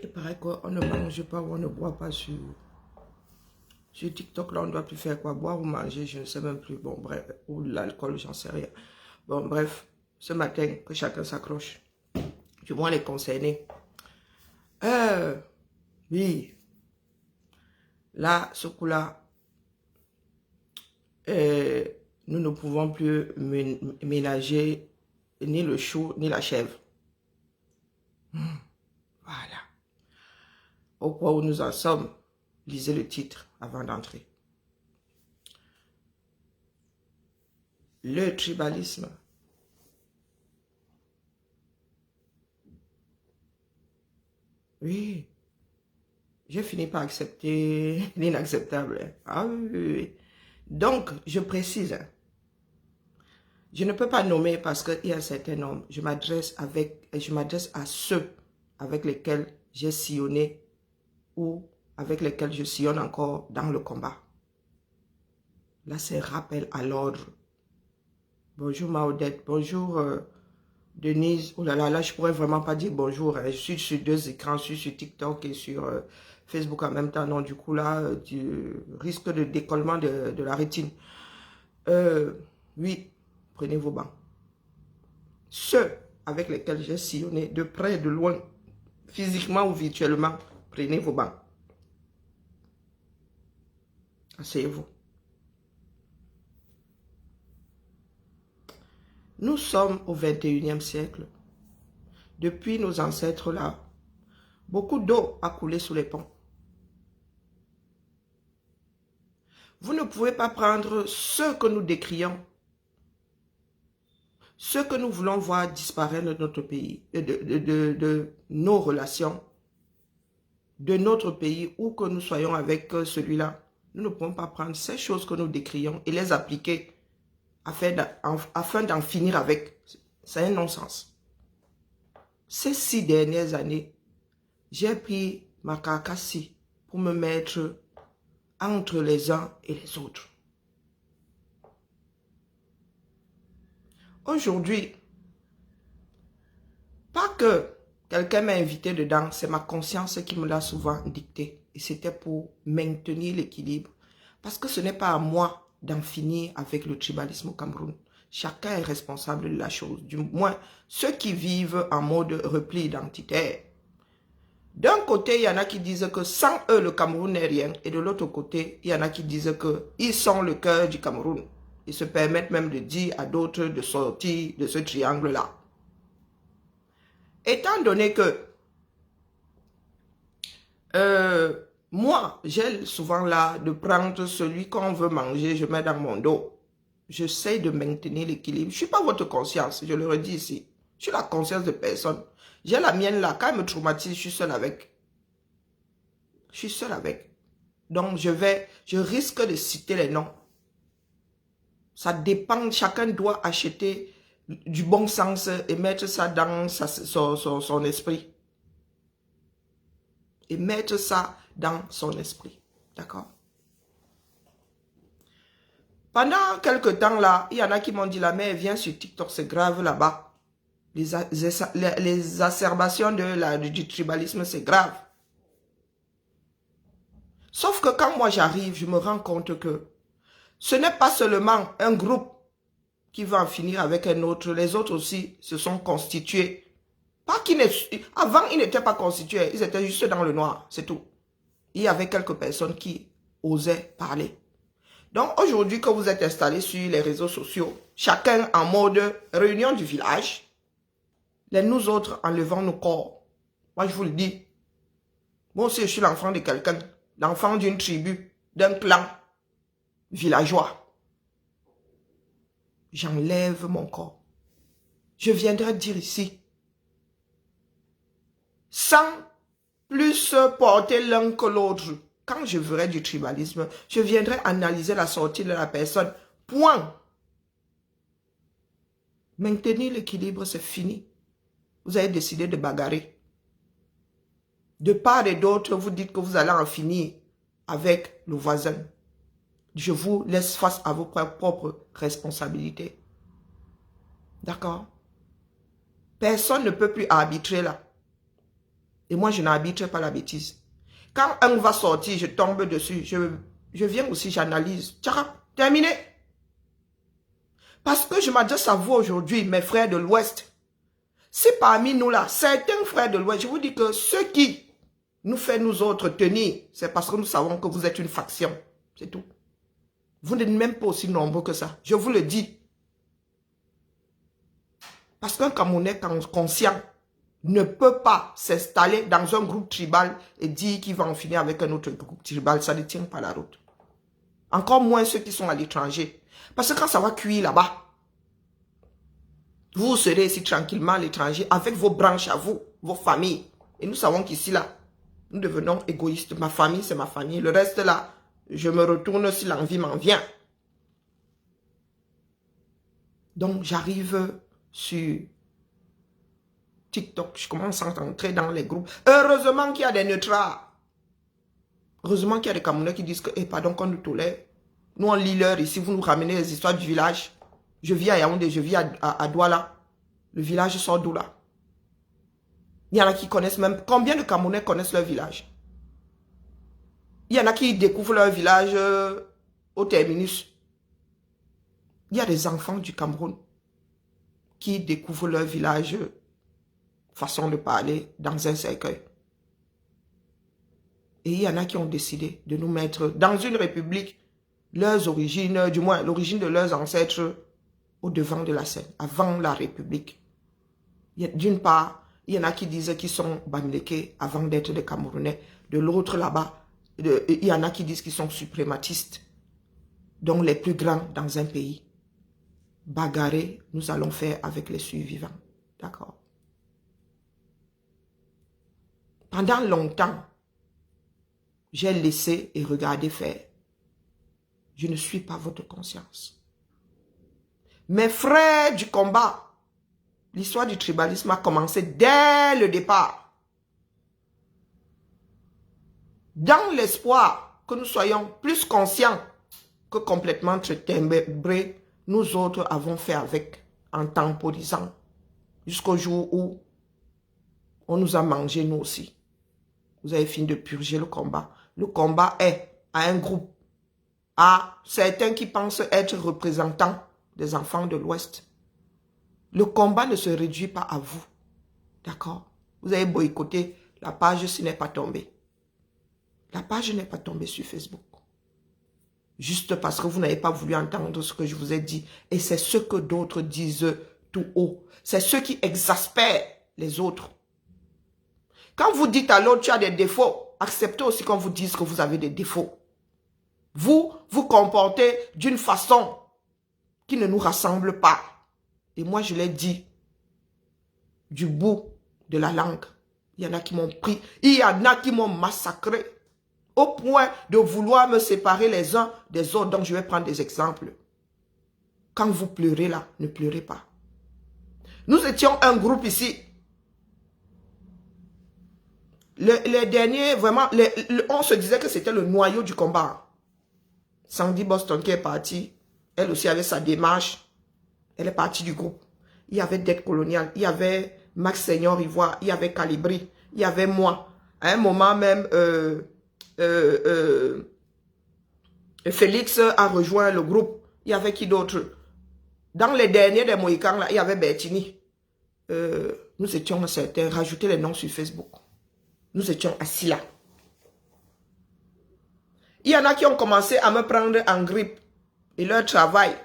Il paraît qu'on ne mange pas ou on ne boit pas sur TikTok. Là, on ne doit plus faire quoi? Boire ou manger, je ne sais même plus. Bon, bref, ou l'alcool, j'en sais rien. Bon, bref, ce matin, que chacun s'accroche. Du moins les concernés. Oui. Là, ce coup-là, nous ne pouvons plus ménager ni le chou, ni la chèvre. Voilà. Au point où nous en sommes, lisez le titre avant d'entrer. Le tribalisme. Oui. J'ai fini par accepter l'inacceptable. Ah oui, oui, oui. Donc, je précise, je ne peux pas nommer parce qu'il y a un certain nombre. Je m'adresse à ceux avec lesquels j'ai sillonné ou avec lesquels je sillonne encore dans le combat. Là, c'est rappel à l'ordre. Bonjour Maudette, bonjour Denise. Oh là là, là, je pourrais vraiment pas dire bonjour. Hein. Je suis sur deux écrans, je suis sur TikTok et sur Facebook en même temps. Non, du coup, là, tu risques de décollement de la rétine. Oui, prenez vos bancs. Ceux avec lesquels j'ai sillonné de près et de loin, physiquement ou virtuellement, prenez vos bancs. Asseyez-vous. Nous sommes au 21e siècle. Depuis nos ancêtres là, beaucoup d'eau a coulé sous les ponts. Vous ne pouvez pas prendre ce que nous décrions, ce que nous voulons voir disparaître de notre pays, de nos relations, de notre pays, où que nous soyons avec celui-là. Nous ne pouvons pas prendre ces choses que nous décrions et les appliquer afin d'en finir avec. C'est un non-sens. Ces 6 dernières années, j'ai pris ma carcasse pour me mettre entre les uns et les autres. Aujourd'hui, pas que quelqu'un m'a invité dedans, c'est ma conscience qui me l'a souvent dicté. Et c'était pour maintenir l'équilibre. Parce que ce n'est pas à moi d'en finir avec le tribalisme au Cameroun. Chacun est responsable de la chose. Du moins, ceux qui vivent en mode repli identitaire. D'un côté, il y en a qui disent que sans eux, le Cameroun n'est rien. Et de l'autre côté, il y en a qui disent qu'ils sont le cœur du Cameroun. Ils se permettent même de dire à d'autres de sortir de ce triangle-là. Étant donné que moi, j'ai souvent là de prendre celui qu'on veut manger, je mets dans mon dos. J'essaie de maintenir l'équilibre. Je ne suis pas votre conscience, je le redis ici. Je suis la conscience de personne. J'ai la mienne là. Quand elle me traumatise, je suis seule avec. Je suis seule avec. Donc, je risque de citer les noms. Ça dépend, chacun doit acheter du bon sens et mettre ça dans son esprit. Et mettre ça dans son esprit. D'accord? Pendant quelques temps là, il y en a qui m'ont dit, la mère vient sur TikTok, c'est grave là-bas. Les exacerbations du tribalisme, c'est grave. Sauf que quand moi j'arrive, je me rends compte que ce n'est pas seulement un groupe qui va en finir avec un autre. Les autres aussi se sont constitués. Avant, ils n'étaient pas constitués. Ils étaient juste dans le noir. C'est tout. Il y avait quelques personnes qui osaient parler. Donc aujourd'hui, que vous êtes installés sur les réseaux sociaux, chacun en mode réunion du village, nous autres enlevant nos corps. Moi, je vous le dis. Moi aussi, je suis l'enfant de quelqu'un. L'enfant d'une tribu, d'un clan villageois. J'enlève mon corps. Je viendrai dire ici, sans plus porter l'un que l'autre, quand je verrai du tribalisme, je viendrai analyser la sortie de la personne. Point. Maintenir l'équilibre, c'est fini. Vous avez décidé de bagarrer. De part et d'autre, vous dites que vous allez en finir avec le voisin. Je vous laisse face à vos propres responsabilités. D'accord? Personne ne peut plus arbitrer là. Et moi, je n'arbitre pas la bêtise. Quand un va sortir, je tombe dessus. Je viens aussi, j'analyse. Tchara, terminé. Parce que je m'adresse à vous aujourd'hui, mes frères de l'Ouest. Si parmi nous là, certains frères de l'Ouest, je vous dis que ce qui nous fait nous autres tenir, c'est parce que nous savons que vous êtes une faction. C'est tout. Vous n'êtes même pas aussi nombreux que ça. Je vous le dis. Parce qu'un Camerounais conscient ne peut pas s'installer dans un groupe tribal et dire qu'il va en finir avec un autre groupe tribal. Ça ne tient pas la route. Encore moins ceux qui sont à l'étranger. Parce que quand ça va cuire là-bas, vous serez ici tranquillement à l'étranger avec vos branches à vous, vos familles. Et nous savons qu'ici là, nous devenons égoïstes. Ma famille, c'est ma famille. Le reste là, je me retourne si l'envie m'en vient. Donc j'arrive sur TikTok, je commence à entrer dans les groupes. Heureusement qu'il y a des neutrals. Heureusement qu'il y a des Camerounais qui disent que, pardon, qu'on nous tolère. Nous, on lit l'heure ici, vous nous ramenez les histoires du village. Je vis à Yaoundé, je vis à Douala. Le village sort d'où là? Il y en a qui connaissent même. Combien de Camerounais connaissent leur village? Il y en a qui découvrent leur village au terminus. Il y a des enfants du Cameroun qui découvrent leur village, façon de parler, dans un cercueil. Et il y en a qui ont décidé de nous mettre dans une république, leurs origines, du moins l'origine de leurs ancêtres, au devant de la scène, avant la république. D'une part, il y en a qui disent qu'ils sont Bamileke avant d'être des Camerounais. De l'autre là-bas, il y en a qui disent qu'ils sont suprématistes, donc les plus grands dans un pays. Bagarrer, nous allons faire avec les survivants. D'accord? Pendant longtemps, j'ai laissé et regardé faire. Je ne suis pas votre conscience. Mes frères du combat, l'histoire du tribalisme a commencé dès le départ. Dans l'espoir que nous soyons plus conscients que complètement ténébrés, nous autres avons fait avec en temporisant jusqu'au jour où on nous a mangé nous aussi. Vous avez fini de purger le combat. Le combat est à un groupe, à certains qui pensent être représentants des enfants de l'Ouest. Le combat ne se réduit pas à vous. D'accord? Vous avez boycotté la page s'il n'est pas tombée. La page n'est pas tombée sur Facebook. Juste parce que vous n'avez pas voulu entendre ce que je vous ai dit. Et c'est ce que d'autres disent tout haut. C'est ce qui exaspère les autres. Quand vous dites à l'autre tu as des défauts, acceptez aussi qu'on vous dise que vous avez des défauts. Vous vous comportez d'une façon qui ne nous rassemble pas. Et moi je l'ai dit du bout de la langue. Il y en a qui m'ont pris, il y en a qui m'ont massacré. Au point de vouloir me séparer les uns des autres. Donc je vais prendre des exemples. Quand vous pleurez là, ne pleurez pas. Nous étions un groupe ici. Les derniers, vraiment, on se disait que c'était le noyau du combat. Sandy Boston qui est partie, elle aussi avait sa démarche. Elle est partie du groupe. Il y avait Dette Coloniale, il y avait Max Seigneur Ivoire, il y avait Calibri, il y avait moi. À un moment même, Félix a rejoint le groupe. Il y avait qui d'autre? Dans les derniers des Mohicans, là, il y avait Bertini. Nous étions certains, rajoutez les noms sur Facebook. Nous étions assis là. Il y en a qui ont commencé à me prendre en grippe. Et leur travail,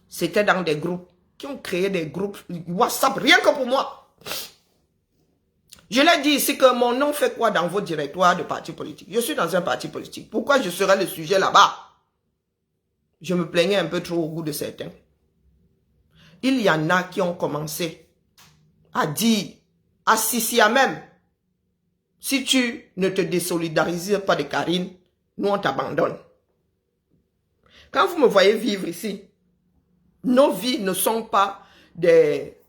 c'était dans des groupes. Qui ont créé des groupes WhatsApp, rien que pour moi. Je l'ai dit ici que mon nom fait quoi dans vos directoires de parti politique? Je suis dans un parti politique. Pourquoi je serai le sujet là-bas? Je me plaignais un peu trop au goût de certains. Il y en a qui ont commencé à dire, à Sissia même, si tu ne te désolidarises pas de Karine, nous on t'abandonne. Quand vous me voyez vivre ici, nos vies ne sont pas des...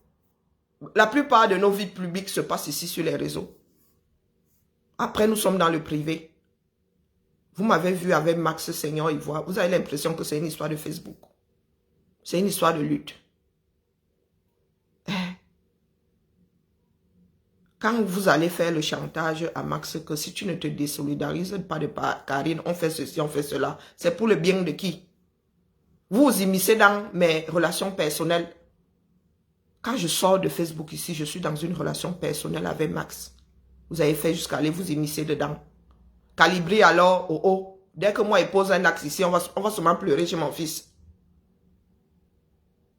La plupart de nos vies publiques se passent ici sur les réseaux. Après, nous sommes dans le privé. Vous m'avez vu avec Max Seigneur Ivoire. Vous avez l'impression que c'est une histoire de Facebook. C'est une histoire de lutte. Quand vous allez faire le chantage à Max, que si tu ne te désolidarises pas de Karine, on fait ceci, on fait cela, c'est pour le bien de qui? Vous vous immiscez dans mes relations personnelles. Quand je sors de Facebook ici, je suis dans une relation personnelle avec Max. Vous avez fait jusqu'à aller vous immiscer dedans. Calibrer alors, oh oh. Dès que moi, il pose un axe ici, on va seulement pleurer chez mon fils.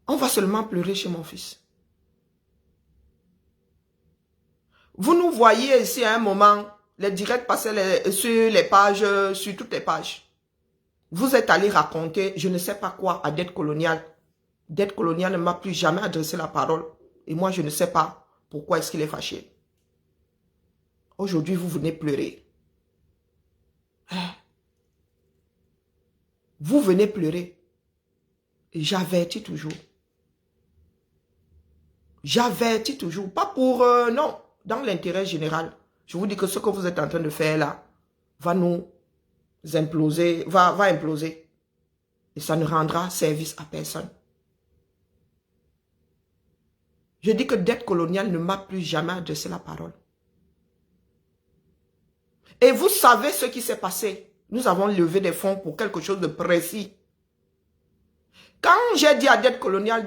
On va seulement pleurer chez mon fils. Vous nous voyez ici à un moment, les directs passaient sur les pages, sur toutes les pages. Vous êtes allé raconter, je ne sais pas quoi, à Dette Coloniale. Dette Coloniale ne m'a plus jamais adressé la parole. Et moi, je ne sais pas pourquoi est-ce qu'il est fâché. Aujourd'hui, vous venez pleurer. Vous venez pleurer. Et j'avertis toujours. J'avertis toujours. Pas pour... non, dans l'intérêt général. Je vous dis que ce que vous êtes en train de faire là va nous imploser, va imploser. Et ça ne rendra service à personne. Je dis que Dette Coloniale ne m'a plus jamais adressé la parole. Et vous savez ce qui s'est passé. Nous avons levé des fonds pour quelque chose de précis. Quand j'ai dit à Dette Coloniale,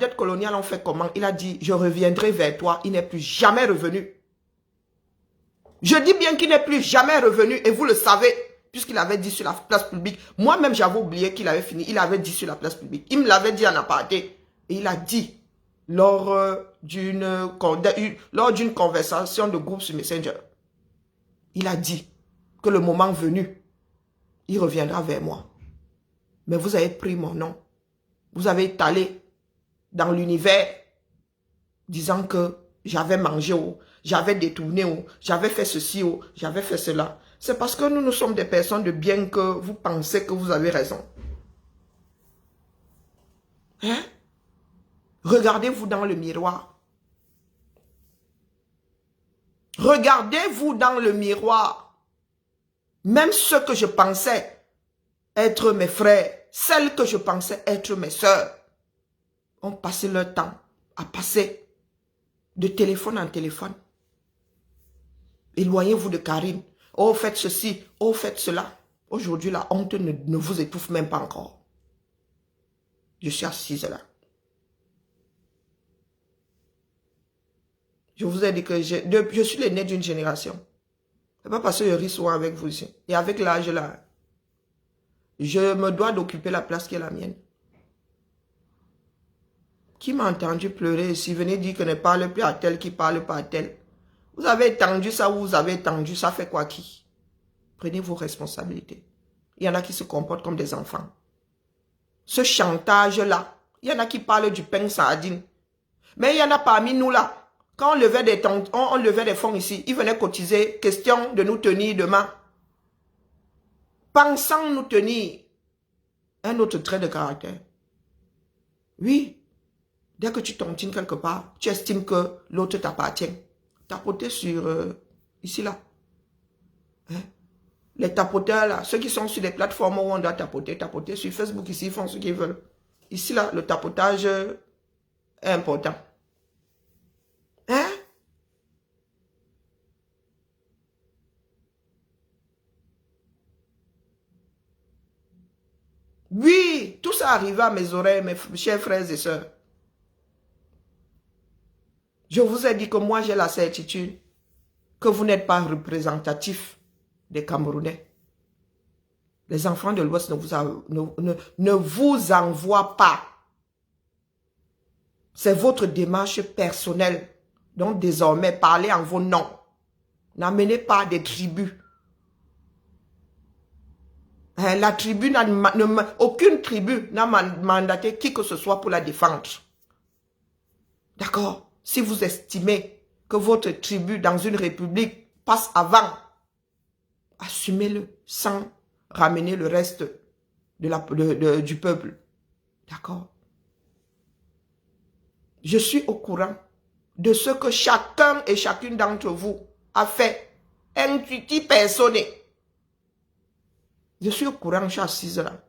on fait comment? Il a dit, je reviendrai vers toi. Il n'est plus jamais revenu. Je dis bien qu'il n'est plus jamais revenu et vous le savez, puisqu'il avait dit sur la place publique. Moi-même, j'avais oublié qu'il avait fini. Il avait dit sur la place publique. Il me l'avait dit en aparté. Et il a dit, lors d'une conversation de groupe sur Messenger, il a dit que le moment venu, il reviendra vers moi. Mais vous avez pris mon nom. Vous avez étalé dans l'univers disant que j'avais mangé, j'avais détourné, j'avais fait ceci, j'avais fait cela. C'est parce que nous sommes des personnes de bien que vous pensez que vous avez raison. Hein? Regardez-vous dans le miroir. Regardez-vous dans le miroir. Même ceux que je pensais être mes frères, celles que je pensais être mes sœurs, ont passé leur temps à passer de téléphone en téléphone. Éloignez-vous de Karine. Oh, faites ceci. Oh, faites cela. Aujourd'hui, la honte ne vous étouffe même pas encore. Je suis assise là. Je vous ai dit que je suis l'aîné d'une génération. Ce n'est pas parce que je ris souvent avec vous ici. Et avec l'âge là, je me dois d'occuper la place qui est la mienne. Qui m'a entendu pleurer ici? Venez dire que ne parle plus à tel qui parle pas à tel. Vous avez entendu ça ou vous avez entendu ça, fait quoi qui? Prenez vos responsabilités. Il y en a qui se comportent comme des enfants. Ce chantage-là, il y en a qui parlent du pain sardine. Mais il y en a parmi nous là. Quand on levait des fonds ici, ils venaient cotiser, question de nous tenir demain. Pensant nous tenir. Un autre trait de caractère. Oui. Dès que tu tontines quelque part, tu estimes que l'autre t'appartient. Tapoter sur... ici là. Hein? Les tapoteurs là, ceux qui sont sur les plateformes où on doit tapoter sur Facebook ici, ils font ce qu'ils veulent. Ici là, le tapotage est important. Hein? Oui, tout ça arrive à mes oreilles, mes chers frères et sœurs. Je vous ai dit que moi j'ai la certitude que vous n'êtes pas représentatif des Camerounais. Les enfants de l'Ouest ne vous envoient pas. C'est votre démarche personnelle. Donc désormais, parlez en vos noms. N'amenez pas des tribus. La tribu aucune tribu n'a mandaté qui que ce soit pour la défendre. D'accord? Si vous estimez que votre tribu dans une république passe avant, assumez-le sans ramener le reste du peuple. D'accord? Je suis au courant de ce que chacun et chacune d'entre vous a fait. Intuitif personné. Je suis au courant, je suis assise là.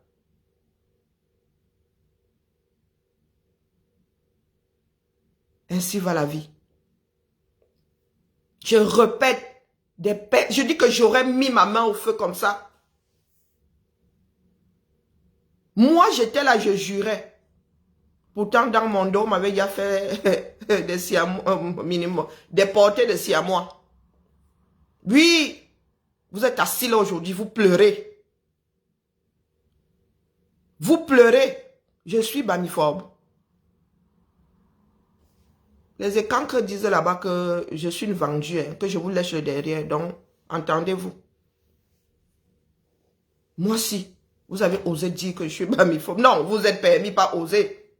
Ainsi va la vie. Je répète, je dis que j'aurais mis ma main au feu comme ça. Moi, j'étais là, je jurais. Pourtant, dans mon dos, on m'avait déjà fait des siamois, minimum, des portées de siamois. Oui, vous êtes assis là aujourd'hui, vous pleurez. Vous pleurez. Je suis bamiphobe. Les écancres disent là-bas que je suis une vendue, hein, que je vous laisse le derrière. Donc, entendez-vous. Moi aussi, vous avez osé dire que je suis bamiphobe. Non, vous êtes permis, pas osé.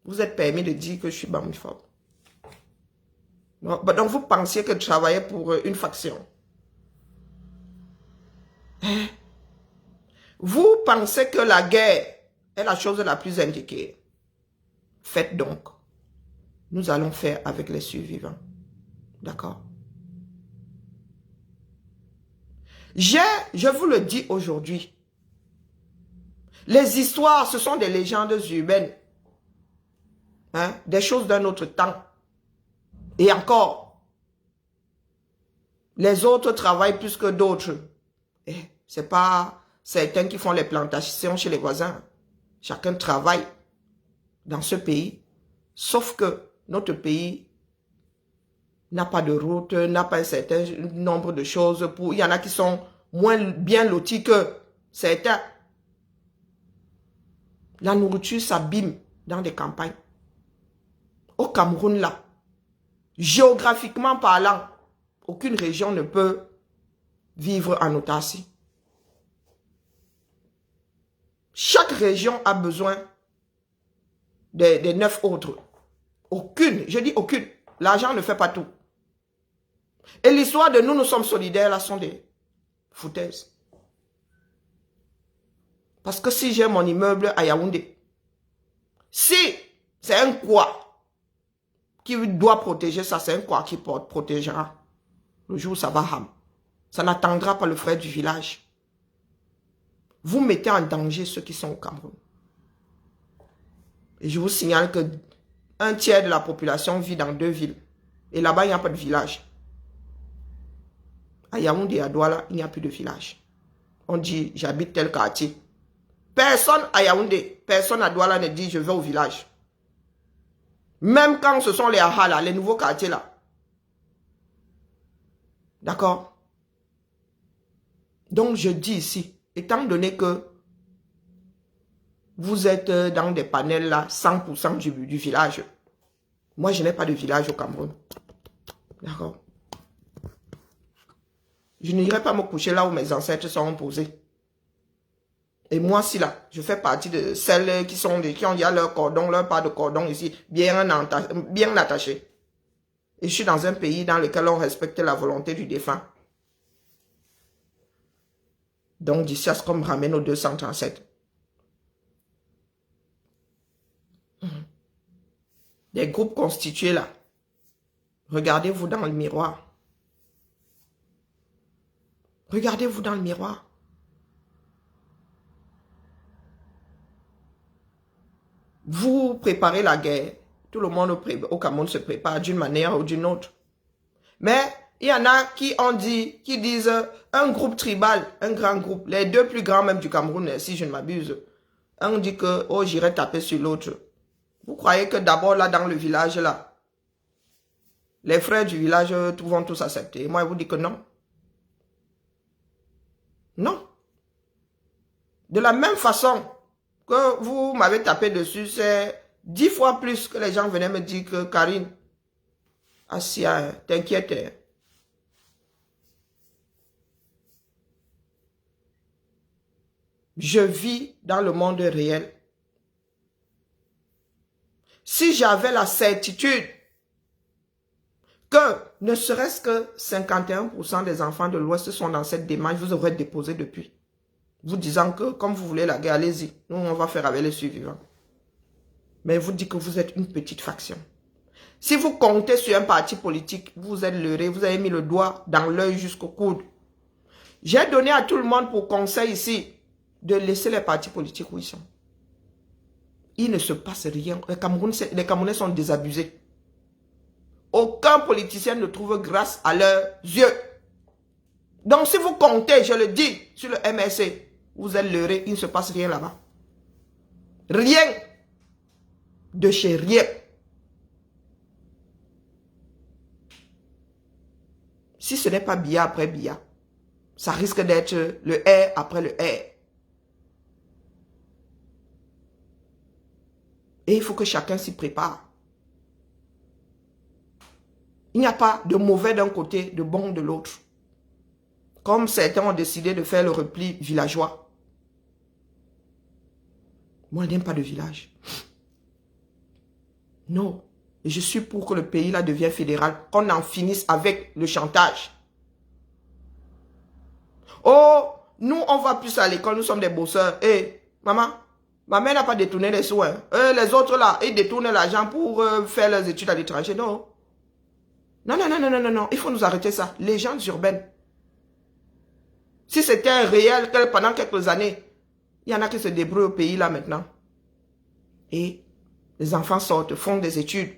Vous êtes permis de dire que je suis bamiphobe. Donc, vous pensiez que je travaillais pour une faction. Hein? Vous pensez que la guerre est la chose la plus indiquée. Faites donc. Nous allons faire avec les survivants. D'accord? Je vous le dis aujourd'hui. Les histoires, ce sont des légendes urbaines. Hein? Des choses d'un autre temps. Et encore, les autres travaillent plus que d'autres. C'est pas certains qui font les plantations chez les voisins. Chacun travaille dans ce pays. Sauf que notre pays n'a pas de route, n'a pas un certain nombre de choses. Il y en a qui sont moins bien lotis que certains. La nourriture s'abîme dans des campagnes. Au Cameroun, là, géographiquement parlant, aucune région ne peut vivre en autarcie. Chaque région a besoin des 9 autres. Aucune, je dis aucune. L'argent ne fait pas tout. Et l'histoire de nous sommes solidaires, là, sont des foutaises. Parce que si j'ai mon immeuble à Yaoundé, si c'est un quoi qui doit protéger ça, c'est un quoi qui protégera. Le jour où ça va ham. Ça n'attendra pas le frère du village. Vous mettez en danger ceux qui sont au Cameroun. Et je vous signale que un tiers de la population vit dans 2 villes. Et là-bas, il n'y a pas de village. À Yaoundé et à Douala, il n'y a plus de village. On dit, j'habite tel quartier. Personne à Yaoundé, personne à Douala ne dit, je vais au village. Même quand ce sont les Ahala, les nouveaux quartiers là. D'accord? Donc, je dis ici, étant donné que vous êtes dans des panels là, 100% du village. Moi, je n'ai pas de village au Cameroun. D'accord? Je n'irai pas me coucher là où mes ancêtres sont posés. Et moi, si là, je fais partie de celles qui ont déjà leur cordon, leur part de cordon ici, bien attaché. Et je suis dans un pays dans lequel on respecte la volonté du défunt. Donc, d'ici à ce qu'on me ramène au 237. Des groupes constitués là. Regardez-vous dans le miroir. Regardez-vous dans le miroir. Vous préparez la guerre. Tout le monde au Cameroun se prépare d'une manière ou d'une autre. Mais il y en a qui disent un groupe tribal, un grand groupe, les 2 plus grands même du Cameroun, si je ne m'abuse. Un dit que, oh, j'irai taper sur l'autre. Vous croyez que d'abord là dans le village là, les frères du village vont tous accepter? Moi, je vous dis que non. Non. De la même façon que vous m'avez tapé dessus, c'est 10 fois plus que les gens venaient me dire que Karine, Assia, t'inquiète. Je vis dans le monde réel. Si j'avais la certitude que ne serait-ce que 51% des enfants de l'Ouest sont dans cette démarche, vous aurez déposé depuis. Vous disant que comme vous voulez la guerre, allez-y. Nous, on va faire avec les survivants. Mais vous dites que vous êtes une petite faction. Si vous comptez sur un parti politique, vous êtes leurré, vous avez mis le doigt dans l'œil jusqu'au coude. J'ai donné à tout le monde pour conseil ici de laisser les partis politiques où ils sont. Il ne se passe rien. Les Camerounais sont désabusés. Aucun politicien ne trouve grâce à leurs yeux. Donc si vous comptez, je le dis, sur le MRC, vous êtes leurré, il ne se passe rien là-bas. Rien. De chez rien. Si ce n'est pas Biya après Biya, ça risque d'être le R après le R. Et il faut que chacun s'y prépare. Il n'y a pas de mauvais d'un côté, de bon de l'autre. Comme certains ont décidé de faire le repli villageois. Moi, je n'aime pas de village. Non. Et je suis pour que le pays là devienne fédéral. Qu'on en finisse avec le chantage. Oh, nous, on va plus à l'école, nous sommes des bosseurs. Hé, maman, ma mère n'a pas détourné les sous. Hein. Les autres là, ils détournent l'argent pour faire leurs études à l'étranger. Non. Non, non, non, non, non, non, non. Il faut nous arrêter ça. Légendes urbaines. Si c'était réel que pendant quelques années, il y en a qui se débrouillent au pays là maintenant. Et les enfants sortent, font des études.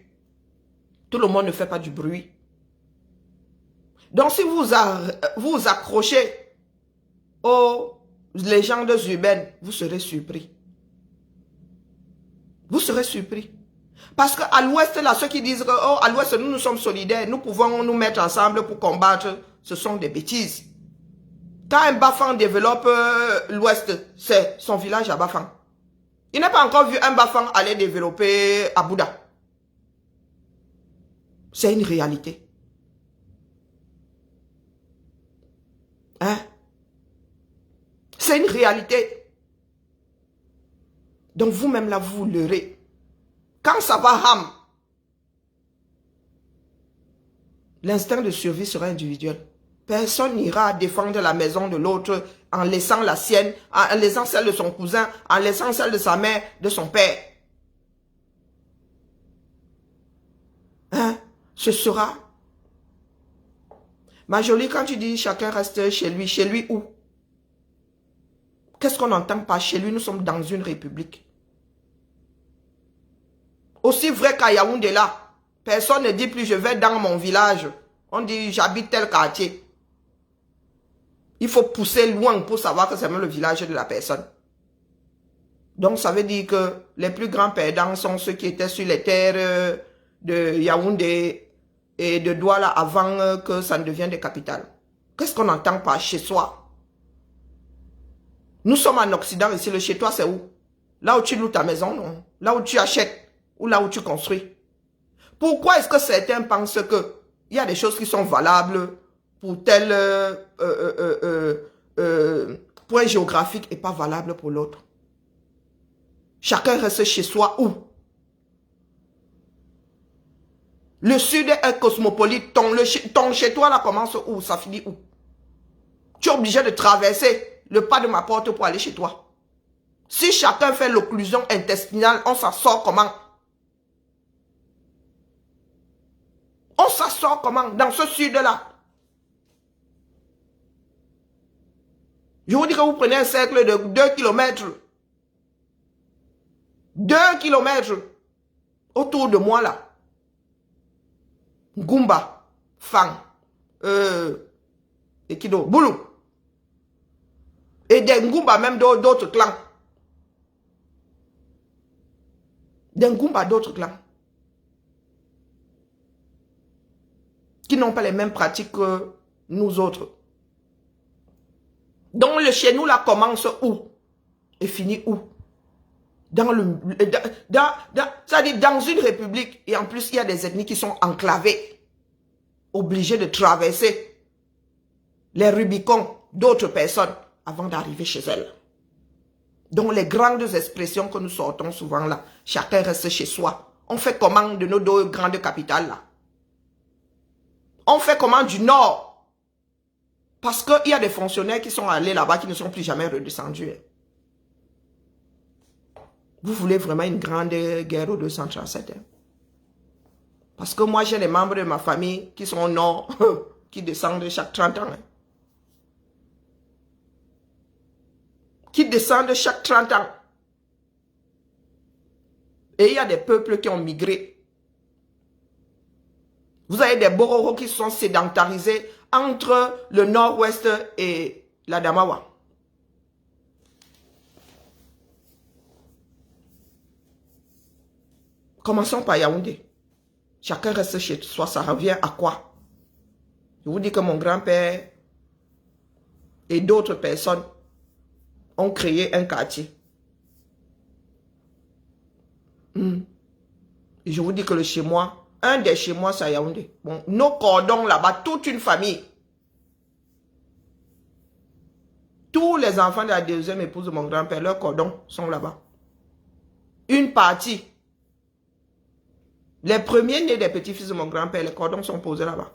Tout le monde ne fait pas du bruit. Donc si vous vous accrochez aux légendes urbaines, vous serez surpris. Vous serez surpris. Parce qu'à l'ouest, là, ceux qui disent que oh, à l'ouest, nous sommes solidaires, nous pouvons nous mettre ensemble pour combattre, ce sont des bêtises. Quand un Bafang développe l'ouest, c'est son village à Bafang. Il n'a pas encore vu un Bafang aller développer à Bouddha. C'est une réalité. Hein? C'est une réalité. Donc vous-même là, vous leurrez. Quand ça va ham, l'instinct de survie sera individuel. Personne n'ira défendre la maison de l'autre en laissant la sienne, en laissant celle de son cousin, en laissant celle de sa mère, de son père. Hein? Ce sera. Ma jolie, quand tu dis chacun reste chez lui où? Qu'est-ce qu'on entend par chez lui? Nous sommes dans une république. Aussi vrai qu'à Yaoundé là, personne ne dit plus je vais dans mon village. On dit j'habite tel quartier. Il faut pousser loin pour savoir que c'est même le village de la personne. Donc ça veut dire que les plus grands perdants sont ceux qui étaient sur les terres de Yaoundé et de Douala avant que ça ne devienne des capitales. Qu'est-ce qu'on entend par chez soi? Nous sommes en Occident ici, le chez toi c'est où? Là où tu loues ta maison, non? Là où tu achètes ou là où tu construis. Pourquoi est-ce que certains pensent que il y a des choses qui sont valables pour tel point géographique et pas valable pour l'autre? Chacun reste chez soi où? Le sud est cosmopolite. Ton chez toi là commence où? Ça finit où? Tu es obligé de traverser le pas de ma porte pour aller chez toi. Si chacun fait l'occlusion intestinale, on s'en sort comment? On s'en sort comment dans ce sud-là? Je vous dis que vous prenez un cercle de 2 km. 2 km autour de moi là. Goumba, Fang, et Kido, Boulou. Et des Ngoumba même d'autres clans. Des Ngoumba d'autres clans. Qui n'ont pas les mêmes pratiques que nous autres. Donc le chez nous là commence où? Et finit où? C'est-à-dire dans une république, et en plus il y a des ethnies qui sont enclavées, obligées de traverser les Rubicons d'autres personnes avant d'arriver chez elles. Donc les grandes expressions que nous sortons souvent là, chacun reste chez soi. On fait comment de nos 2 grandes capitales là? On fait comment du Nord? Parce qu'il y a des fonctionnaires qui sont allés là-bas qui ne sont plus jamais redescendus. Vous voulez vraiment une grande guerre au 237. Hein? Parce que moi, j'ai les membres de ma famille qui sont au nord, qui descendent chaque 30 ans. Hein? Qui descendent chaque 30 ans. Et il y a des peuples qui ont migré. Vous avez des Bororo qui sont sédentarisés entre le nord-ouest et la Damawa. Commençons par Yaoundé. Chacun reste chez soi, ça revient à quoi? Je vous dis que mon grand-père et d'autres personnes ont créé un quartier. Et je vous dis que le chez moi, un des chez moi, c'est à Yaoundé. Bon, nos cordons là-bas, toute une famille. Tous les enfants de la deuxième épouse de mon grand-père, leurs cordons sont là-bas. Une partie. Les premiers nés des petits-fils de mon grand-père, les cordons sont posés là-bas.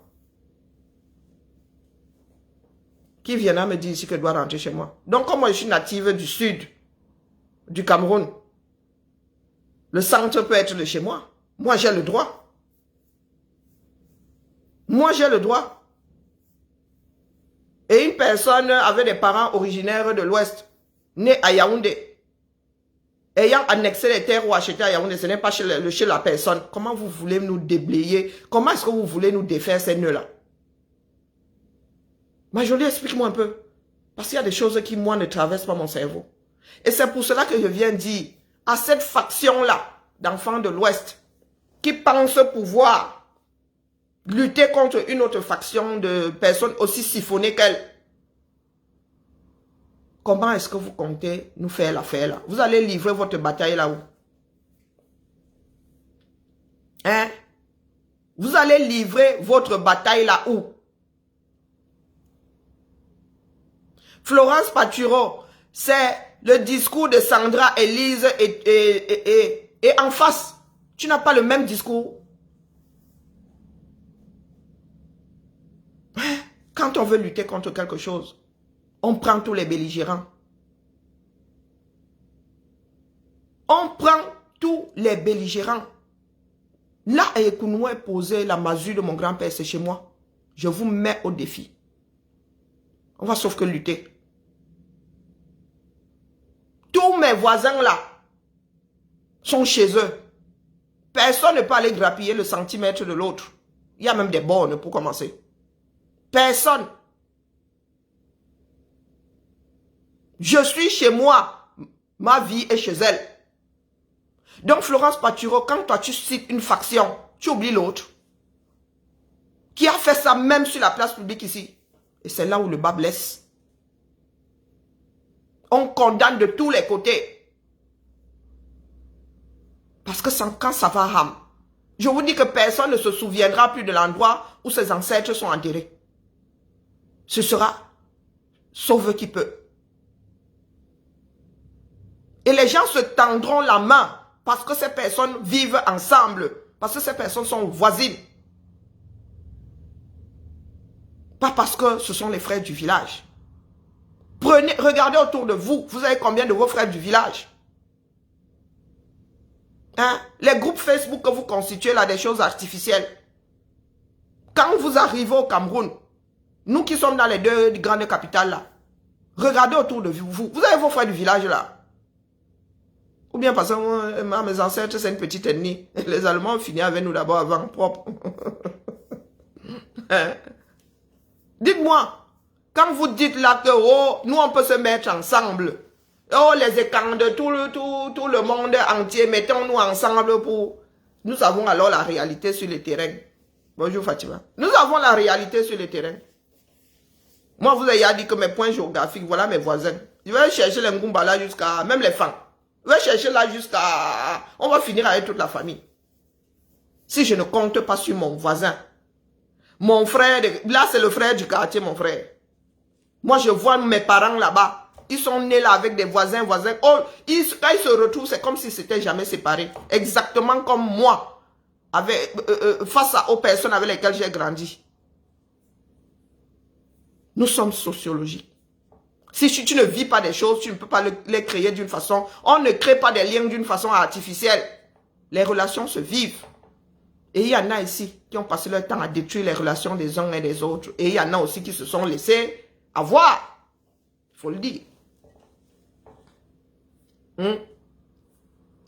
Qui viendra me dire ici que je dois rentrer chez moi? Donc, comme moi, je suis native du sud, du Cameroun, le centre peut être de chez moi. Moi, j'ai le droit. Moi, j'ai le droit. Et une personne avec des parents originaires de l'Ouest, née à Yaoundé, ayant annexé les terres ou acheté à Yaoundé, ce n'est pas chez la personne. Comment vous voulez nous déblayer? Comment est-ce que vous voulez nous défaire ces nœuds-là? Jolie, explique-moi un peu. Parce qu'il y a des choses qui, moi, ne traversent pas mon cerveau. Et c'est pour cela que je viens dire à cette faction-là d'enfants de l'Ouest qui pensent pouvoir lutter contre une autre faction de personnes aussi siphonnées qu'elles. Comment est-ce que vous comptez nous faire l'affaire là? Vous allez livrer votre bataille là où? Hein? Vous allez livrer votre bataille là où? Florence Paturo, c'est le discours de Sandra Élise et en face. Tu n'as pas le même discours. Quand on veut lutter contre quelque chose, on prend tous les belligérants. On prend tous les belligérants. Là, Ekounou est posé la masure de mon grand-père, c'est chez moi. Je vous mets au défi. On va sauf que lutter. Tous mes voisins là sont chez eux. Personne ne peut aller grappiller le centimètre de l'autre. Il y a même des bornes pour commencer. Personne. Je suis chez moi. Ma vie est chez elle. Donc Florence Paturo, quand toi tu cites une faction, tu oublies l'autre. Qui a fait ça même sur la place publique ici. Et c'est là où le bas blesse. On condamne de tous les côtés. Parce que quand ça va ram, je vous dis que personne ne se souviendra plus de l'endroit où ses ancêtres sont enterrés. Ce sera sauve qui peut. Et les gens se tendront la main parce que ces personnes vivent ensemble. Parce que ces personnes sont voisines. Pas parce que ce sont les frères du village. Regardez autour de vous. Vous avez combien de vos frères du village? Hein? Les groupes Facebook que vous constituez là, des choses artificielles. Quand vous arrivez au Cameroun, nous qui sommes dans les deux grandes capitales là, regardez autour de vous. Vous avez vos frères du village là. Ou bien parce que mes ancêtres, c'est une petite ethnie. Les Allemands ont fini avec nous d'abord avant, propre. Hein? Dites-moi, quand vous dites là que oh, nous on peut se mettre ensemble, oh les écarts de tout le monde entier, mettons-nous ensemble pour... Nous avons alors la réalité sur le terrain. Bonjour Fatima. Nous avons la réalité sur le terrain. Moi vous avez dit que mes points géographiques, voilà mes voisins. Je vais chercher les Ngumba là jusqu'à... Même les femmes. Je vais chercher là jusqu'à... On va finir avec toute la famille. Si je ne compte pas sur mon voisin. Mon frère, là c'est le frère du quartier, mon frère. Moi je vois mes parents là-bas. Ils sont nés là avec des voisins. Oh, quand ils se retrouvent, c'est comme s'ils s'étaient jamais séparés. Exactement comme moi, face aux personnes avec lesquelles j'ai grandi. Nous sommes sociologiques. Si tu ne vis pas des choses, tu ne peux pas les créer d'une façon. On ne crée pas des liens d'une façon artificielle. Les relations se vivent. Et il y en a ici qui ont passé leur temps à détruire les relations des uns et des autres. Et il y en a aussi qui se sont laissés avoir. Il faut le dire.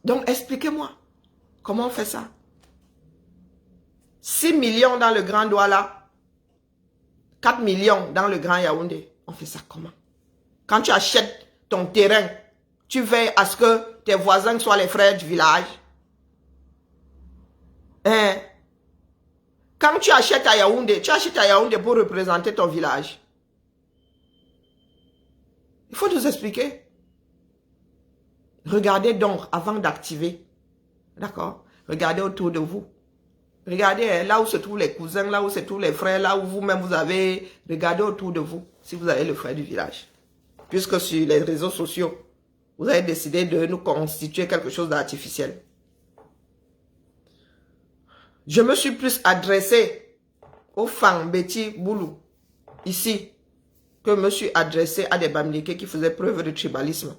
Donc, expliquez-moi. Comment on fait ça? 6 millions dans le Grand Douala, 4 millions dans le Grand Yaoundé. On fait ça comment? Quand tu achètes ton terrain, tu veilles à ce que tes voisins soient les frères du village. Hein? Quand tu achètes à Yaoundé, tu achètes à Yaoundé pour représenter ton village. Il faut nous expliquer. Regardez donc avant d'activer. D'accord? Regardez autour de vous. Regardez là où se trouvent les cousins, là où se trouvent les frères, là où vous-même vous avez... Regardez autour de vous si vous avez le frère du village. Puisque sur les réseaux sociaux, vous avez décidé de nous constituer quelque chose d'artificiel. Je me suis plus adressé aux femmes Betty Boulou, ici, que me suis adressé à des Bamileke qui faisaient preuve de tribalisme.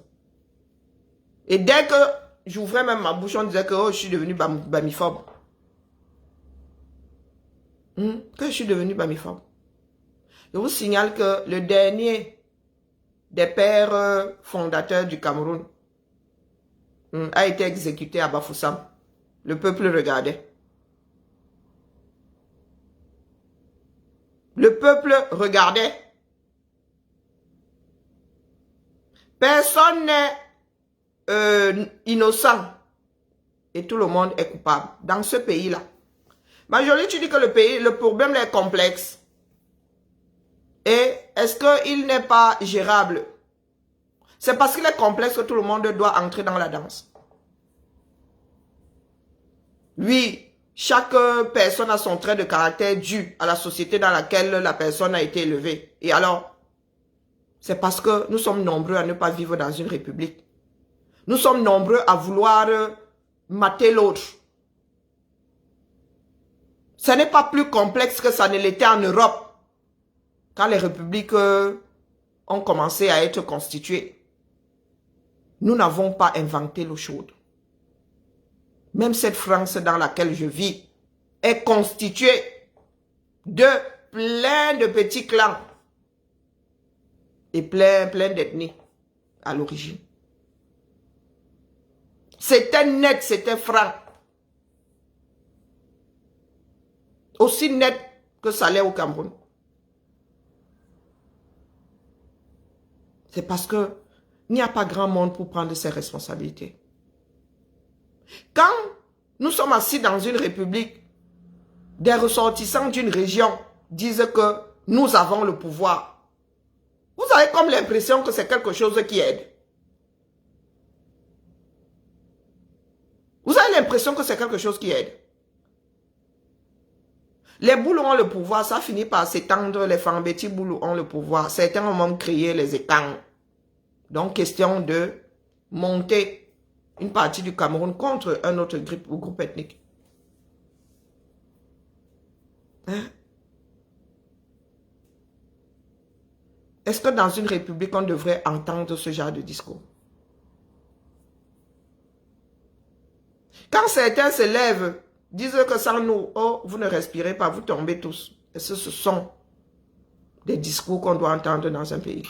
Et dès que j'ouvrais même ma bouche, on disait que oh, je suis devenu bamiphobe. Que je suis devenu bamiphobe. Je vous signale que le dernier des pères fondateurs du Cameroun a été exécuté à Bafoussam. Le peuple regardait. Le peuple regardait. Personne n'est innocent. Et tout le monde est coupable. Dans ce pays-là. Marjorie, tu dis que le problème est complexe. Et est-ce qu'il n'est pas gérable? C'est parce qu'il est complexe que tout le monde doit entrer dans la danse. Oui, chaque personne a son trait de caractère dû à la société dans laquelle la personne a été élevée. Et alors, c'est parce que nous sommes nombreux à ne pas vivre dans une république. Nous sommes nombreux à vouloir mater l'autre. Ce n'est pas plus complexe que ça ne l'était en Europe. Quand les républiques ont commencé à être constituées. Nous n'avons pas inventé l'eau chaude. Même cette France dans laquelle je vis est constituée de plein de petits clans et plein d'ethnies à l'origine. C'était net, c'était franc. Aussi net que ça l'est au Cameroun. C'est parce que il n'y a pas grand monde pour prendre ses responsabilités. Quand nous sommes assis dans une république, des ressortissants d'une région disent que nous avons le pouvoir. Vous avez comme l'impression que c'est quelque chose qui aide. Vous avez l'impression que c'est quelque chose qui aide. Les Boulous ont le pouvoir, ça finit par s'étendre, les Fambeti Boulous ont le pouvoir. Certains ont même créé les étangs. Donc, question de monter une partie du Cameroun contre un autre groupe ethnique. Hein? Est-ce que dans une république, on devrait entendre ce genre de discours? Quand certains se lèvent, disent que sans nous, oh, vous ne respirez pas, vous tombez tous. Et ce sont des discours qu'on doit entendre dans un pays.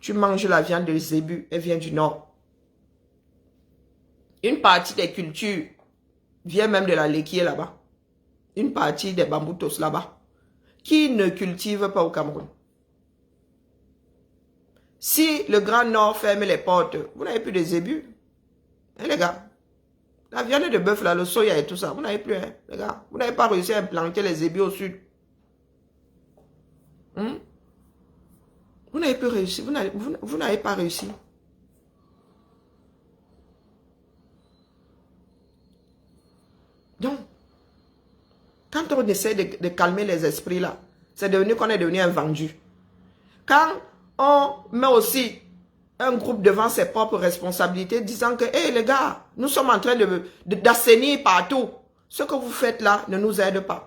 Tu manges la viande de zébu, elle vient du nord. Une partie des cultures vient même de la Léki là-bas. Une partie des bamboutos là-bas. Qui ne cultive pas au Cameroun? Si le Grand Nord ferme les portes, vous n'avez plus de zébus. Hein, les gars? La viande de bœuf, là, le soya et tout ça, vous n'avez plus, hein, les gars? Vous n'avez pas réussi à implanter les zébus au sud. Vous n'avez pas réussi. Vous n'avez pas réussi. Donc, quand on essaie de calmer les esprits là, c'est devenu qu'on est devenu un vendu. Quand on met aussi un groupe devant ses propres responsabilités, disant que, hé les gars, nous sommes en train d'assainir partout. Ce que vous faites là ne nous aide pas.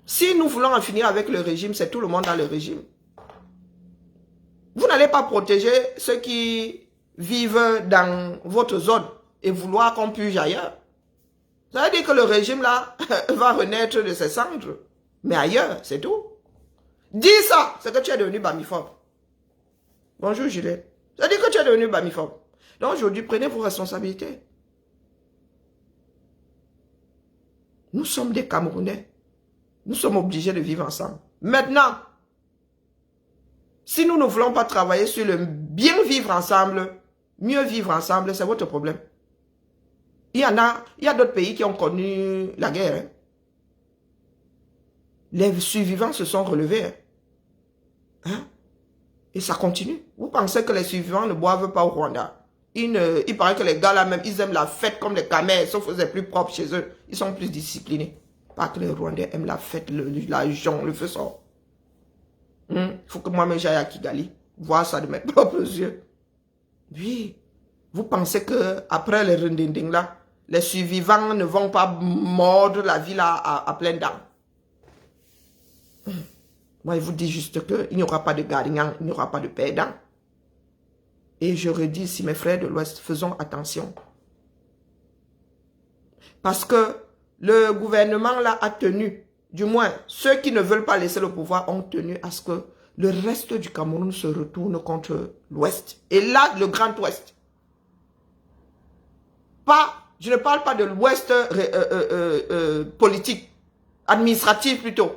Si nous voulons en finir avec le régime, c'est tout le monde dans le régime. Vous n'allez pas protéger ceux qui vivent dans votre zone et vouloir qu'on purge ailleurs. Ça veut dire que le régime là va renaître de ses cendres. Mais ailleurs, c'est tout. Dis ça, c'est que tu es devenu bamiphobe. Bonjour Juliette. Ça veut dire que tu es devenu bamiphobe. Donc aujourd'hui, prenez vos responsabilités. Nous sommes des Camerounais. Nous sommes obligés de vivre ensemble. Maintenant, si nous ne voulons pas travailler sur le bien vivre ensemble, mieux vivre ensemble, c'est votre problème. Il y a d'autres pays qui ont connu la guerre. Hein. Les survivants se sont relevés. Hein. Hein? Et ça continue. Vous pensez que les survivants ne boivent pas au Rwanda? Il paraît que les gars là même, ils aiment la fête comme les camels, sauf que c'est plus propre chez eux. Ils sont plus disciplinés. Pas que les Rwandais aiment la fête, l'argent, le feu sort. Il faut que moi-même j'aille à Kigali, voir ça de mes propres yeux. Oui. Vous pensez que après les rendinding là, les survivants ne vont pas mordre la ville à pleines dents? Moi, je vous dis juste qu'il n'y aura pas de gagnant, il n'y aura pas de perdant. Et je redis ici, mes frères de l'Ouest, faisons attention. Parce que le gouvernement là a tenu, du moins ceux qui ne veulent pas laisser le pouvoir ont tenu à ce que le reste du Cameroun se retourne contre l'Ouest. Et là, le Grand Ouest. Je ne parle pas de l'Ouest politique, administratif plutôt.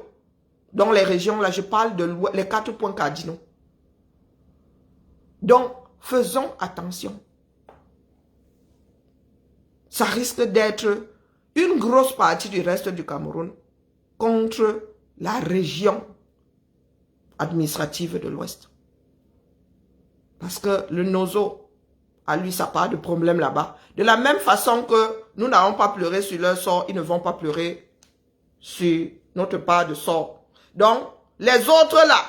Dans les régions, là, je parle de les 4 points cardinaux. Donc, faisons attention. Ça risque d'être une grosse partie du reste du Cameroun contre la région administrative de l'Ouest. Parce que le Nozo, à lui, ça part de problème là-bas. De la même façon que nous n'avons pas pleuré sur leur sort, ils ne vont pas pleurer sur notre part de sort. Donc, les autres là,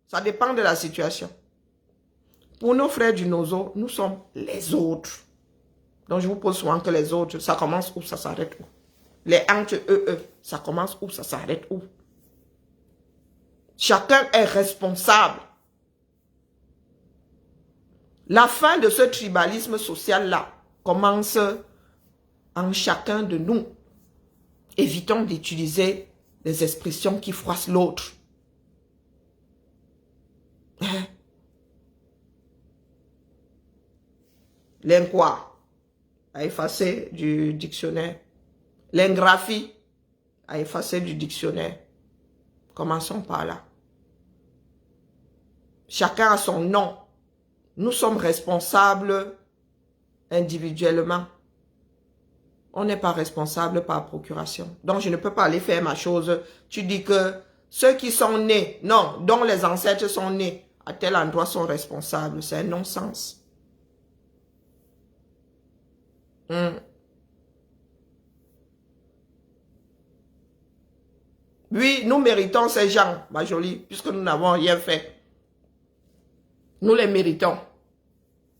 ça dépend de la situation. Pour nos frères du Nozo, nous sommes les autres. Donc, je vous pose souvent que les autres, ça commence où, ça s'arrête où. Les entre eux, ça commence où, ça s'arrête où. Chacun est responsable. La fin de ce tribalisme social-là commence en chacun de nous. Évitons d'utiliser des expressions qui froissent l'autre. Hein? L'inqua a effacé du dictionnaire. L'ingraphie a effacé du dictionnaire. Commençons par là. Chacun a son nom. Nous sommes responsables individuellement. On n'est pas responsable par procuration. Donc, je ne peux pas aller faire ma chose. Tu dis que ceux qui sont nés, non, dont les ancêtres sont nés à tel endroit sont responsables. C'est un non-sens. Oui, nous méritons ces gens, ma jolie, puisque nous n'avons rien fait. Nous les méritons.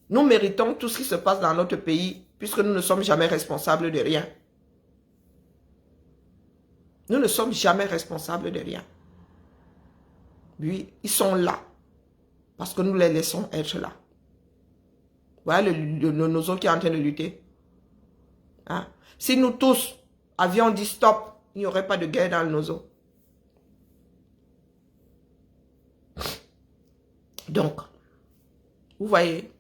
Nous méritons tout ce qui se passe dans notre pays, puisque nous ne sommes jamais responsables de rien. Nous ne sommes jamais responsables de rien. Oui, ils sont là, parce que nous les laissons être là. Voilà le Nozo qui est en train de lutter. Hein? Si nous tous avions dit stop, il n'y aurait pas de guerre dans le Nozo. Donc, vous voyez,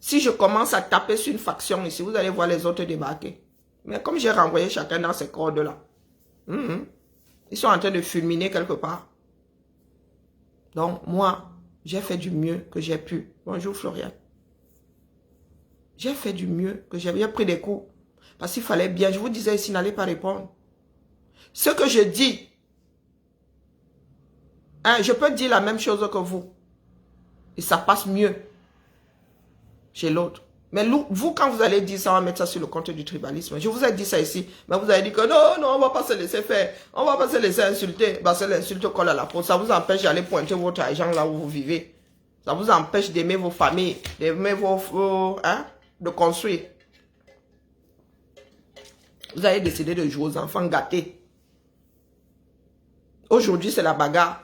si je commence à taper sur une faction ici, vous allez voir les autres débarquer. Mais comme j'ai renvoyé chacun dans ces cordes-là, ils sont en train de fulminer quelque part. Donc, moi, j'ai fait du mieux que j'ai pu. Bonjour, Florian. J'ai fait du mieux que j'ai pris des coups. Parce qu'il fallait bien, je vous disais ici, n'allez pas répondre. Ce que je dis, hein, je peux dire la même chose que vous. Et ça passe mieux chez l'autre. Mais vous, quand vous allez dire ça, on va mettre ça sur le compte du tribalisme. Je vous ai dit ça ici, mais vous avez dit que non, on ne va pas se laisser faire. On ne va pas se laisser insulter. Bah, c'est l'insulte colle à la peau. Ça vous empêche d'aller pointer votre argent là où vous vivez. Ça vous empêche d'aimer vos familles, d'aimer de construire. Vous avez décidé de jouer aux enfants gâtés. Aujourd'hui, c'est la bagarre.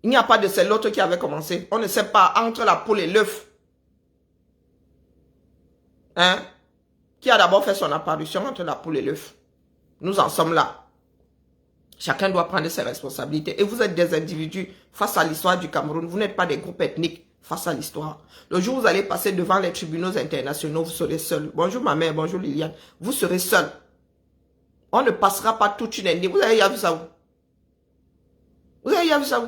Il n'y a pas de c'est l'autre qui avait commencé. On ne sait pas entre la poule et l'œuf. Hein? Qui a d'abord fait son apparition entre la poule et l'œuf? Nous en sommes là. Chacun doit prendre ses responsabilités. Et vous êtes des individus face à l'histoire du Cameroun. Vous n'êtes pas des groupes ethniques face à l'histoire. Le jour où vous allez passer devant les tribunaux internationaux, vous serez seul. Bonjour ma mère, bonjour Liliane. Vous serez seul. On ne passera pas toute une année. Vous avez vu ça où? Vous avez vu ça où?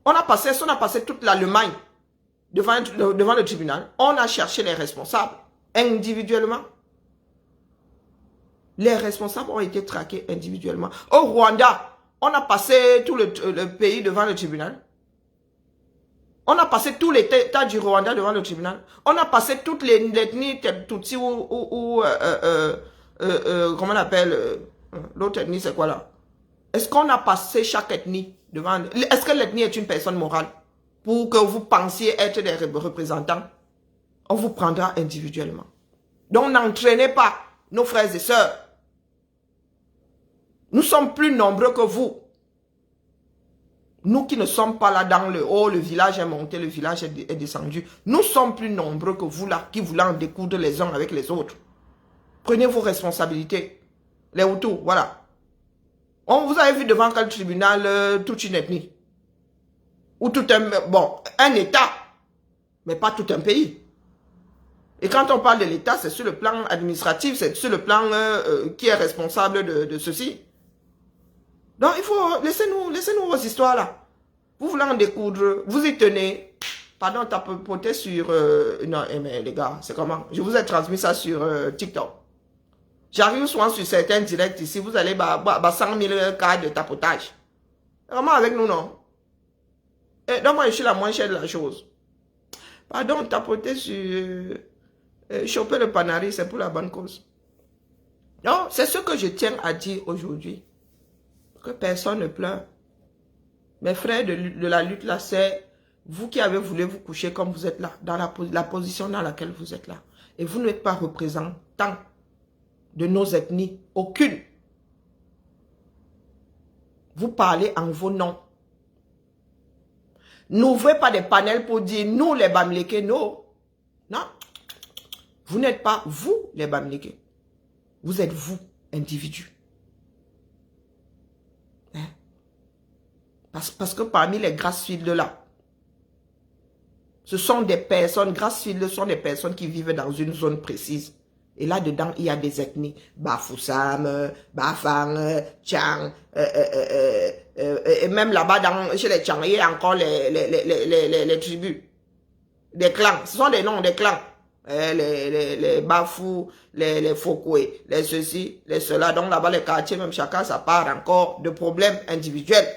On a passé toute l'Allemagne devant le tribunal. On a cherché les responsables individuellement. Les responsables ont été traqués individuellement. Au Rwanda, on a passé tout le pays devant le tribunal. On a passé tous les États du Rwanda devant le tribunal. On a passé toutes les ethnies Tutsi ou comment on appelle l'autre ethnie, c'est quoi là? Est-ce qu'on a passé chaque ethnie devant... Est-ce que l'ethnie est une personne morale? Pour que vous pensiez être des représentants, on vous prendra individuellement. Donc n'entraînez pas nos frères et sœurs. Nous sommes plus nombreux que vous. Nous qui ne sommes pas là dans le haut, le village est monté, le village est descendu. Nous sommes plus nombreux que vous là, qui voulez en découdre les uns avec les autres. Prenez vos responsabilités. Les Hutus, voilà. On vous avez vu devant quel tribunal toute une ethnie. Ou tout un État, mais pas tout un pays. Et quand on parle de l'État, c'est sur le plan administratif, c'est sur le plan qui est responsable de ceci. Donc il faut, laissez-nous vos histoires là. Vous voulez en découdre, vous y tenez. Pardon, tapoter sur... non, mais les gars, c'est comment? Je vous ai transmis ça sur TikTok. J'arrive souvent sur certains directs ici, vous allez 100 000 cas de tapotage. Vraiment avec nous, non? Et donc moi, je suis la moins chère de la chose. Pardon, tapoter sur... choper le panari, c'est pour la bonne cause. Non, c'est ce que je tiens à dire aujourd'hui. Que personne ne pleure. Mes frères de la lutte là, c'est vous qui avez voulu vous coucher comme vous êtes là, dans la position dans laquelle vous êtes là. Et vous n'êtes pas représentant de nos ethnies, aucune. Vous parlez en vos noms. N'ouvrez pas des panels pour dire nous les Bamileke, non. Non. Vous n'êtes pas vous les Bamileke. Vous êtes vous, individus. Hein? Parce que parmi les Grassfield là, ce sont des personnes, Grassfield sont des personnes qui vivent dans une zone précise. Et là-dedans, il y a des ethnies. Bafoussam, Bafang, Tchang, et même là-bas, chez les Tchang, il y a encore les tribus. Des clans. Ce sont des noms des clans. Les Bafou, les Fokoué, les ceci, les cela. Donc là-bas, les quartiers, même chacun, ça part encore de problèmes individuels.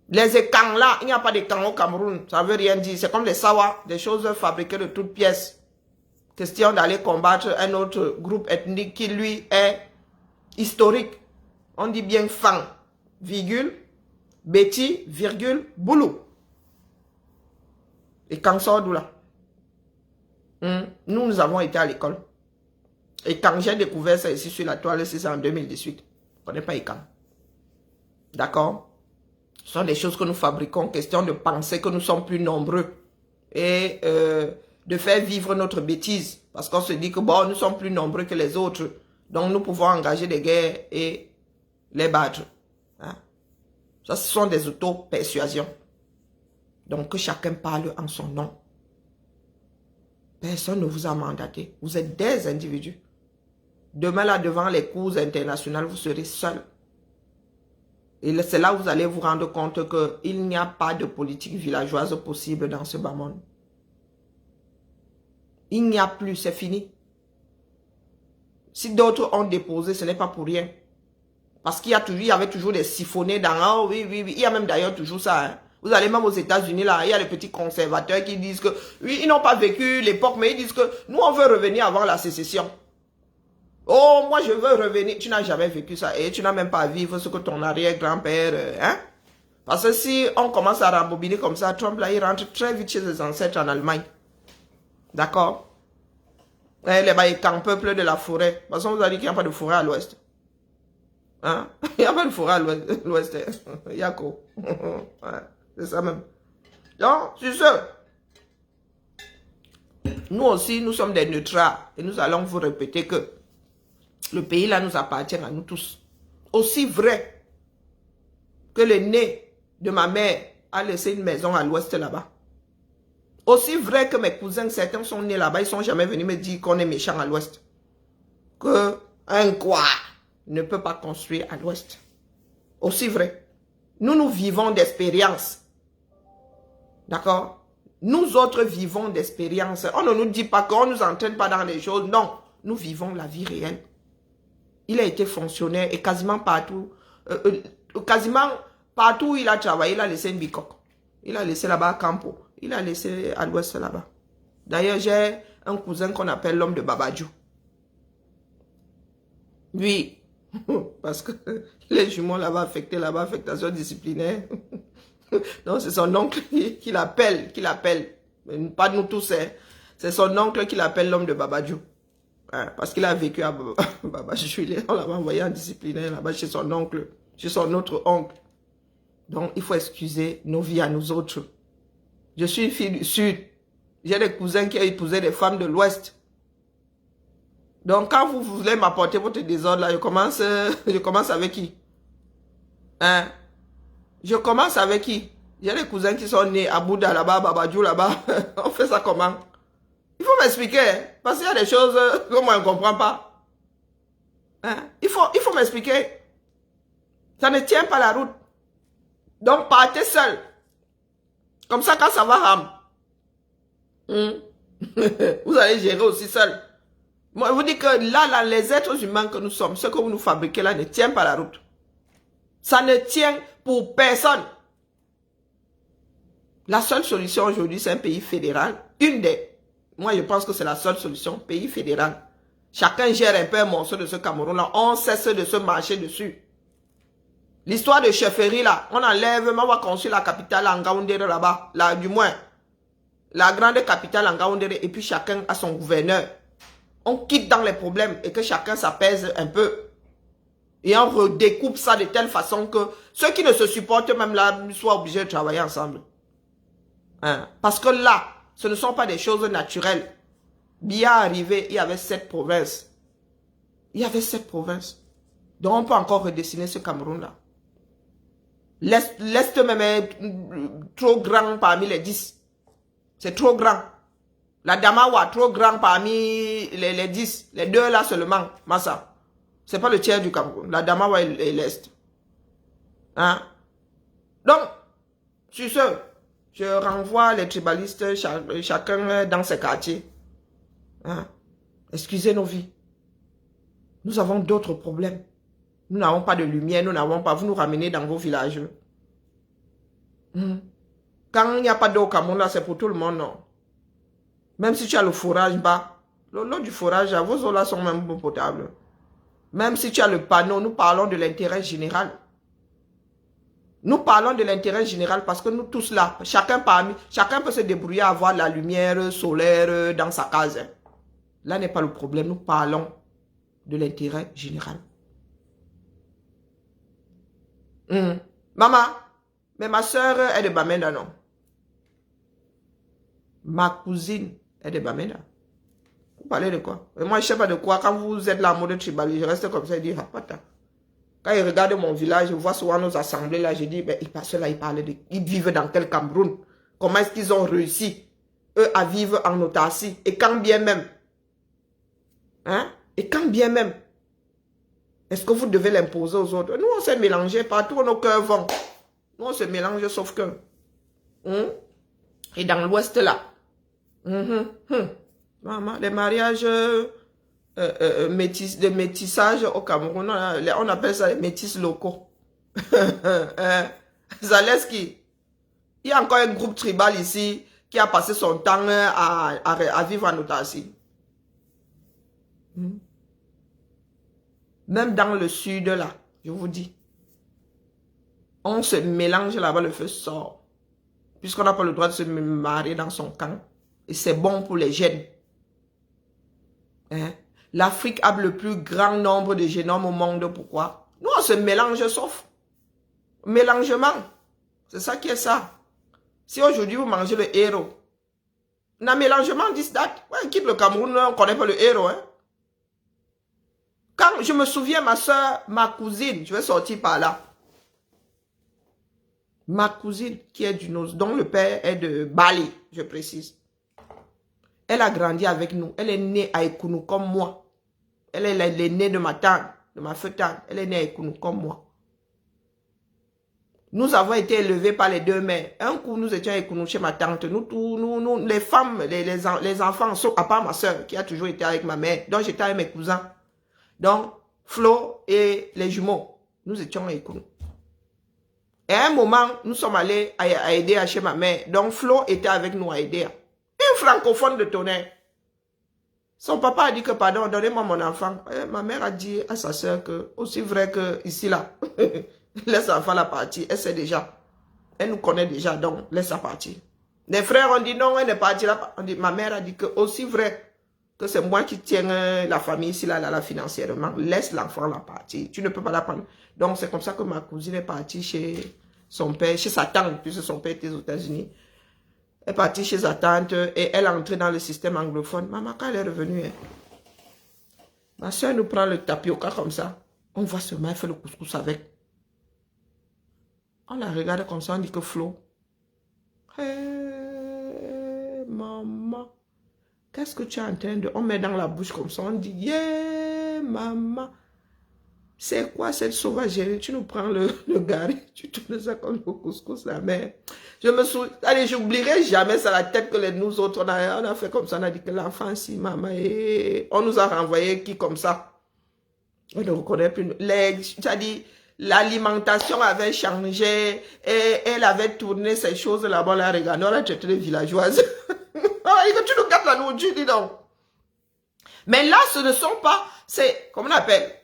Les écangs là, il n'y a pas d'écangs au Cameroun. Ça ne veut rien dire. C'est comme les sawa, des choses fabriquées de toutes pièces. Question d'aller combattre un autre groupe ethnique qui, lui, est historique. On dit bien Fang, virgule, Betty, virgule, Boulou. Et quand sort d'où là? Nous avons été à l'école. Et quand j'ai découvert ça ici sur la toile, c'est en 2018. Je ne connais pas Ikan. D'accord? Ce sont des choses que nous fabriquons. Question de penser que nous sommes plus nombreux. Et de faire vivre notre bêtise. Parce qu'on se dit que bon, nous sommes plus nombreux que les autres. Donc nous pouvons engager des guerres et les battre. Hein? Ça, ce sont des auto-persuasions. Donc que chacun parle en son nom. Personne ne vous a mandaté. Vous êtes des individus. Demain là, devant les cours internationales, vous serez seuls. Et c'est là où vous allez vous rendre compte qu'il n'y a pas de politique villageoise possible dans ce bas monde. Il n'y a plus, c'est fini. Si d'autres ont déposé, ce n'est pas pour rien. Parce qu'il y avait toujours des siphonnés dans... Oh, oui, oui, oui. Il y a même d'ailleurs toujours ça. Hein. Vous allez même aux États-Unis, là, il y a les petits conservateurs qui disent que... Oui, ils n'ont pas vécu l'époque, mais ils disent que nous, on veut revenir avant la sécession. Oh, moi, je veux revenir. Tu n'as jamais vécu ça. Et tu n'as même pas à vivre ce que ton arrière-grand-père... hein? Parce que si on commence à rembobiner comme ça, Trump, là, il rentre très vite chez ses ancêtres en Allemagne. D'accord? Les Baïkans, peuple de la forêt. De toute façon, vous avez dit qu'il n'y a pas de forêt à l'ouest. Hein? Il n'y a pas de forêt à l'ouest. Il y a quoi? Ouais, c'est ça même. Donc, c'est ça. Nous aussi, nous sommes des neutrales. Et nous allons vous répéter que le pays là nous appartient à nous tous. Aussi vrai que le nez de ma mère a laissé une maison à l'ouest là-bas. Aussi vrai que mes cousins, certains sont nés là-bas, ils ne sont jamais venus me dire qu'on est méchants à l'ouest. qu'un quoi ne peut pas construire à l'ouest. Aussi vrai. Nous vivons d'expérience. D'accord? Nous autres vivons d'expérience. On ne nous dit pas qu'on ne nous entraîne pas dans les choses. Non, nous vivons la vie réelle. Il a été fonctionnaire et quasiment partout où il a travaillé, il a laissé une bicoque. Il a laissé là-bas à Campo. Il a laissé à l'ouest là-bas. D'ailleurs, j'ai un cousin qu'on appelle l'homme de Babadjou. Lui, parce que les jumeaux là-bas affectés, là-bas, affectation disciplinaire. Donc, c'est son oncle qui l'appelle. Pas nous tous, hein. C'est son oncle qui l'appelle l'homme de Babadjou. Hein, parce qu'il a vécu à Babadjou. On l'avait envoyé en disciplinaire là-bas chez son oncle, chez son autre oncle. Donc, il faut excuser nos vies à nous autres. Je suis une fille du Sud. J'ai des cousins qui ont épousé des femmes de l'Ouest. Donc, quand vous voulez m'apporter votre désordre, là, je commence avec qui? Hein? Je commence avec qui? J'ai des cousins qui sont nés à Bouddha là-bas, Babadjou là-bas. On fait ça comment? Il faut m'expliquer, hein? Parce qu'il y a des choses que moi je ne comprends pas. Hein? Il faut m'expliquer. Ça ne tient pas la route. Donc, partez seul. Comme ça, quand ça va rame, vous allez gérer aussi seul. Moi, je vous dis que là, les êtres humains que nous sommes, ce que vous nous fabriquez là, ne tient pas la route. Ça ne tient pour personne. La seule solution aujourd'hui, c'est un pays fédéral. Moi, je pense que c'est la seule solution, pays fédéral. Chacun gère un peu un morceau de ce Cameroun-là. On cesse de se marcher dessus. L'histoire de chefferie, là, on enlève, on va construire la capitale en Ngaoundéré là-bas. Là, du moins, la grande capitale en Ngaoundéré, et puis chacun a son gouverneur. On quitte dans les problèmes et que chacun s'apaise un peu. Et on redécoupe ça de telle façon que ceux qui ne se supportent même là soient obligés de travailler ensemble. Hein? Parce que là, ce ne sont pas des choses naturelles. Bien arrivé, il y avait 7 provinces. Il y avait 7 provinces. Donc on peut encore redessiner ce Cameroun-là. L'Est même est trop grand parmi les 10. C'est trop grand. La Damawa, trop grand parmi les 10. Les 2 là seulement, Massa. C'est pas le tiers du Cameroun. La Damawa et l'Est. Hein? Donc, sur ce, je renvoie les tribalistes, chacun dans ses quartiers. Hein? Excusez nos vies. Nous avons d'autres problèmes. Nous n'avons pas de lumière, nous n'avons pas... Vous nous ramenez dans vos villages. Quand il n'y a pas d'eau au Cameroun, là, c'est pour tout le monde, non? Même si tu as le forage bas, l'eau du forage, vos eaux là sont même potables. Même si tu as le panneau, nous parlons de l'intérêt général. Nous parlons de l'intérêt général parce que nous tous là, chacun peut se débrouiller à avoir la lumière solaire dans sa case. Là n'est pas le problème, nous parlons de l'intérêt général. Maman, mais ma soeur est de Bamenda, non? Ma cousine est de Bamenda. Vous parlez de quoi? Et moi, je ne sais pas de quoi. Quand vous êtes là en mode tribal, je reste comme ça et dis, ah, pata. Quand ils regardent mon village, je vois souvent nos assemblées là, je dis, ben, ils vivent dans quel Cameroun? Comment est-ce qu'ils ont réussi, eux, à vivre en autarcie? Et quand bien même, hein? Et quand bien même, est-ce que vous devez l'imposer aux autres? Nous, on s'est mélangés partout où nos cœurs vont. Nous, on se mélange sauf que. Et dans l'ouest là. Maman, les mariages de métissage au Cameroun, on appelle ça les métis locaux. Zaleski, il y a encore un groupe tribal ici qui a passé son temps à vivre en autarcie. Même dans le sud là, je vous dis, on se mélange là-bas, le feu sort. Puisqu'on n'a pas le droit de se marier dans son camp. Et c'est bon pour les jeunes. Hein? L'Afrique a le plus grand nombre de génomes au monde. Pourquoi? Nous, on se mélange sauf. Mélangement. C'est ça qui est ça. Si aujourd'hui vous mangez le héros, on a mélangement this that. Ouais, quitte le Cameroun, on ne connaît pas le héros. Hein? Quand je me souviens, ma soeur, ma cousine, je vais sortir par là. Ma cousine, qui est du Nord, dont le père est de Bali, je précise. Elle a grandi avec nous. Elle est née à Ekounou comme moi. Elle est l'aînée de ma tante, de ma feu tante. Elle est née à Ekounou comme moi. Nous avons été élevés par les deux mères. Un coup, nous étions à Ekounou chez ma tante. Nous, les femmes, les enfants, à part ma soeur, qui a toujours été avec ma mère. Donc, j'étais avec mes cousins. Donc, Flo et les jumeaux, nous étions à Ekounou. Et à un moment, nous sommes allés à Edea chez ma mère. Donc, Flo était avec nous à Edea. Une francophone de tonnerre. Son papa a dit que, pardon, donnez-moi mon enfant. Et ma mère a dit à sa soeur que, aussi vrai que ici, là, laisse l'enfant la partie. Elle sait déjà. Elle nous connaît déjà, donc laisse la partir. Les frères ont dit non, elle n'est pas partie là. Ma mère a dit que, aussi vrai que c'est moi qui tiens la famille ici, là, financièrement, laisse l'enfant la partie. Tu ne peux pas la prendre. Donc, c'est comme ça que ma cousine est partie chez son père, chez sa tante, puisque son père était aux États-Unis. Elle est partie chez sa tante et elle est entrée dans le système anglophone. Maman, quand elle est revenue, ma soeur nous prend le tapioca comme ça. On voit seulement, elle fait le couscous avec. On la regarde comme ça, on dit que Flo. Hey, maman, qu'est-ce que tu es en train de... On met dans la bouche comme ça, on dit, yeah, maman. C'est quoi cette sauvagerie? Tu nous prends le gari, tu tournes ça comme le couscous, la mère. Je me souviens, allez, j'oublierai jamais ça la tête que nous autres, on a fait comme ça, on a dit que l'enfant, si, maman, et on nous a renvoyé qui comme ça. On ne reconnaît plus. C'est-à-dire, l'alimentation avait changé, et elle avait tourné ces choses là-bas, là, regarde, on l'a traité de villageoise. Tu nous gardes la nourriture, dis donc. Mais là, ce ne sont pas, c'est, comment on appelle?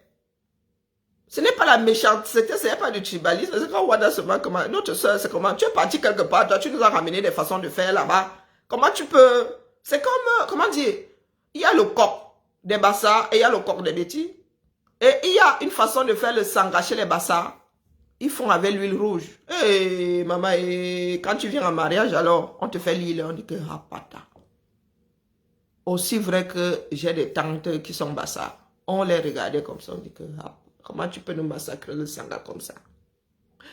Ce n'est pas la méchanceté, ce n'est pas du tribalisme. C'est quand Wada se voit comment, notre soeur, c'est comment, tu es parti quelque part, toi, tu nous as ramené des façons de faire là-bas. Comment tu peux, c'est comme, comment dire, il y a le coq des bassards et il y a le coq des bêtis. Et il y a une façon de faire le sanga chez les bassards. Ils font avec l'huile rouge. Et maman, et quand tu viens en mariage, alors, on te fait l'huile, on dit que rapata. Aussi vrai que j'ai des tantes qui sont bassards. On les regardait comme ça, on dit que rapata. Comment tu peux nous massacrer le sanga comme ça?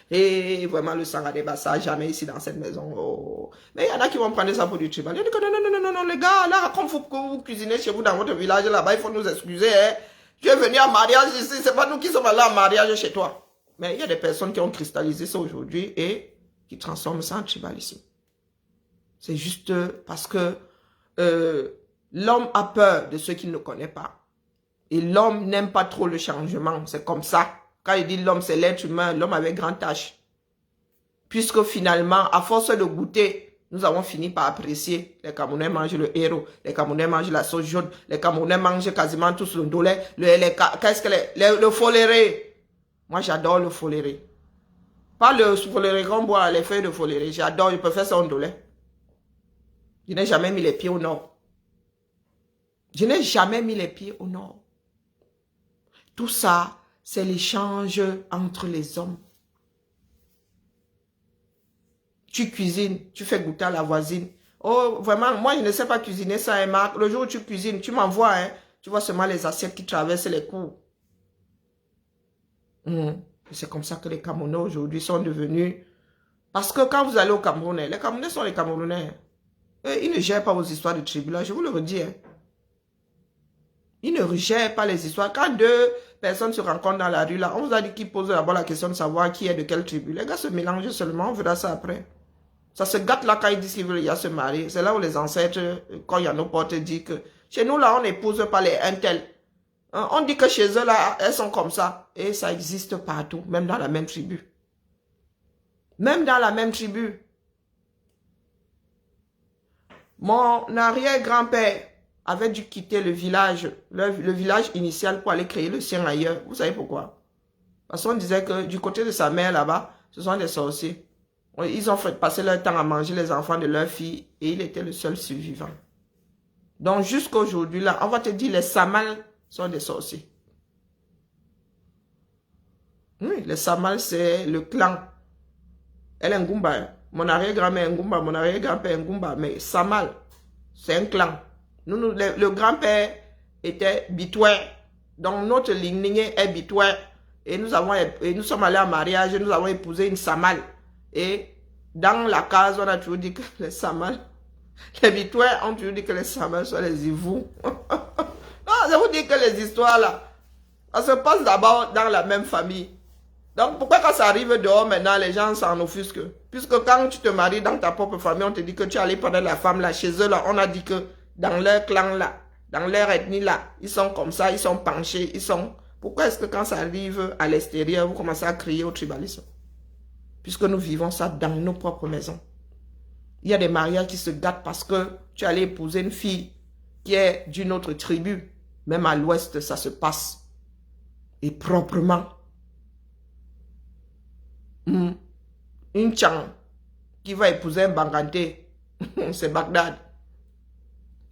Et vraiment, le sanga des bassards, jamais ici dans cette maison. Oh. Mais il y en a qui vont prendre ça pour du tribal. Ils disent que non, les gars, là, comme vous cuisinez chez vous dans votre village là-bas, il faut nous excuser. Hein. Tu es venu en mariage ici, c'est pas nous qui sommes allés en mariage chez toi. Mais il y a des personnes qui ont cristallisé ça aujourd'hui et qui transforment ça en tribalisme. C'est juste parce que l'homme a peur de ceux qu'il ne connaît pas. Et l'homme n'aime pas trop le changement. C'est comme ça. Quand il dit l'homme, c'est l'être humain, l'homme avec grand H. Puisque finalement, à force de goûter, nous avons fini par apprécier. Les Camerounais mangent le héros. Les Camerounais mangent la sauce jaune. Les Camerounais mangent quasiment tous le dolé. Qu'est-ce que le foléré. Moi, j'adore le foléré. Pas le foléré qu'on boit, les feuilles de foléré. J'adore, je peux faire ça en dolé. Je n'ai jamais mis les pieds au nord. Je n'ai jamais mis les pieds au nord. Tout ça, c'est l'échange entre les hommes. Tu cuisines, tu fais goûter à la voisine. Oh, vraiment, moi, je ne sais pas cuisiner ça, hein, Marc. Le jour où tu cuisines, tu m'envoies, hein. Tu vois seulement les assiettes qui traversent les cours. C'est comme ça que les Camerounais aujourd'hui sont devenus. Parce que quand vous allez au Cameroun, les Camerounais sont les Camerounais. Et ils ne gèrent pas vos histoires de tribunal, je vous le redis, hein. Ils ne gèrent pas les histoires. Quand deux personnes se rencontrent dans la rue, là, on vous a dit qu'ils posent d'abord la question de savoir qui est de quelle tribu. Les gars se mélangent seulement, on verra ça après. Ça se gâte là quand ils disent qu'ils veulent y se marier. C'est là où les ancêtres, quand il y a nos potes, disent que chez nous, là, on n'épouse pas les un tel. On dit que chez eux, là, elles sont comme ça. Et ça existe partout, même dans la même tribu. Même dans la même tribu. Mon arrière-grand-père avait dû quitter le village, le village initial pour aller créer le sien ailleurs. Vous savez pourquoi? Parce qu'on disait que du côté de sa mère là-bas, ce sont des sorciers. Ils ont fait passer leur temps à manger les enfants de leur fille et il était le seul survivant. Donc jusqu'à aujourd'hui là, on va te dire les Samal sont des sorciers. Oui, les Samal c'est le clan. Elle est Ngumba. Mon arrière-grand-mère est Ngumba, mon arrière-grand-père est Ngumba, mais Samal, c'est un clan. Le grand-père était Bitoué. Donc notre lignée est Bitoué. Et nous sommes allés en mariage, nous avons épousé une Samal. Et dans la case, on a toujours dit que les Samal, les Bitoué ont toujours dit que les Samal sont les Ivous. Non, je vous dis que les histoires là, ça se passe d'abord dans la même famille. Donc pourquoi quand ça arrive dehors maintenant, les gens s'en offusquent? Puisque quand tu te maries dans ta propre famille, on te dit que tu es allé prendre la femme là, chez eux là, on a dit que dans leur clan là, dans leur ethnie là, ils sont comme ça, ils sont penchés, ils sont... Pourquoi est-ce que quand ça arrive à l'extérieur, vous commencez à crier au tribalisme? Puisque nous vivons ça dans nos propres maisons. Il y a des mariages qui se gâtent parce que tu es allé épouser une fille qui est d'une autre tribu. Même à l'ouest, ça se passe. Et proprement. Une Tchang qui va épouser un Banganté, c'est Bagdad.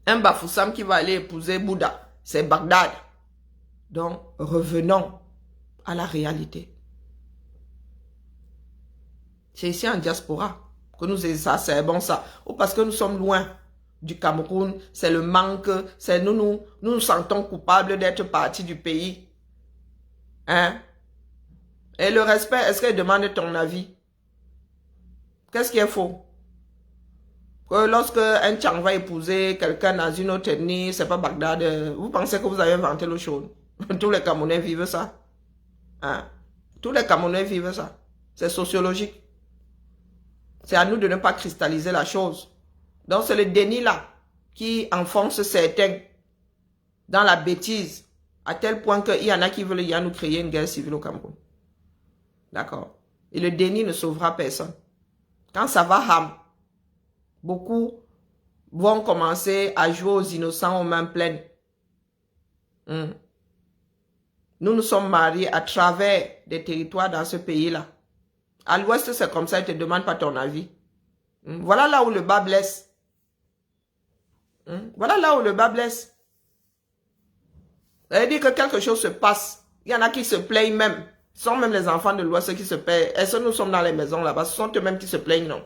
Un Bafoussam qui va aller épouser Bouddha, c'est Bagdad. Donc, revenons à la réalité. C'est ici en diaspora que nous exacerbons ça. Ou parce que nous sommes loin du Cameroun, c'est le manque, c'est nous sentons coupables d'être partis du pays. Hein? Et le respect, est-ce qu'elle demande ton avis? Qu'est-ce qui est faux? Que lorsque un Tchang va épouser quelqu'un dans une autre ethnie, c'est pas Bagdad, vous pensez que vous avez inventé l'eau chaude? Tous les Camerounais vivent ça. Hein? Tous les Camerounais vivent ça. C'est sociologique. C'est à nous de ne pas cristalliser la chose. Donc c'est le déni là qui enfonce certains dans la bêtise, à tel point qu'il y en a qui veulent nous créer une guerre civile au Cameroun. D'accord? Et le déni ne sauvera personne. Quand ça va ham, beaucoup vont commencer à jouer aux innocents aux mains pleines. Nous nous sommes mariés à travers des territoires dans ce pays-là. À l'ouest, c'est comme ça, ils ne te demandent pas ton avis. Voilà là où le bas blesse. Voilà là où le bas blesse. Ça veut dire que quelque chose se passe. Il y en a qui se plaignent même. Ce sont même les enfants de l'ouest qui se plaignent. Est-ce que nous sommes dans les maisons là-bas? Ce sont eux-mêmes qui se plaignent, non?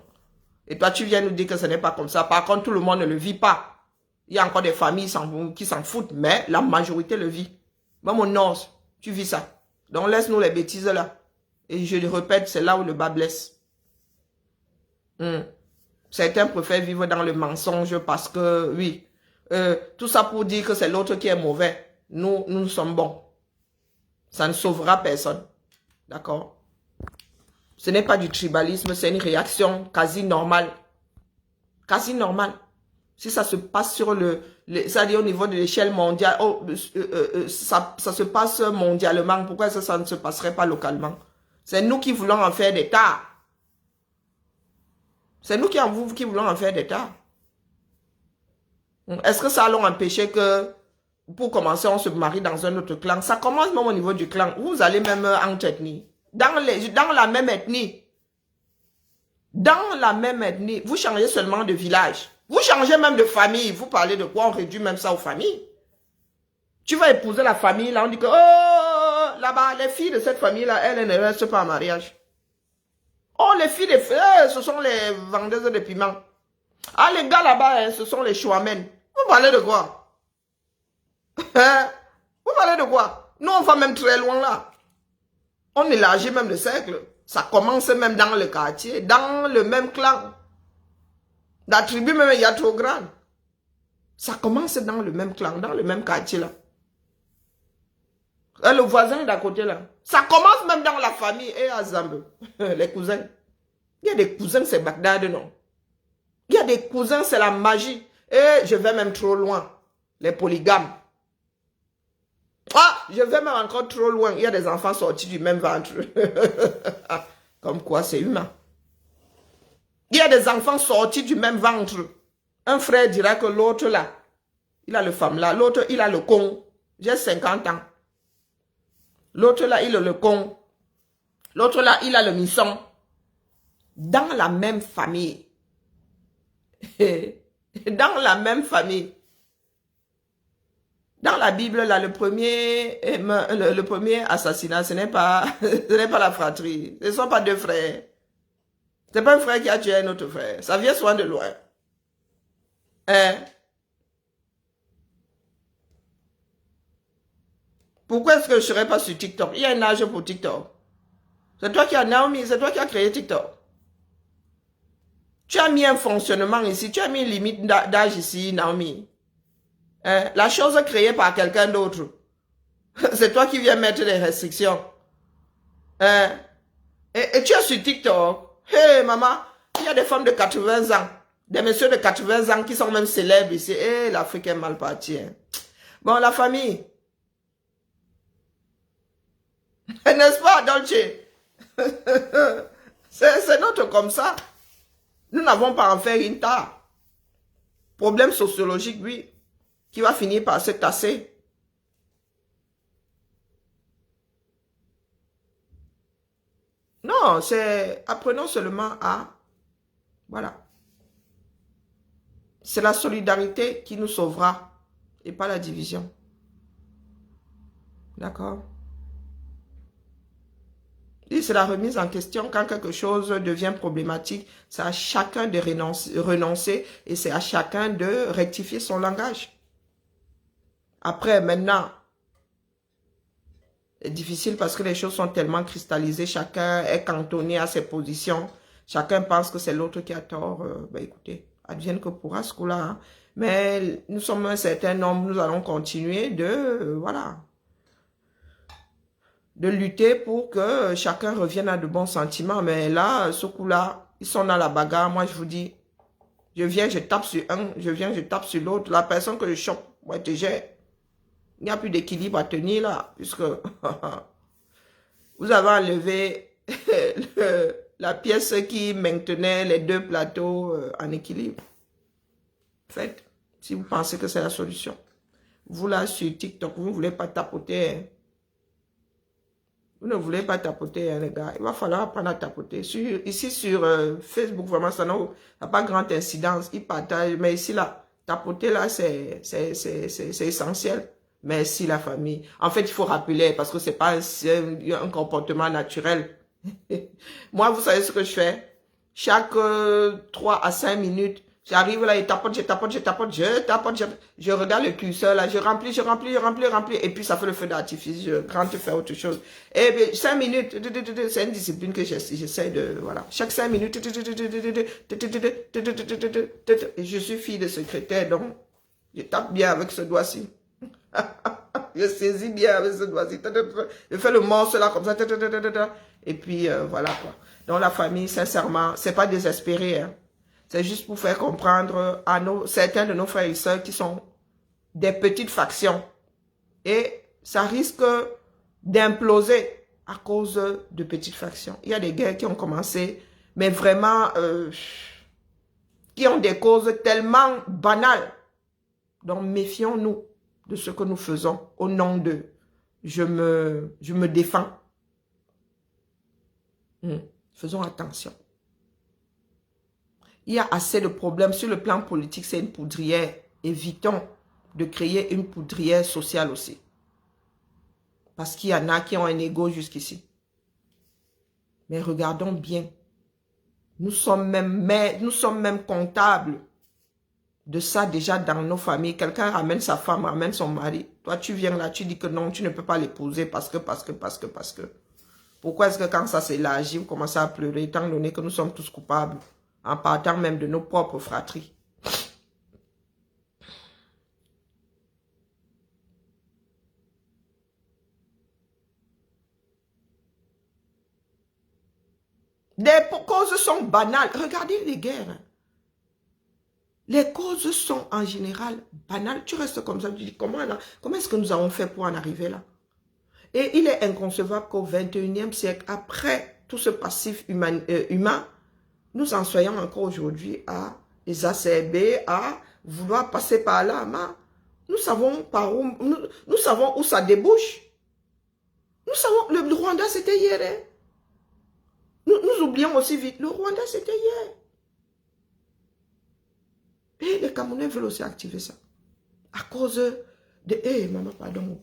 Et toi, tu viens nous dire que ce n'est pas comme ça. Par contre, tout le monde ne le vit pas. Il y a encore des familles qui s'en foutent, mais la majorité le vit. Même au nord, tu vis ça. Donc laisse-nous les bêtises là. Et je le répète, c'est là où le bas blesse. Certains préfèrent vivre dans le mensonge parce que, oui, tout ça pour dire que c'est l'autre qui est mauvais. Nous sommes bons. Ça ne sauvera personne. D'accord? Ce n'est pas du tribalisme, c'est une réaction quasi normale. Quasi normale. Si ça se passe sur c'est-à-dire au niveau de l'échelle mondiale, ça se passe mondialement, pourquoi ça ne se passerait pas localement? C'est nous qui voulons en faire des tas. C'est nous qui voulons en faire des tas. Est-ce que ça allons empêcher que, pour commencer, on se marie dans un autre clan? Ça commence même au niveau du clan. Vous allez même entre ethnies. Dans la même ethnie. Dans la même ethnie. Vous changez seulement de village. Vous changez même de famille. Vous parlez de quoi? On réduit même ça aux familles. Tu vas épouser la famille, là, on dit que, oh, là-bas, les filles de cette famille-là, elles ne restent pas en mariage. Oh, les filles des frères, ce sont les vendeuses de piments. Ah, les gars là-bas, ce sont les chouamens. Vous parlez de quoi? Vous parlez de quoi? Nous, on va même très loin là. On élargit même le cercle. Ça commence même dans le quartier, dans le même clan. La tribu même, il y a trop grande. Ça commence dans le même clan, dans le même quartier là. Et le voisin d'à côté là. Ça commence même dans la famille. Et à Zambe, les cousins. Il y a des cousins, c'est Bagdad, non? Il y a des cousins, c'est la magie. Et je vais même trop loin. Les polygames. Ah, je vais même encore trop loin. Il y a des enfants sortis du même ventre. Comme quoi, c'est humain. Il y a des enfants sortis du même ventre. Un frère dira que l'autre là, il a le femme là. L'autre, il a le con. J'ai 50 ans. L'autre là, il a le con. L'autre là, il a le misson. Dans la même famille. Dans la même famille. Dans la Bible, là, le premier assassinat, ce n'est pas la fratrie. Ce ne sont pas deux frères. Ce n'est pas un frère qui a tué un autre frère. Ça vient souvent de loin. Hein? Pourquoi est-ce que je ne serais pas sur TikTok? Il y a un âge pour TikTok. C'est toi qui as Naomi, c'est toi qui as créé TikTok. Tu as mis un fonctionnement ici, tu as mis une limite d'âge ici, Naomi. Hein? La chose créée par quelqu'un d'autre. C'est toi qui viens mettre les restrictions. Hein? Et tu es sur TikTok. Hey, maman, il y a des femmes de 80 ans, des messieurs de 80 ans qui sont même célèbres ici. Eh, l'Afrique est mal partie. Hein. Bon, la famille. N'est-ce pas, Dolce? C'est notre comme ça. Nous n'avons pas à en faire une tare. Problème sociologique, oui, qui va finir par se tasser. Non, c'est... Apprenons seulement à... Voilà. C'est la solidarité qui nous sauvera et pas la division. D'accord? Et c'est la remise en question quand quelque chose devient problématique. C'est à chacun de renoncer et c'est à chacun de rectifier son langage. Après, maintenant, c'est difficile parce que les choses sont tellement cristallisées. Chacun est cantonné à ses positions. Chacun pense que c'est l'autre qui a tort. Ben écoutez, advienne que pourra ce coup-là. Hein. Mais nous sommes un certain nombre, nous allons continuer de, voilà, de lutter pour que chacun revienne à de bons sentiments. Mais là, ce coup-là, ils sont dans la bagarre. Moi, je vous dis, je viens, je tape sur un, je viens, je tape sur l'autre. La personne que je chope, moi, il n'y a plus d'équilibre à tenir là, puisque vous avez enlevé la pièce qui maintenait les deux plateaux en équilibre. Faites, si vous pensez que c'est la solution. Vous là, sur TikTok, vous ne voulez pas tapoter, hein. Vous ne voulez pas tapoter, hein, les gars. Il va falloir apprendre à tapoter. Ici, sur Facebook, vraiment, ça n'a pas grande incidence. Ils partagent. Mais ici, là, tapoter, là, c'est essentiel. Merci, la famille. En fait, il faut rappeler, parce que c'est pas un comportement naturel. Moi, vous savez ce que je fais? Chaque 3 à 5 minutes, j'arrive là, je tapote, je regarde le curseur là, je remplis, et puis ça fait le feu d'artifice, je rentre faire autre chose. Et bien, 5 minutes, c'est une discipline que j'essaie de, voilà. Chaque 5 minutes, et je suis fille de secrétaire, donc je tape bien avec ce doigt-ci. Je saisis bien avec ce doigt-ci. Je fais le morceau là comme ça. Et puis voilà quoi. Donc la famille, sincèrement, c'est pas désespéré. Hein. C'est juste pour faire comprendre à certains de nos frères et sœurs qui sont des petites factions. Et ça risque d'imploser à cause de petites factions. Il y a des guerres qui ont commencé, mais vraiment, qui ont des causes tellement banales. Donc méfions-nous de ce que nous faisons au nom de je me défends. Faisons attention. Il y a assez de problèmes sur le plan politique, c'est une poudrière. Évitons de créer une poudrière sociale aussi. Parce qu'il y en a qui ont un ego jusqu'ici. Mais regardons bien. Nous sommes même comptables de ça déjà dans nos familles. Quelqu'un ramène sa femme, ramène son mari. Toi, tu viens là, tu dis que non, tu ne peux pas l'épouser parce que. Pourquoi est-ce que quand ça s'élargit, vous commencez à pleurer, étant donné que nous sommes tous coupables, en partant même de nos propres fratries? Des causes sont banales. Regardez les guerres. Les causes sont en général banales. Tu restes comme ça, tu dis comment est-ce que nous avons fait pour en arriver là? Et il est inconcevable qu'au 21e siècle, après tout ce passif humain, nous en soyons encore aujourd'hui à exacerber, à vouloir passer par là. Nous savons par où, nous savons où ça débouche. Nous savons, le Rwanda c'était hier. Hein? Nous oublions aussi vite, le Rwanda c'était hier. Et les Camerounais veulent aussi activer ça. À cause de... Eh, maman, pardon.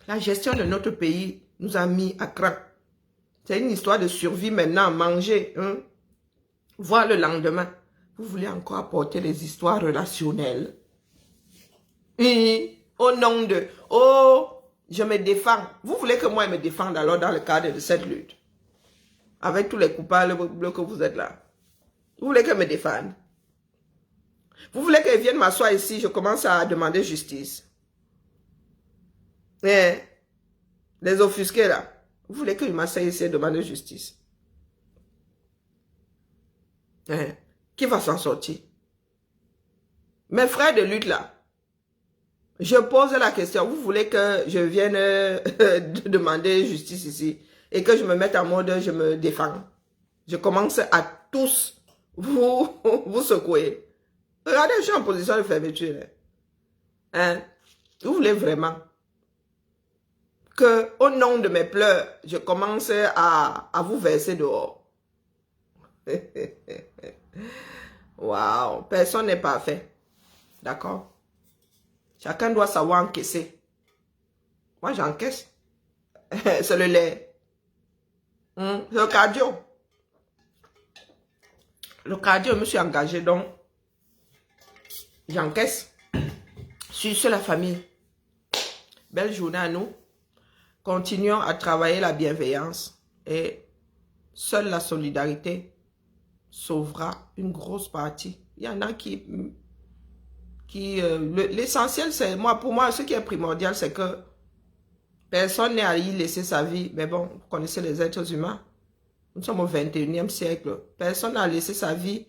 La gestion de notre pays nous a mis à cran. C'est une histoire de survie maintenant, manger, hein? Voir le lendemain. Vous voulez encore apporter les histoires relationnelles. Et au nom de... Oh, je me défends. Vous voulez que moi je me défende alors dans le cadre de cette lutte? Avec tous les coupables que vous êtes là. Vous voulez que je me défende? Vous voulez qu'ils viennent m'asseoir ici, je commence à demander justice. Eh, les offusqués là, vous voulez qu'ils m'assoient ici et demander justice. Eh, qui va s'en sortir? Mes frères de lutte là, je pose la question, vous voulez que je vienne demander justice ici et que je me mette en mode je me défends? Je commence à tous vous secouer. Regardez, je suis en position de fermeture. Hein? Vous voulez vraiment que, au nom de mes pleurs, je commence à vous verser dehors? Waouh, personne n'est parfait. D'accord? Chacun doit savoir encaisser. Moi, j'encaisse. C'est le lait. C'est le cardio. Le cardio, je me suis engagé, donc j'encaisse. Sur la famille. Belle journée à nous. Continuons à travailler la bienveillance. Et seule la solidarité sauvera une grosse partie. Il y en a qui l'essentiel, c'est pour moi, ce qui est primordial, c'est que personne n'est à y laisser sa vie. Mais bon, vous connaissez les êtres humains. Nous sommes au 21e siècle. Personne n'a laissé sa vie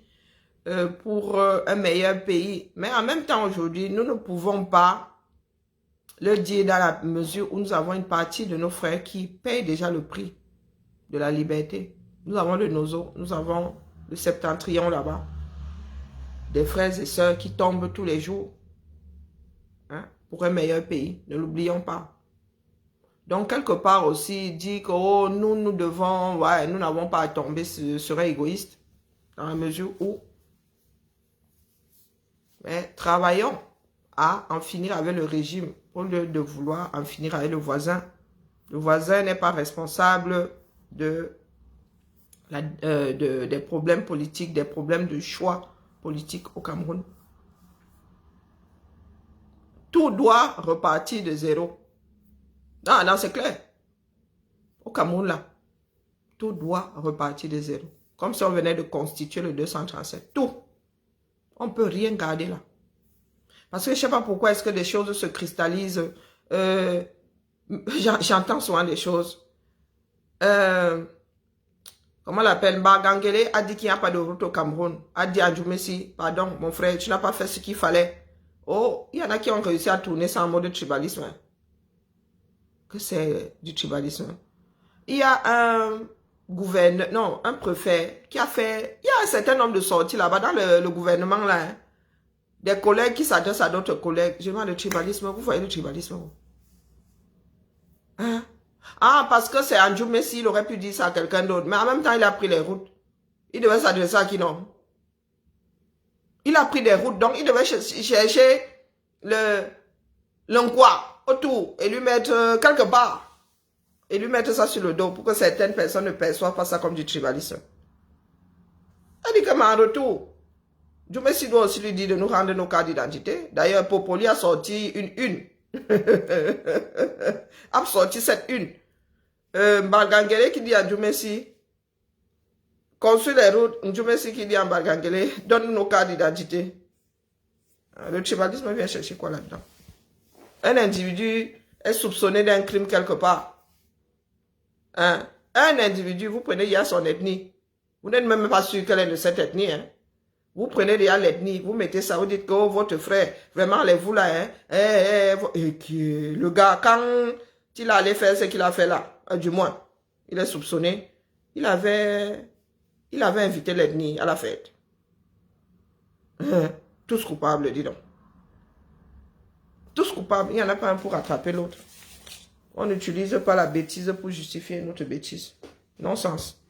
pour un meilleur pays. Mais en même temps, aujourd'hui, nous ne pouvons pas le dire dans la mesure où nous avons une partie de nos frères qui payent déjà le prix de la liberté. Nous avons le Nozo, nous avons le Septentrion là-bas. Des frères et sœurs qui tombent tous les jours, hein, pour un meilleur pays. Ne l'oublions pas. Donc, quelque part aussi, dire que oh, nous devons, ouais, nous n'avons pas à tomber, ce serait égoïste. Dans la mesure où, mais travaillons à en finir avec le régime au lieu de vouloir en finir avec le voisin. Le voisin n'est pas responsable des problèmes politiques, des problèmes de choix politique au Cameroun. Tout doit repartir de zéro. Non, non, c'est clair. Au Cameroun, là, tout doit repartir de zéro. Comme si on venait de constituer le 237. Tout. On ne peut rien garder là. Parce que je ne sais pas pourquoi est-ce que des choses se cristallisent. J'entends souvent des choses. Comment on l'appelle? Mbagangele a dit qu'il n'y a pas de route au Cameroun. A dit à Djoumessi, pardon, mon frère, tu n'as pas fait ce qu'il fallait. Oh, il y en a qui ont réussi à tourner ça en mode tribalisme. Hein. Que c'est du tribalisme. Il y a un gouverneur, non, un préfet qui a fait, il y a un certain nombre de sorties là-bas dans le gouvernement là. Hein. Des collègues qui s'adressent à d'autres collègues. Je demande le tribalisme. Vous voyez le tribalisme? Hein? Ah, parce que c'est Andrew Messi, il aurait pu dire ça à quelqu'un d'autre. Mais en même temps, il a pris les routes. Il devait s'adresser à qui non? Il a pris des routes, donc il devait chercher l'enquoi autour et lui mettre quelque part. Et lui mettre ça sur le dos pour que certaines personnes ne perçoivent pas ça comme du tribalisme. Il dit que mais en retour, Andrew Messi doit aussi lui dire de nous rendre nos cartes d'identité. D'ailleurs, Popoli a sorti une. A sorti cette une. Mbagangele qui dit à Djoumessi, construis les routes. Djoumessi qui dit à Mbagangele, donne nos cartes d'identité. Le tribalisme vient chercher quoi là-dedans? Un individu est soupçonné d'un crime quelque part. Hein? Un individu, vous prenez déjà son ethnie. Vous n'êtes même pas sûr qu'elle est de cette ethnie. Hein? Vous prenez déjà l'ethnie, vous mettez ça, vous dites que oh, votre frère, vraiment, les vous là, hein? Et le gars, quand il allait faire ce qu'il a fait là, du moins, il est soupçonné, il avait invité l'ethnie à la fête. Tous coupables, dis donc. Tous coupables, il n'y en a pas un pour attraper l'autre. On n'utilise pas la bêtise pour justifier notre bêtise. Non-sens.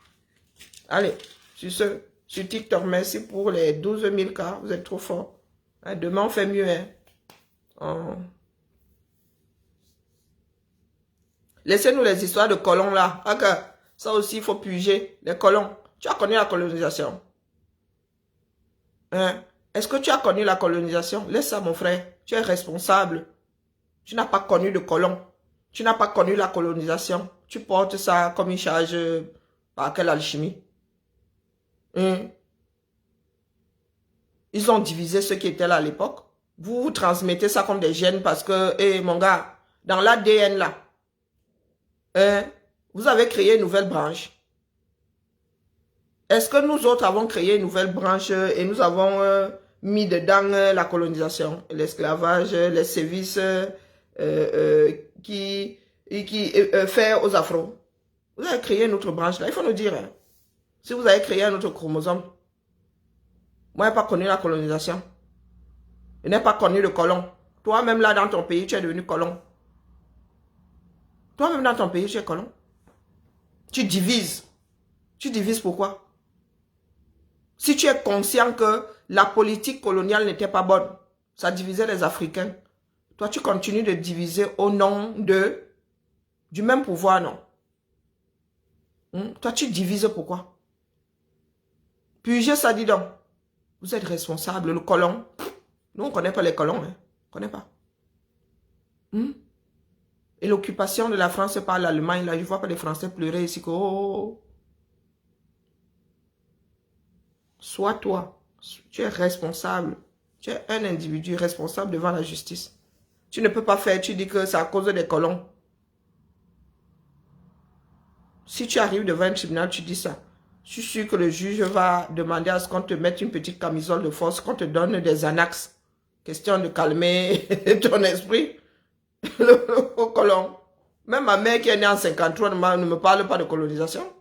Allez, sur TikTok, merci pour les 12 000 cas, vous êtes trop forts. Hein, demain, on fait mieux. Hein. Oh. Laissez-nous les histoires de colons là. Ça aussi, il faut puger. Les colons. Tu as connu la colonisation? Hein? Est-ce que tu as connu la colonisation? Laisse ça, mon frère. Tu es responsable. Tu n'as pas connu de colons. Tu n'as pas connu la colonisation. Tu portes ça comme une charge par quelle alchimie? Ils ont divisé ceux qui étaient là à l'époque. Vous transmettez ça comme des gènes parce que, mon gars, dans l'ADN là, vous avez créé une nouvelle branche. Est-ce que nous autres avons créé une nouvelle branche et nous avons mis dedans la colonisation, l'esclavage, les sévices qui fait aux Afro? Vous avez créé une autre branche là, il faut nous dire. Hein. Si vous avez créé un autre chromosome, moi, je n'ai pas connu la colonisation. Je n'ai pas connu le colon. Toi-même là dans ton pays, tu es devenu colon. Toi-même dans ton pays, tu es colon. Tu divises. Tu divises pourquoi? Si tu es conscient que la politique coloniale n'était pas bonne, ça divisait les Africains, toi tu continues de diviser au nom du même pouvoir, non? Toi tu divises pourquoi? Puis ça dit donc, vous êtes responsable, le colon. Nous on ne connaît pas les colons, hein? On ne connaît pas. Et l'occupation de la France par l'Allemagne, là, je ne vois pas les Français pleurer ici que, oh. Sois toi, tu es responsable. Tu es un individu responsable devant la justice. Tu ne peux pas faire, tu dis que c'est à cause des colons. Si tu arrives devant un tribunal, tu dis ça. Je suis sûr que le juge va demander à ce qu'on te mette une petite camisole de force, qu'on te donne des Xanax. Question de calmer ton esprit. Le colon. Même ma mère qui est née en 53 ne me parle pas de colonisation.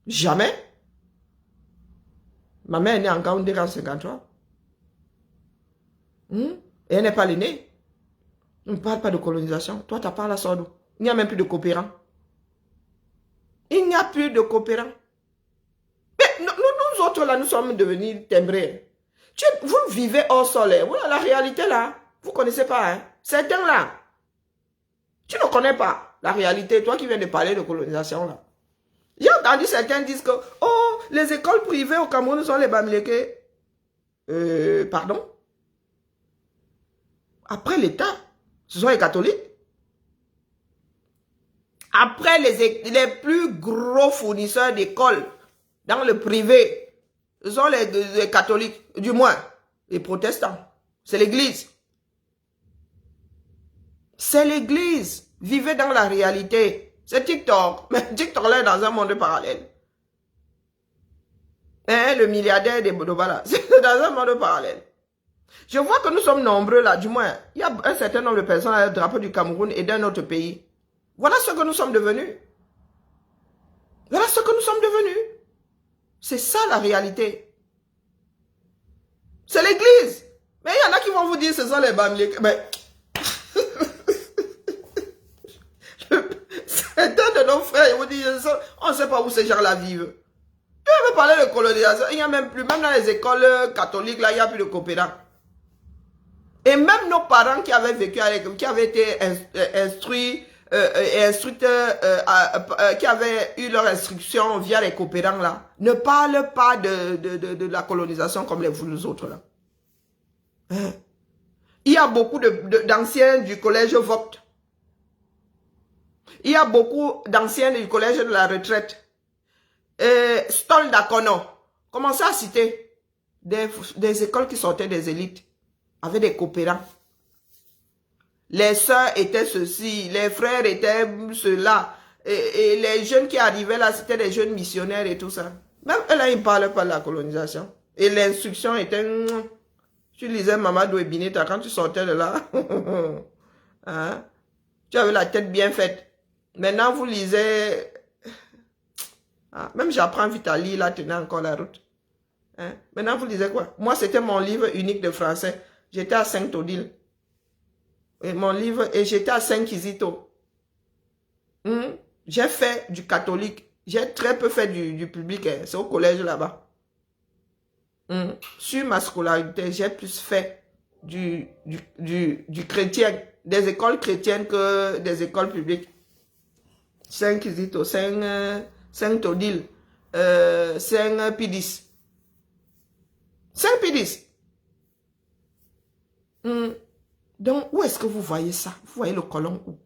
Jamais. Ma mère est née en Gaoundé en 53. Et elle n'est pas l'aînée. On ne parle pas de colonisation. Toi, tu parles à Sordo. Il n'y a même plus de coopérants. Il n'y a plus de coopérants. Mais nous autres, là, nous sommes devenus timbrés. Vous vivez hors soleil. Voilà la réalité, là. Vous ne connaissez pas, hein. Certains, là. Tu ne connais pas la réalité. Toi qui viens de parler de colonisation, là. J'ai entendu certains dire que, oh, les écoles privées au Cameroun sont les Bamileke. Pardon? Après l'État, ce sont les catholiques. Après les plus gros fournisseurs d'écoles dans le privé, ce sont les catholiques, du moins, les protestants. C'est l'église. C'est l'église. Vivez dans la réalité. C'est TikTok. Mais TikTok là est dans un monde parallèle. Hein, le milliardaire des Bodobala, c'est dans un monde parallèle. Je vois que nous sommes nombreux là, du moins, il y a un certain nombre de personnes à le drapeau du Cameroun et d'un autre pays. Voilà ce que nous sommes devenus. Voilà ce que nous sommes devenus. C'est ça la réalité. C'est l'église. Mais il y en a qui vont vous dire ce sont les Bamileke. Mais certains de nos frères, ils vous disent, on ne sait pas où ces gens-là vivent. Je veux parler de colonisation. Il n'y a même plus, même dans les écoles catholiques, là, il n'y a plus de coopérants. Et même nos parents qui avaient vécu avec, qui avaient été instruits, qui avaient eu leur instruction via les coopérants là, ne parlent pas de la colonisation comme vous autres là. Hein? Il y a beaucoup d'anciens du collège Vogt. Il y a beaucoup d'anciens du collège de la retraite. Stol d'Akono. Commencez à citer des écoles qui sortaient des élites avec des coopérants. Les sœurs étaient ceci, les frères étaient cela. Et les jeunes qui arrivaient là, c'était des jeunes missionnaires et tout ça. Même là, ils ne parlent pas de la colonisation. Et l'instruction était... Tu lisais Mamadou et Bineta quand tu sortais de là. Hein? Tu avais la tête bien faite. Maintenant, vous lisez... Ah, même j'apprends vite à lire, là, tenant encore la route. Hein? Maintenant, vous lisez quoi? Moi, c'était mon livre unique de français. J'étais à Saint-Odile. Et mon livre, et j'étais à Saint-Kizito. J'ai fait du catholique. J'ai très peu fait du public. Hein. C'est au collège là-bas. Sur ma scolarité, j'ai plus fait du chrétien, des écoles chrétiennes que des écoles publiques. Saint-Kizito, Saint-Odile, Saint-Pidis. Saint-Pidis. Donc, où est-ce que vous voyez ça? Vous voyez le colon où?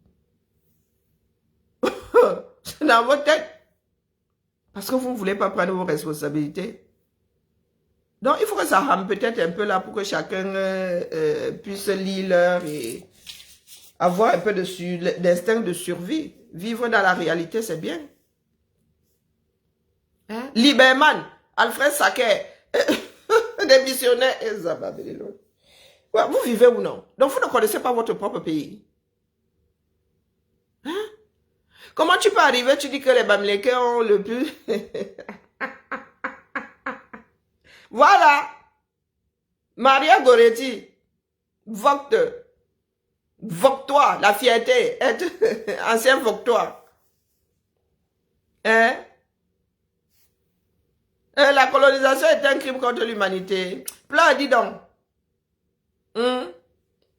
C'est dans votre tête. Parce que vous ne voulez pas prendre vos responsabilités. Donc, il faut que ça rame peut-être un peu là pour que chacun puisse lire l'heure et avoir un peu d'instinct de survie. Vivre dans la réalité, c'est bien. Hein? Lieberman, Alfred Sacker, des missionnaires, et Zababello. Ouais, vous vivez ou non? Donc, vous ne connaissez pas votre propre pays. Hein? Comment tu peux arriver, tu dis que les Bamileke ont le plus... Voilà. Maria Goretti, Vogue-toi, la fierté, être ancien Vogue-toi. Hein? La colonisation est un crime contre l'humanité. Pleure, dis donc.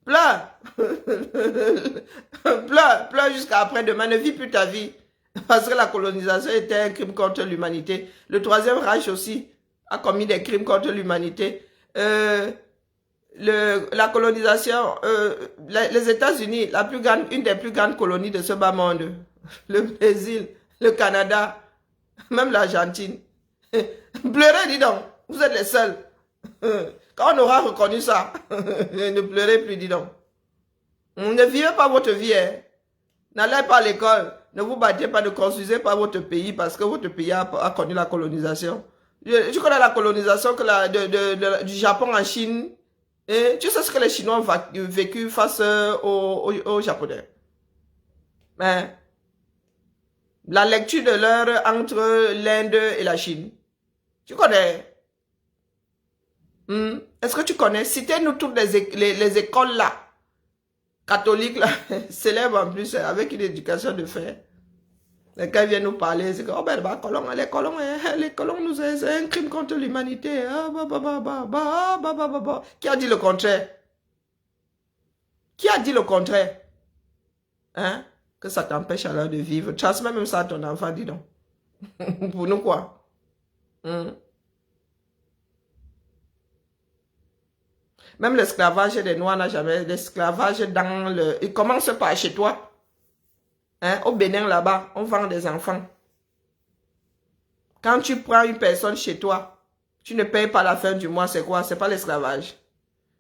Pleure. Pleure jusqu'à après-demain. Ne vis plus ta vie. Parce que la colonisation était un crime contre l'humanité. Le Troisième Reich aussi a commis des crimes contre l'humanité. La colonisation, les États-Unis, une des plus grandes colonies de ce bas monde. Le Brésil, le Canada, même l'Argentine. Pleurez, dis donc. Vous êtes les seuls. Quand on aura reconnu ça, ne pleurez plus, dis donc. Ne vivez pas votre vie. Hein. N'allez pas à l'école. Ne vous battez pas, ne construisez pas votre pays parce que votre pays a connu la colonisation. Je connais la colonisation du Japon en Chine. Et tu sais ce que les Chinois ont vécu face aux Japonais. Hein? La lecture de l'heure entre l'Inde et la Chine. Tu connais? Est-ce que tu connais? Citez-nous toutes les écoles là, catholiques là, célèbres en plus, avec une éducation de fer. Et quand ils viennent nous parler, c'est que oh ben, les colons, c'est un crime contre l'humanité. Qui a dit le contraire? Qui a dit le contraire? Hein? Que ça t'empêche alors de vivre. Transmets même ça à ton enfant, dis donc. Pour nous quoi? Même l'esclavage des Noirs n'a jamais... L'esclavage dans le... Il commence par chez toi. Hein? Au Bénin, là-bas, on vend des enfants. Quand tu prends une personne chez toi, tu ne payes pas la fin du mois, c'est quoi? C'est pas l'esclavage.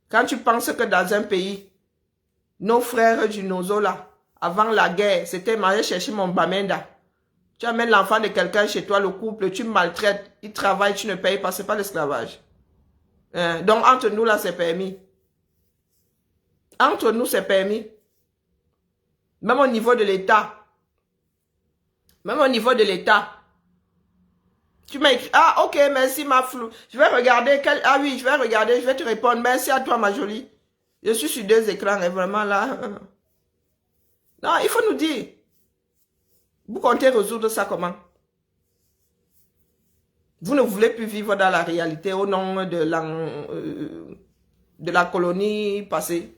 Quand tu penses que dans un pays, nos frères du Nozo, là, avant la guerre, c'était m'aller chercher mon bamenda. Tu amènes l'enfant de quelqu'un chez toi, le couple, tu maltraites, il travaille, tu ne payes pas, c'est pas l'esclavage. Donc, entre nous, là, c'est permis. Entre nous, c'est permis. Même au niveau de l'État. Même au niveau de l'État. Tu m'as écrit, ah, ok, merci, ma flou. Je vais regarder, ah oui, je vais regarder, je vais te répondre. Merci à toi, ma jolie. Je suis sur 2 écrans, et vraiment, là. Non, il faut nous dire. Vous comptez résoudre ça comment? Vous ne voulez plus vivre dans la réalité au nom de la colonie passée.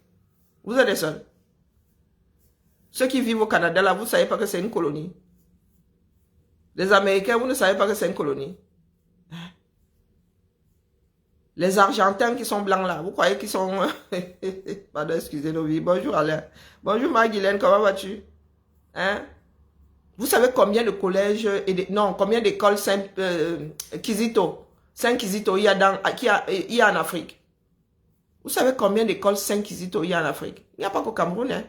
Vous êtes les seuls. Ceux qui vivent au Canada, là, vous ne savez pas que c'est une colonie. Les Américains, vous ne savez pas que c'est une colonie. Les Argentins qui sont blancs, là, vous croyez qu'ils sont... Pardon, excusez nos vies. Bonjour Alain. Bonjour Marie-Guylaine, comment vas-tu? Hein? Vous savez combien de collèges et non, combien d'écoles Kizito il y a en Afrique? Vous savez combien d'écoles Saint-Kizito il y a en Afrique? Il n'y a pas qu'au Cameroun, hein?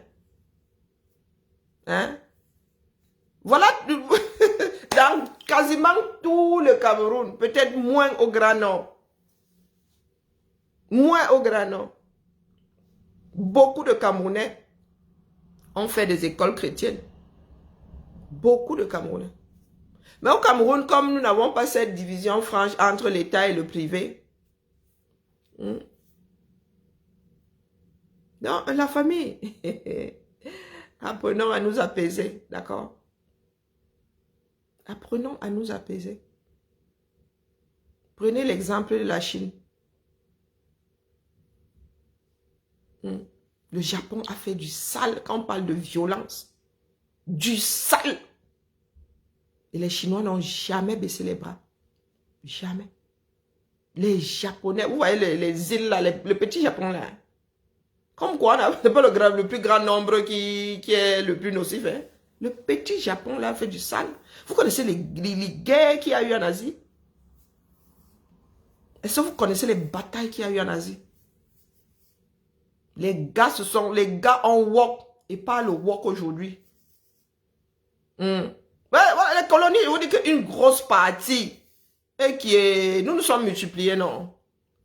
Hein? Voilà, dans quasiment tout le Cameroun, peut-être moins au Grand Nord. Moins au Grand Nord. Beaucoup de Camerounais ont fait des écoles chrétiennes. Beaucoup de Camerounais. Mais au Cameroun, comme nous n'avons pas cette division franche entre l'État et le privé, non, la famille, apprenons à nous apaiser, d'accord? Apprenons à nous apaiser. Prenez l'exemple de la Chine. Le Japon a fait du sale quand on parle de violence. Du sale. Et les Chinois n'ont jamais baissé les bras. Jamais. Les Japonais, vous voyez les îles là, le petit Japon là. Comme quoi, ce n'est pas le plus grand nombre qui est le plus nocif. Hein? Le petit Japon là fait du sale. Vous connaissez les guerres qu'il y a eu en Asie? Est-ce que vous connaissez les batailles qu'il y a eu en Asie? Les gars, les gars en wok et pas le wok aujourd'hui. Ouais, les colonies, je vous dis qu'une grosse partie, et qui est, nous nous sommes multipliés, non?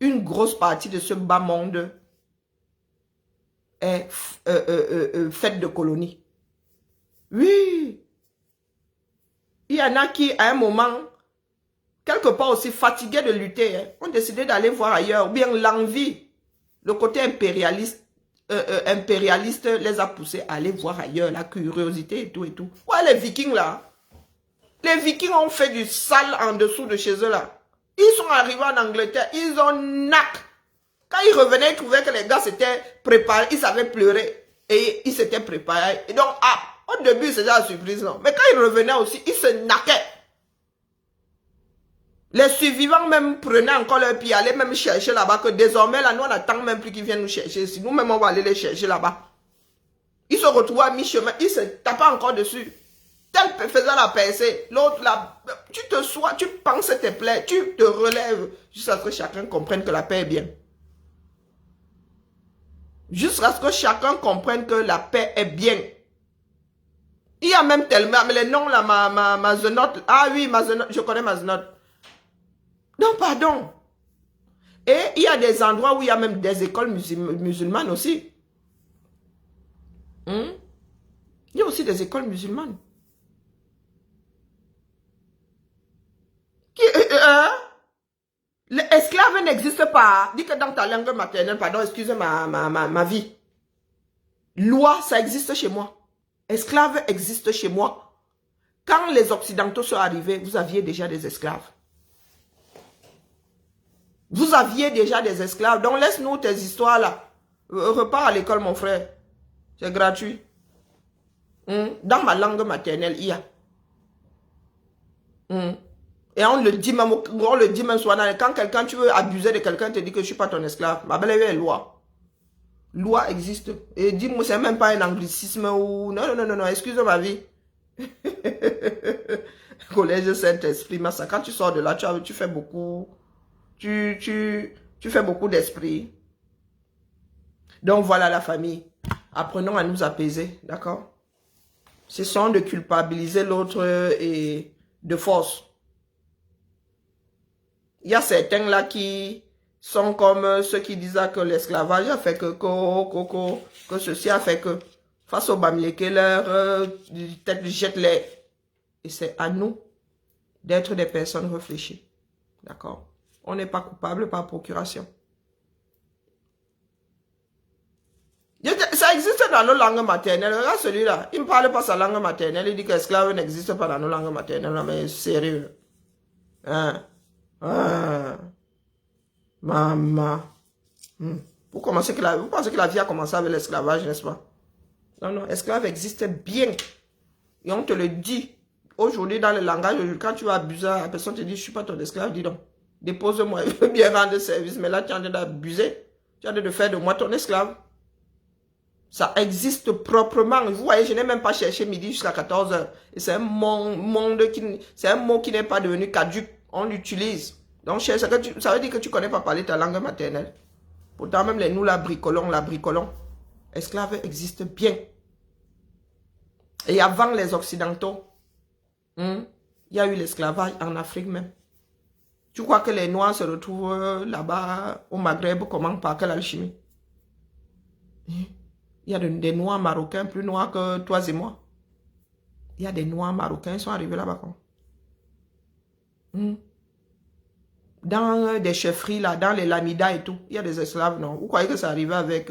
Une grosse partie de ce bas monde est faite de colonies. Oui. Il y en a qui, à un moment, quelque part aussi fatigués de lutter, hein, ont décidé d'aller voir ailleurs. Ou bien l'envie, le côté impérialiste les a poussés à aller voir ailleurs, la curiosité et tout et tout. Ouais, les Vikings là. Les Vikings ont fait du sale en dessous de chez eux là. Ils sont arrivés en Angleterre, ils ont nac. Quand ils revenaient, ils trouvaient que les gars s'étaient préparés, ils savaient pleurer. Et ils s'étaient préparés. Et donc, au début, c'était la surprise, non. Mais quand ils revenaient aussi, ils se naquaient. Les survivants même prenaient encore leur pied, allaient même chercher là-bas, que désormais, là, nous, on n'attend même plus qu'ils viennent nous chercher ici. Nous-mêmes, on va aller les chercher là-bas. Ils se retrouvaient à mi-chemin, ils se tapaient encore dessus. Tel faisait la percée, l'autre là, tu te sois, tu penses tes plaies, tu te relèves, jusqu'à ce que chacun comprenne que la paix est bien. Jusqu'à ce que chacun comprenne que la paix est bien. Il y a même tellement, mais les noms là, Mazenote, ah oui, Mazenote, je connais Mazenote. Non, pardon. Et il y a des endroits où il y a même des écoles musulmanes aussi. Il y a aussi des écoles musulmanes. L'esclave n'existe pas. Dis que dans ta langue maternelle, pardon, excusez ma vie. Loi, ça existe chez moi. Esclave existe chez moi. Quand les Occidentaux sont arrivés, vous aviez déjà des esclaves. Vous aviez déjà des esclaves. Donc laisse-nous tes histoires là. Repars à l'école, mon frère. C'est gratuit. Dans ma langue maternelle, il y a. Et on le dit même souvent. Quand quelqu'un, tu veux abuser de quelqu'un, te dit que je ne suis pas ton esclave. Ma belle est loi. Loi existe. Et dis-moi, c'est même pas un anglicisme ou... Non, excuse ma vie. Collège Saint-Esprit, mais ça, quand tu sors de là, tu fais beaucoup... Tu fais beaucoup d'esprit. Donc voilà la famille. Apprenons à nous apaiser, d'accord? Cessons de culpabiliser l'autre et de force. Il y a certains là qui sont comme ceux qui disent que l'esclavage a fait que ceci a fait que face au Bamileke, leur tête jette-les. Et c'est à nous d'être des personnes réfléchies. D'accord? On n'est pas coupable par procuration. Ça existe dans nos langues maternelles. Regarde celui-là. Il ne parle pas sa langue maternelle. Il dit que l'esclave n'existe pas dans nos langues maternelles. Non, mais sérieux. Hein? Maman. Vous pensez que la vie a commencé avec l'esclavage, n'est-ce pas? Non, esclave existe bien. Et on te le dit. Aujourd'hui, dans le langage, quand tu vas abuser, la personne te dit, je ne suis pas ton esclave, dis donc. Dépose-moi, je veux bien rendre service, mais là, tu es en train d'abuser. Tu es en train de faire de moi ton esclave. Ça existe proprement. Vous voyez, je n'ai même pas cherché midi jusqu'à 14 h. Et c'est un monde c'est un mot qui n'est pas devenu caduc. On l'utilise. Donc, ça veut dire que tu ne connais pas parler ta langue maternelle. Pourtant, même nous, la bricolons. Esclave existe bien. Et avant les Occidentaux, il y a eu l'esclavage en Afrique même. Tu crois que les Noirs se retrouvent là-bas au Maghreb, comment, par quelle alchimie? Il y a des Noirs marocains plus noirs que toi et moi. Il y a des Noirs marocains qui sont arrivés là-bas. Dans des chefferies, là, dans les lamidas et tout, il y a des esclaves, non? Vous croyez que ça arrivait avec...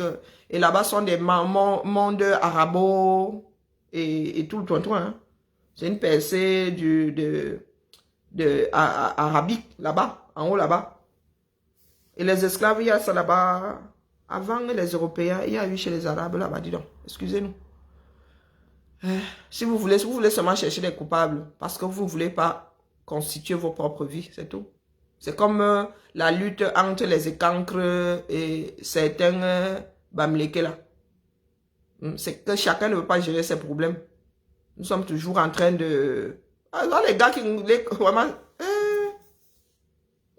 et là-bas sont des mondes arabo et tout le toin. Hein? C'est une percée arabique, là-bas, en haut là-bas. Et les esclaves, il y a ça là-bas. Avant les Européens, il y a eu chez les Arabes là-bas, dis donc. Excusez-nous. Si vous voulez seulement chercher des coupables, parce que vous ne voulez pas constituer vos propres vies, c'est tout. C'est comme la lutte entre les écancres et certains Bamileke là. C'est que chacun ne veut pas gérer ses problèmes. Nous sommes toujours en train de... Alors les gars qui... Vraiment...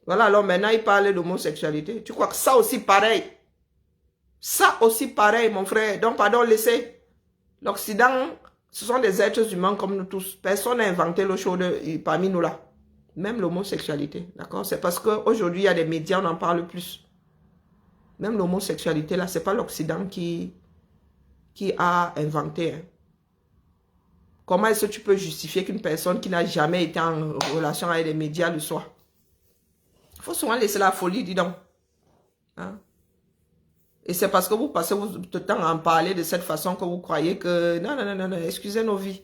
Voilà, alors maintenant, il parle d'homosexualité. Tu crois que ça aussi pareil? Ça aussi pareil, mon frère. Donc, pardon, laissez. L'Occident, ce sont des êtres humains comme nous tous. Personne n'a inventé l'eau chaude parmi nous là. Même l'homosexualité, d'accord? C'est parce qu'aujourd'hui, il y a des médias, on en parle plus. Même l'homosexualité, là, ce n'est pas l'Occident qui a inventé. Hein. Comment est-ce que tu peux justifier qu'une personne qui n'a jamais été en relation avec les médias le soit? Il faut souvent laisser la folie, dis donc. Hein? Et c'est parce que vous passez votre temps à en parler de cette façon que vous croyez que... Non, non, non, non, non, excusez nos vies.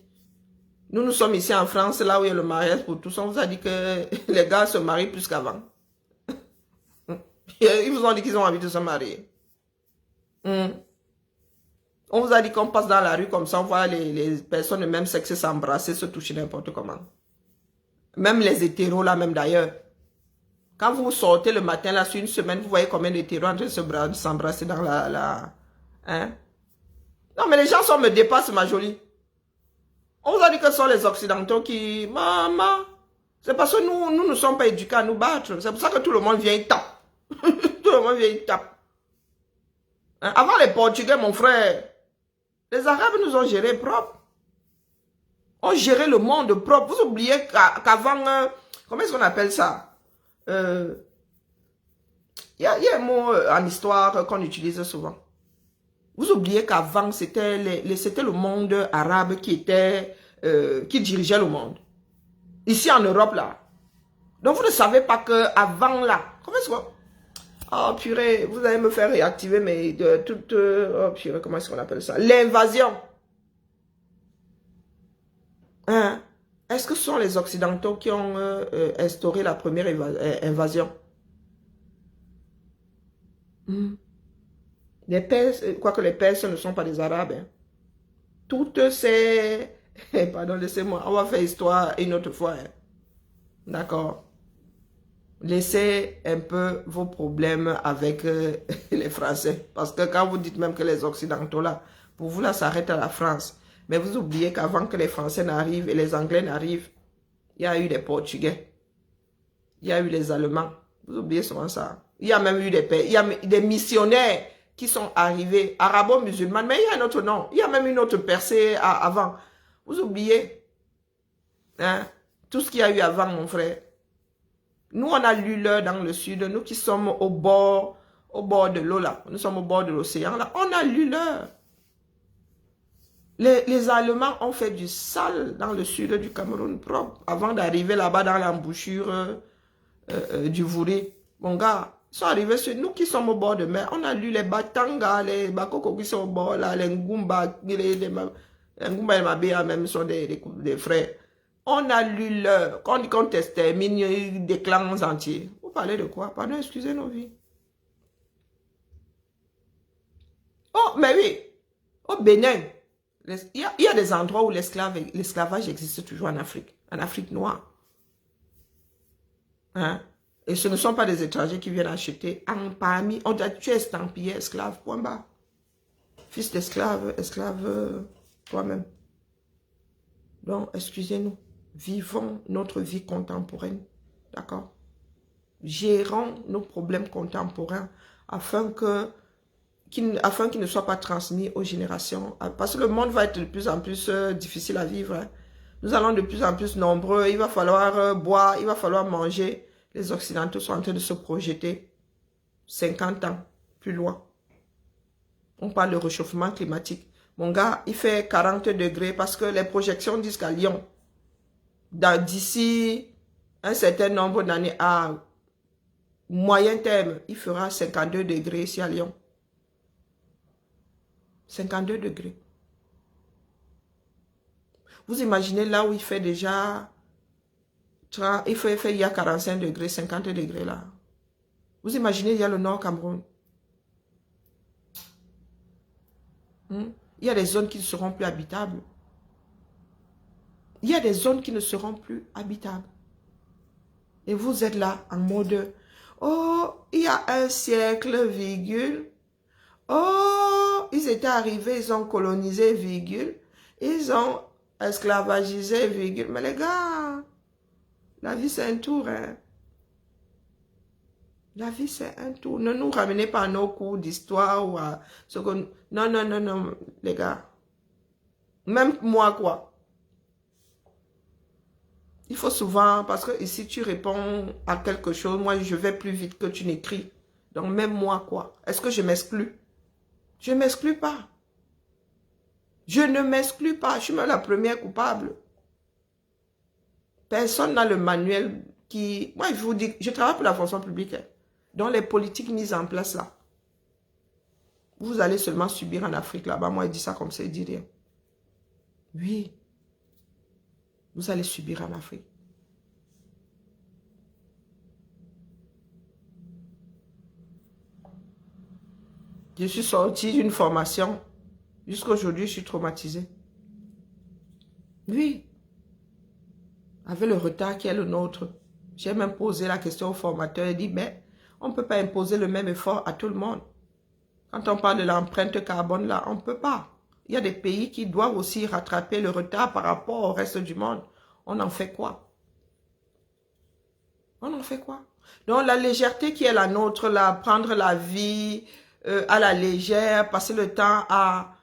Nous sommes ici en France, là où il y a le mariage pour tous. On vous a dit que les gars se marient plus qu'avant. Ils vous ont dit qu'ils ont envie de se marier. On vous a dit qu'on passe dans la rue comme ça, on voit les personnes de même sexe s'embrasser, se toucher n'importe comment. Même les hétéros là, même d'ailleurs. Quand vous sortez le matin là, sur une semaine, vous voyez combien d'hétéros en train de s'embrasser dans la... Hein? Non, mais les gens me dépassent, ma jolie. On vous a dit que ce sont les Occidentaux qui... Maman, c'est parce que nous ne sommes pas éduqués à nous battre. C'est pour ça que tout le monde vient et tape. Tout le monde vient et tape. Hein? Avant les Portugais, mon frère, les Arabes nous ont géré propre. On gérait le monde propre. Vous oubliez qu'avant... comment est-ce qu'on appelle ça? Il y a un mot en histoire qu'on utilise souvent. Vous oubliez qu'avant, c'était le monde arabe qui dirigeait le monde. Ici en Europe, là. Donc, vous ne savez pas qu'avant, là, comment est-ce qu'on... Oh, purée, vous allez me faire réactiver, mais oh, purée, comment est-ce qu'on appelle ça? L'invasion. Hein? Est-ce que ce sont les Occidentaux qui ont instauré la première invasion? Les Perses, quoique les Perses ne sont pas des Arabes. Hein. Toutes ces... Pardon, laissez-moi, on va faire histoire une autre fois. Hein. D'accord. Laissez un peu vos problèmes avec les Français. Parce que quand vous dites même que les Occidentaux là, pour vous là, ça s'arrête à la France. Mais vous oubliez qu'avant que les Français n'arrivent et les Anglais n'arrivent, il y a eu des Portugais. Il y a eu les Allemands. Vous oubliez souvent ça. Il y a même eu des missionnaires qui sont arrivés, arabo-musulmans, mais il y a un autre nom. Il y a même une autre percée avant. Vous oubliez hein, tout ce qu'il y a eu avant, mon frère. Nous, on a lu l'heure dans le sud. Nous qui sommes au bord de l'eau, là. Nous sommes au bord de l'océan, là. On a lu l'heure. Les Allemands ont fait du sale dans le sud du Cameroun propre avant d'arriver là-bas dans l'embouchure du Vouré. Mon gars, ils sont arrivés sur nous qui sommes au bord de mer. On a lu les Batanga, les Bakoko qui sont au bord là, les Ngumba, les Ngumba et Mabéa même sont des frères. On a lu leur. Quand on dit qu'on termine des clans entiers. Vous parlez de quoi? Pardon, excusez nos vies. Oh, mais oui. Au Bénin, il y a des endroits où l'esclavage existe toujours en Afrique noire. Hein? Et ce ne sont pas des étrangers qui viennent acheter. Parmi, on dit, tu es estampillé esclave, point bas. Fils d'esclave, esclave toi-même. Donc, excusez-nous. Vivons notre vie contemporaine. D'accord? Gérons nos problèmes contemporains afin qu'ils ne soient pas transmis aux générations. Parce que le monde va être de plus en plus difficile à vivre. Hein. Nous allons de plus en plus nombreux. Il va falloir boire, il va falloir manger. Les Occidentaux sont en train de se projeter 50 ans plus loin. On parle de réchauffement climatique. Mon gars, il fait 40 degrés parce que les projections disent qu'à Lyon, d'ici un certain nombre d'années à moyen terme, il fera 52 degrés ici à Lyon. 52 degrés. Vous imaginez là où il fait déjà... il y a 45 degrés, 50 degrés là. Vous imaginez, il y a le Nord Cameroun. Il y a des zones qui ne seront plus habitables. Il y a des zones qui ne seront plus habitables. Et vous êtes là en mode, oh, il y a un siècle, virgule. Oh, ils étaient arrivés, ils ont colonisé, virgule. Ils ont esclavagisé, virgule. Mais les gars, la vie c'est un tour, hein. La vie, c'est un tout. Ne nous ramenez pas à nos cours d'histoire ou à ce que... Non, non, non, non, les gars. Même moi, quoi. Il faut souvent, parce que ici, tu réponds à quelque chose, moi, je vais plus vite que tu n'écris. Donc, même moi, quoi. Est-ce que je m'exclus? Je ne m'exclus pas. Je ne m'exclus pas. Je suis même la première coupable. Personne n'a le manuel qui... Moi, je vous dis, je travaille pour la fonction publique. Donc, les politiques mises en place là, vous allez seulement subir en Afrique là-bas. Moi, je dis ça comme ça, il dit rien. Oui. Vous allez subir en Afrique. Je suis sortie d'une formation. Jusqu'à aujourd'hui, je suis traumatisée. Oui. Avec le retard qui est le nôtre. J'ai même posé la question au formateur. Il dit, mais on ne peut pas imposer le même effort à tout le monde. Quand on parle de l'empreinte carbone là, on ne peut pas. Il y a des pays qui doivent aussi rattraper le retard par rapport au reste du monde. On en fait quoi? On en fait quoi? Donc la légèreté qui est la nôtre, là, prendre la vie à la légère, passer le temps à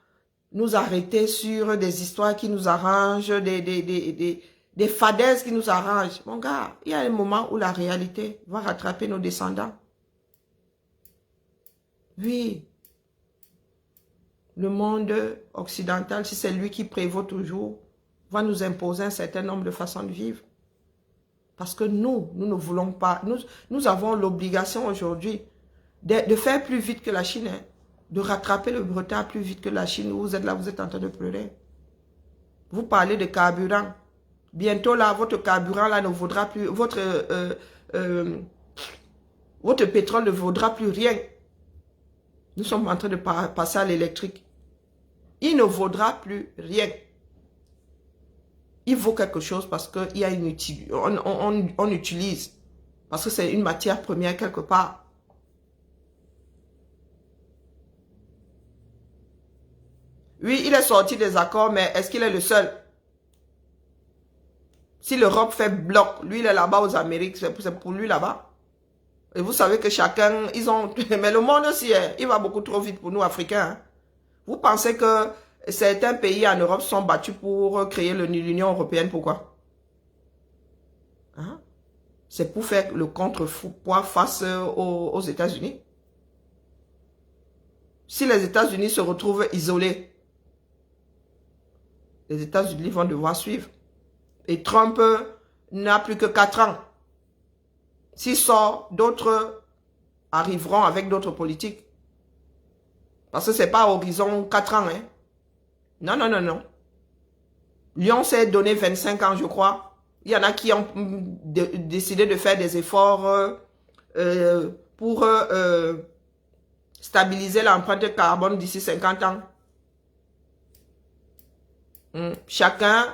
nous arrêter sur des histoires qui nous arrangent, des fadaises qui nous arrangent. Mon gars, il y a un moment où la réalité va rattraper nos descendants. Oui. Le monde occidental, si c'est lui qui prévaut toujours, va nous imposer un certain nombre de façons de vivre. Parce que nous ne voulons pas. Nous avons l'obligation aujourd'hui de faire plus vite que la Chine. Hein, de rattraper le retard plus vite que la Chine. Vous êtes là, vous êtes en train de pleurer. Vous parlez de carburant. Bientôt là, votre carburant là ne vaudra plus. Votre pétrole ne vaudra plus rien. Nous sommes en train de passer à l'électrique. Il ne vaudra plus rien. Il vaut quelque chose parce qu'il y a une on utilise. Parce que c'est une matière première quelque part. Oui, il est sorti des accords, mais est-ce qu'il est le seul? Si l'Europe fait bloc, lui il est là-bas aux Amériques, c'est pour lui là-bas. Et vous savez que chacun, ils ont... Mais le monde aussi, il va beaucoup trop vite pour nous, Africains. Hein. Vous pensez que certains pays en Europe sont battus pour créer l'Union européenne, pourquoi? Hein? C'est pour faire le contrepoids face aux États-Unis. Si les États-Unis se retrouvent isolés, les États-Unis vont devoir suivre. Et Trump n'a plus que 4 ans. S'il sort, d'autres arriveront avec d'autres politiques. Parce que ce n'est pas à horizon 4 ans. Hein. Non, non, non, non. Lyon s'est donné 25 ans, je crois. Il y en a qui ont décidé de faire des efforts pour stabiliser l'empreinte carbone d'ici 50 ans. Chacun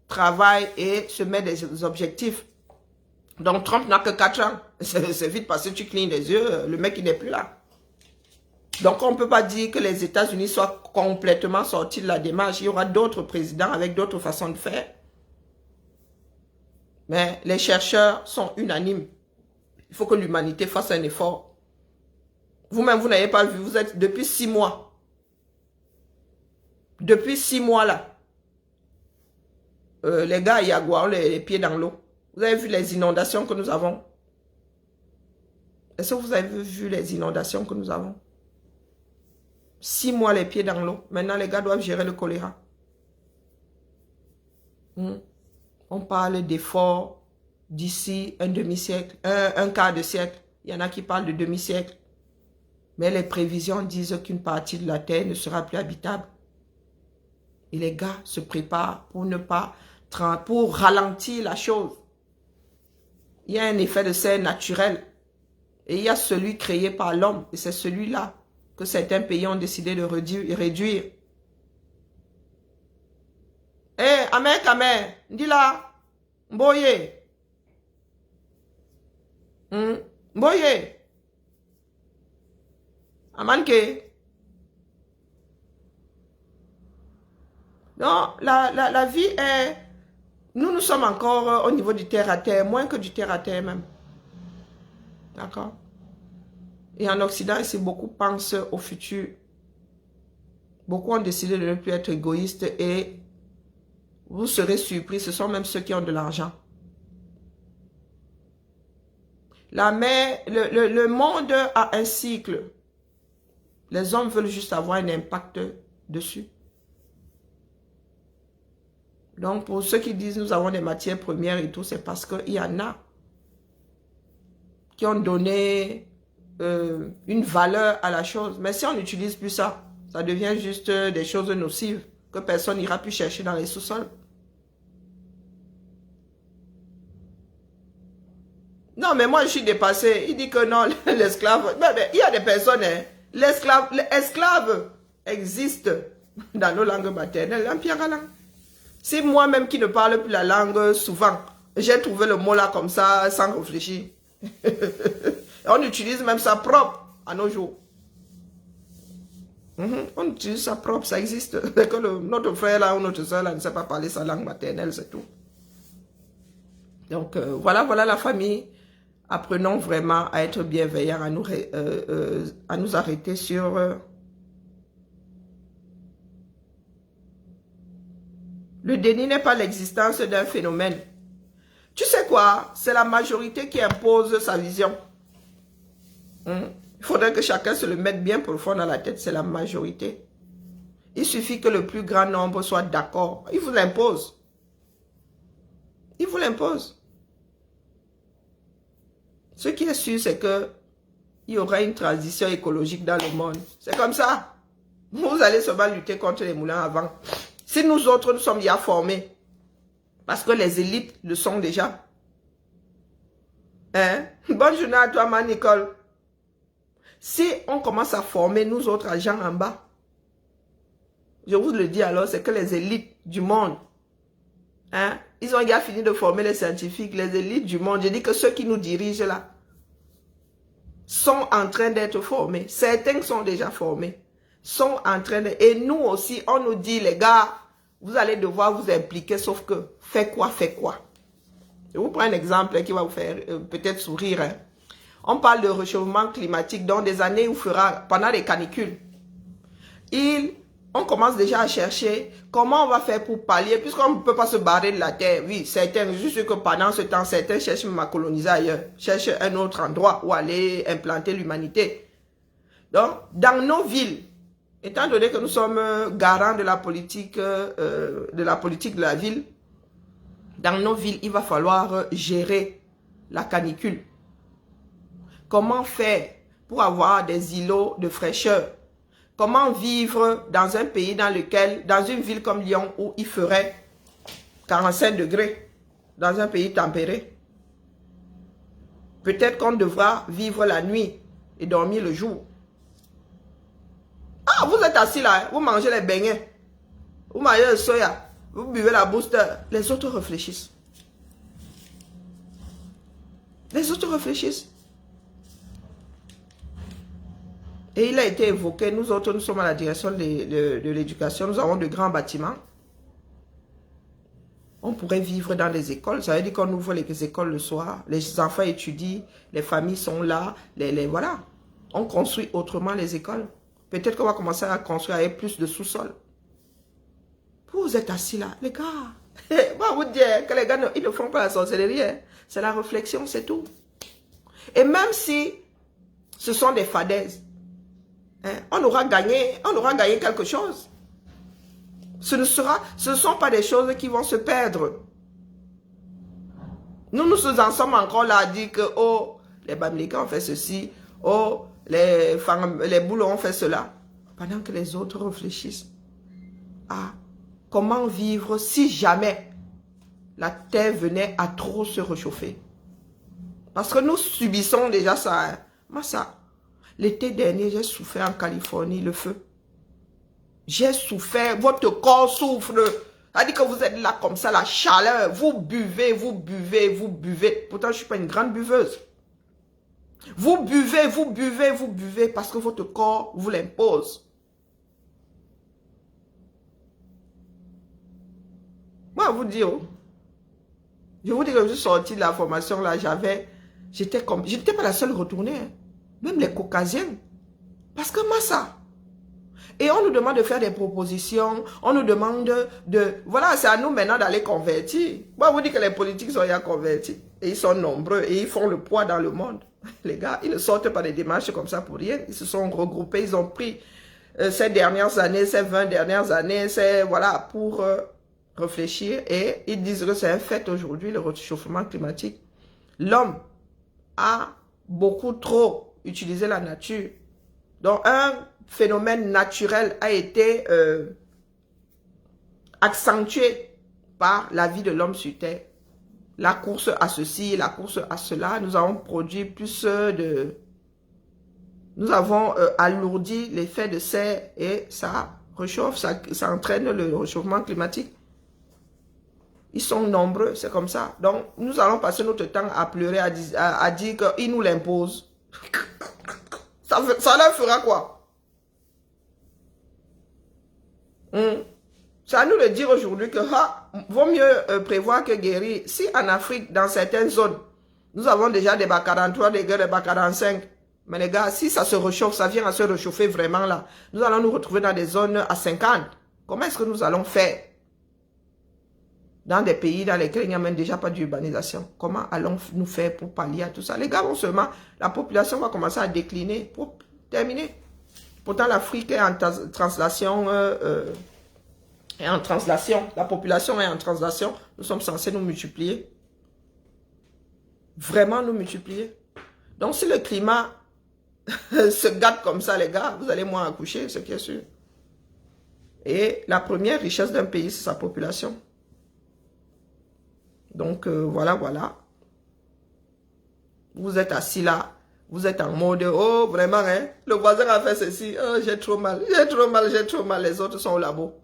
travaille et se met des objectifs. Donc Trump n'a que 4 ans. C'est vite parce que tu clignes les yeux, le mec il n'est plus là. Donc on ne peut pas dire que les États-Unis soient complètement sortis de la démarche. Il y aura d'autres présidents avec d'autres façons de faire. Mais les chercheurs sont unanimes. Il faut que l'humanité fasse un effort. Vous-même, vous n'avez pas vu, vous êtes depuis 6 mois. Depuis 6 mois là. Les gars, il y a quoi, les pieds dans l'eau. Vous avez vu les inondations que nous avons? Est-ce que vous avez vu les inondations que nous avons? 6 mois les pieds dans l'eau. Maintenant, les gars doivent gérer le choléra. On parle d'efforts d'ici un demi-siècle, un quart de siècle. Il y en a qui parlent de demi-siècle. Mais les prévisions disent qu'une partie de la Terre ne sera plus habitable. Et les gars se préparent pour ralentir la chose. Il y a un effet de serre naturel. Et il y a celui créé par l'homme. Et c'est celui-là que certains pays ont décidé de réduire. Eh, Amen, dis là, Mboye. Mboye. Amanke. Non, la vie est... Nous sommes encore au niveau du terre à terre, moins que du terre à terre même. D'accord? Et en Occident, ici, beaucoup pensent au futur. Beaucoup ont décidé de ne plus être égoïstes et vous serez surpris, ce sont même ceux qui ont de l'argent. Le monde a un cycle. Les hommes veulent juste avoir un impact dessus. Donc, pour ceux qui disent nous avons des matières premières et tout, c'est parce qu'il y en a qui ont donné une valeur à la chose. Mais si on n'utilise plus ça, ça devient juste des choses nocives que personne n'ira plus chercher dans les sous-sols. Non, mais moi, je suis dépassé. Il dit que non, l'esclave... Il y a des personnes, hein, l'esclave existe dans nos langues maternelles. C'est moi-même qui ne parle plus la langue souvent. J'ai trouvé le mot là comme ça, sans réfléchir. On utilise même ça propre à nos jours. On utilise ça propre, ça existe. C'est que notre frère là ou notre soeur là ne sait pas parler sa langue maternelle, c'est tout. Donc voilà la famille. Apprenons vraiment à être bienveillants, à nous arrêter sur... Le déni n'est pas l'existence d'un phénomène. Tu sais quoi? C'est la majorité qui impose sa vision. Il faudrait que chacun se le mette bien profond dans la tête. C'est la majorité. Il suffit que le plus grand nombre soit d'accord. Il vous l'impose. Il vous l'impose. Ce qui est sûr, c'est que il y aura une transition écologique dans le monde. C'est comme ça. Vous allez seulement lutter contre les moulins à vent. Si nous autres, nous sommes déjà formés, parce que les élites le sont déjà. Hein? Bonne journée à toi, ma Nicole. Si on commence à former nous autres agents en bas, je vous le dis alors, c'est que les élites du monde, hein, ils ont déjà fini de former les scientifiques, les élites du monde. Je dis que ceux qui nous dirigent là sont en train d'être formés. Certains sont déjà formés. Sont en train de... Et nous aussi, on nous dit, les gars, vous allez devoir vous impliquer, sauf que, fais quoi? Je vous prends un exemple qui va vous faire peut-être sourire. Hein. On parle de réchauffement climatique dans des années où il fera, pendant les canicules. On commence déjà à chercher comment on va faire pour pallier, puisqu'on ne peut pas se barrer de la terre. Oui, certains, juste que pendant ce temps, certains cherchent même à coloniser ailleurs, cherchent un autre endroit où aller implanter l'humanité. Donc, dans nos villes, étant donné que nous sommes garants de la politique de la ville, dans nos villes, il va falloir gérer la canicule. Comment faire pour avoir des îlots de fraîcheur? Comment vivre dans un pays dans lequel, dans une ville comme Lyon, où il ferait 45 degrés, dans un pays tempéré? Peut-être qu'on devra vivre la nuit et dormir le jour. Ah, vous êtes assis là, hein, vous mangez les beignets, vous mangez le soya, vous buvez la booster. Les autres réfléchissent. Les autres réfléchissent. Et il a été évoqué, nous autres, nous sommes à la direction de l'éducation, nous avons de grands bâtiments. On pourrait vivre dans les écoles, ça veut dire qu'on ouvre les écoles le soir, les enfants étudient, les familles sont là, voilà. On construit autrement les écoles. Peut-être qu'on va commencer à construire avec plus de sous-sol. Vous êtes assis là, les gars. Moi, vous dire que les gars, ils ne font pas la sorcellerie. Hein. C'est la réflexion, c'est tout. Et même si ce sont des fadaises, hein, on aura gagné quelque chose. Ce ne sont pas des choses qui vont se perdre. Nous en sommes encore là à dire que, oh, les Bamileke ont fait ceci, oh, les boulots ont fait cela. Pendant que les autres réfléchissent à comment vivre si jamais la terre venait à trop se réchauffer. Parce que nous subissons déjà ça. Hein. Moi, ça, l'été dernier, j'ai souffert en Californie, le feu. J'ai souffert, votre corps souffre. C'est-à-dire que vous êtes là comme ça, la chaleur. Vous buvez, vous buvez, vous buvez. Pourtant, je ne suis pas une grande buveuse. Vous buvez, vous buvez, vous buvez parce que votre corps vous l'impose. Moi, vous dire, je vous dis que je suis sortie de la formation là, j'étais pas la seule retournée. Hein. Même les caucasiens. Parce que Massa. Et on nous demande de faire des propositions, on nous demande de... Voilà, c'est à nous maintenant d'aller convertir. Moi, vous dites que les politiques sont déjà convertis. Et ils sont nombreux et ils font le poids dans le monde. Les gars, ils ne sortent pas des démarches comme ça pour rien. Ils se sont regroupés, ils ont pris ces dernières années, ces 20 dernières années, voilà, pour réfléchir. Et ils disent que c'est un fait aujourd'hui, le réchauffement climatique. L'homme a beaucoup trop utilisé la nature. Donc, un phénomène naturel a été accentué par la vie de l'homme sur Terre. La course à ceci, la course à cela, nous avons produit plus de... Nous avons alourdi l'effet de serre et ça réchauffe, ça entraîne le réchauffement climatique. Ils sont nombreux, c'est comme ça. Donc, nous allons passer notre temps à pleurer, à dire qu'ils nous l'imposent. Ça leur fera quoi? C'est à nous de dire aujourd'hui que vaut mieux prévoir que guérir. Si en Afrique, dans certaines zones, nous avons déjà des bas 43 degrés, des bas 45, mais les gars, si ça se réchauffe, ça vient à se réchauffer vraiment là, nous allons nous retrouver dans des zones à 50. Comment est-ce que nous allons faire? Dans des pays dans lesquels il n'y a même déjà pas d'urbanisation. Comment allons-nous faire pour pallier à tout ça? Les gars vont seulement, la population va commencer à décliner pour terminer. Pourtant, l'Afrique est en translation, la population est en translation. Nous sommes censés nous multiplier. Vraiment nous multiplier. Donc, si le climat se gâte comme ça, les gars, vous allez moins accoucher, c'est bien sûr. Et la première richesse d'un pays, c'est sa population. Donc, voilà. Vous êtes assis là. Vous êtes en mode, oh, vraiment, hein, le voisin a fait ceci. Oh, j'ai trop mal. Les autres sont au labo.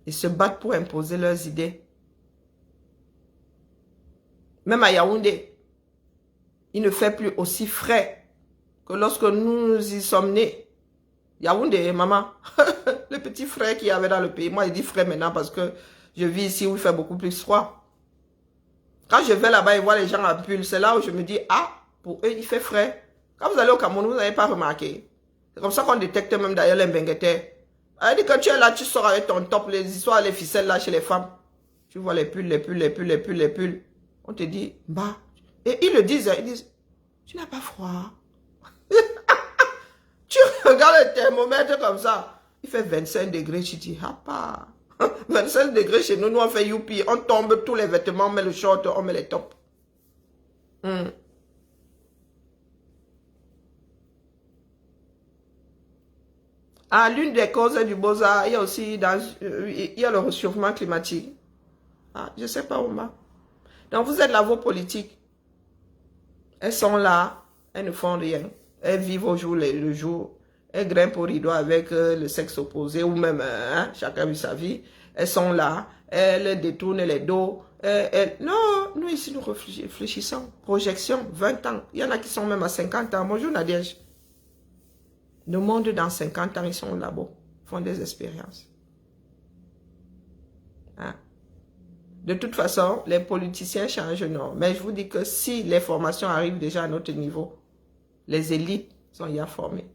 Ils se battent pour imposer leurs idées. Même à Yaoundé, il ne fait plus aussi frais que lorsque nous y sommes nés. Yaoundé, maman, le petit frère qu'il y avait dans le pays. Moi, il dit frère maintenant parce que je vis ici où il fait beaucoup plus froid. Quand je vais là-bas et vois les gens à pull, c'est là où je me dis, ah, pour eux, il fait frais. Quand vous allez au Cameroun, vous n'avez pas remarqué. C'est comme ça qu'on détecte même d'ailleurs les benguetés. Elle dit, quand tu es là, tu sors avec ton top, les histoires, les ficelles là chez les femmes. Tu vois les pulls. On te dit, bah. Et ils le disent, tu n'as pas froid. Tu regardes le thermomètre comme ça. Il fait 25 degrés, tu dis, ah pas. 25 degrés chez nous, nous on fait youpi. On tombe tous les vêtements, on met le short, on met les tops. Ah, l'une des causes du Beaux-Arts, il y a aussi il y a le réchauffement climatique. Ah, je ne sais pas, Oma. Donc, vous êtes là, vos politiques. Elles sont là, elles ne font rien. Elles vivent au jour le jour. Elles grimpent au rideau avec le sexe opposé ou même, chacun vit sa vie. Elles sont là, elles détournent les dos. Non, nous ici, nous réfléchissons. Projection, 20 ans. Il y en a qui sont même à 50 ans. Bonjour Nadège. Le monde dans 50 ans, ils sont au labo, font des expériences. Hein? De toute façon, les politiciens changent, non. Mais je vous dis que si les formations arrivent déjà à notre niveau, les élites sont déjà formées.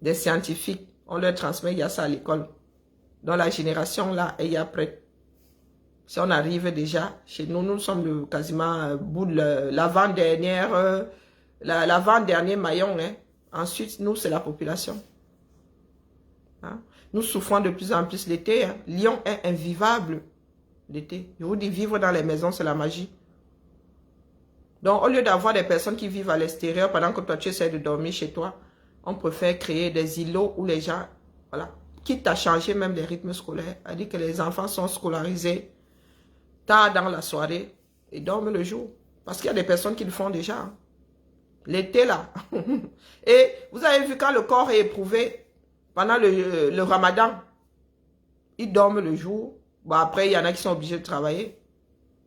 Des scientifiques, on leur transmet, il y a ça à l'école. Dans la génération là, et il y a prête. Si on arrive déjà, chez nous, nous sommes quasiment bout de l'avant-dernière... l'avant-dernier maillon, hein. Ensuite, nous, c'est la population. Hein? Nous souffrons de plus en plus l'été. Hein. Lyon est invivable l'été. Je vous dis, vivre dans les maisons, c'est la magie. Donc, au lieu d'avoir des personnes qui vivent à l'extérieur pendant que toi, tu essaies de dormir chez toi, on préfère créer des îlots où les gens, voilà, quitte à changer même les rythmes scolaires, à dire que les enfants sont scolarisés tard dans la soirée et dorment le jour. Parce qu'il y a des personnes qui le font déjà. Hein. L'été là. Et vous avez vu quand le corps est éprouvé pendant le ramadan, ils dorment le jour. Bon, après, il y en a qui sont obligés de travailler.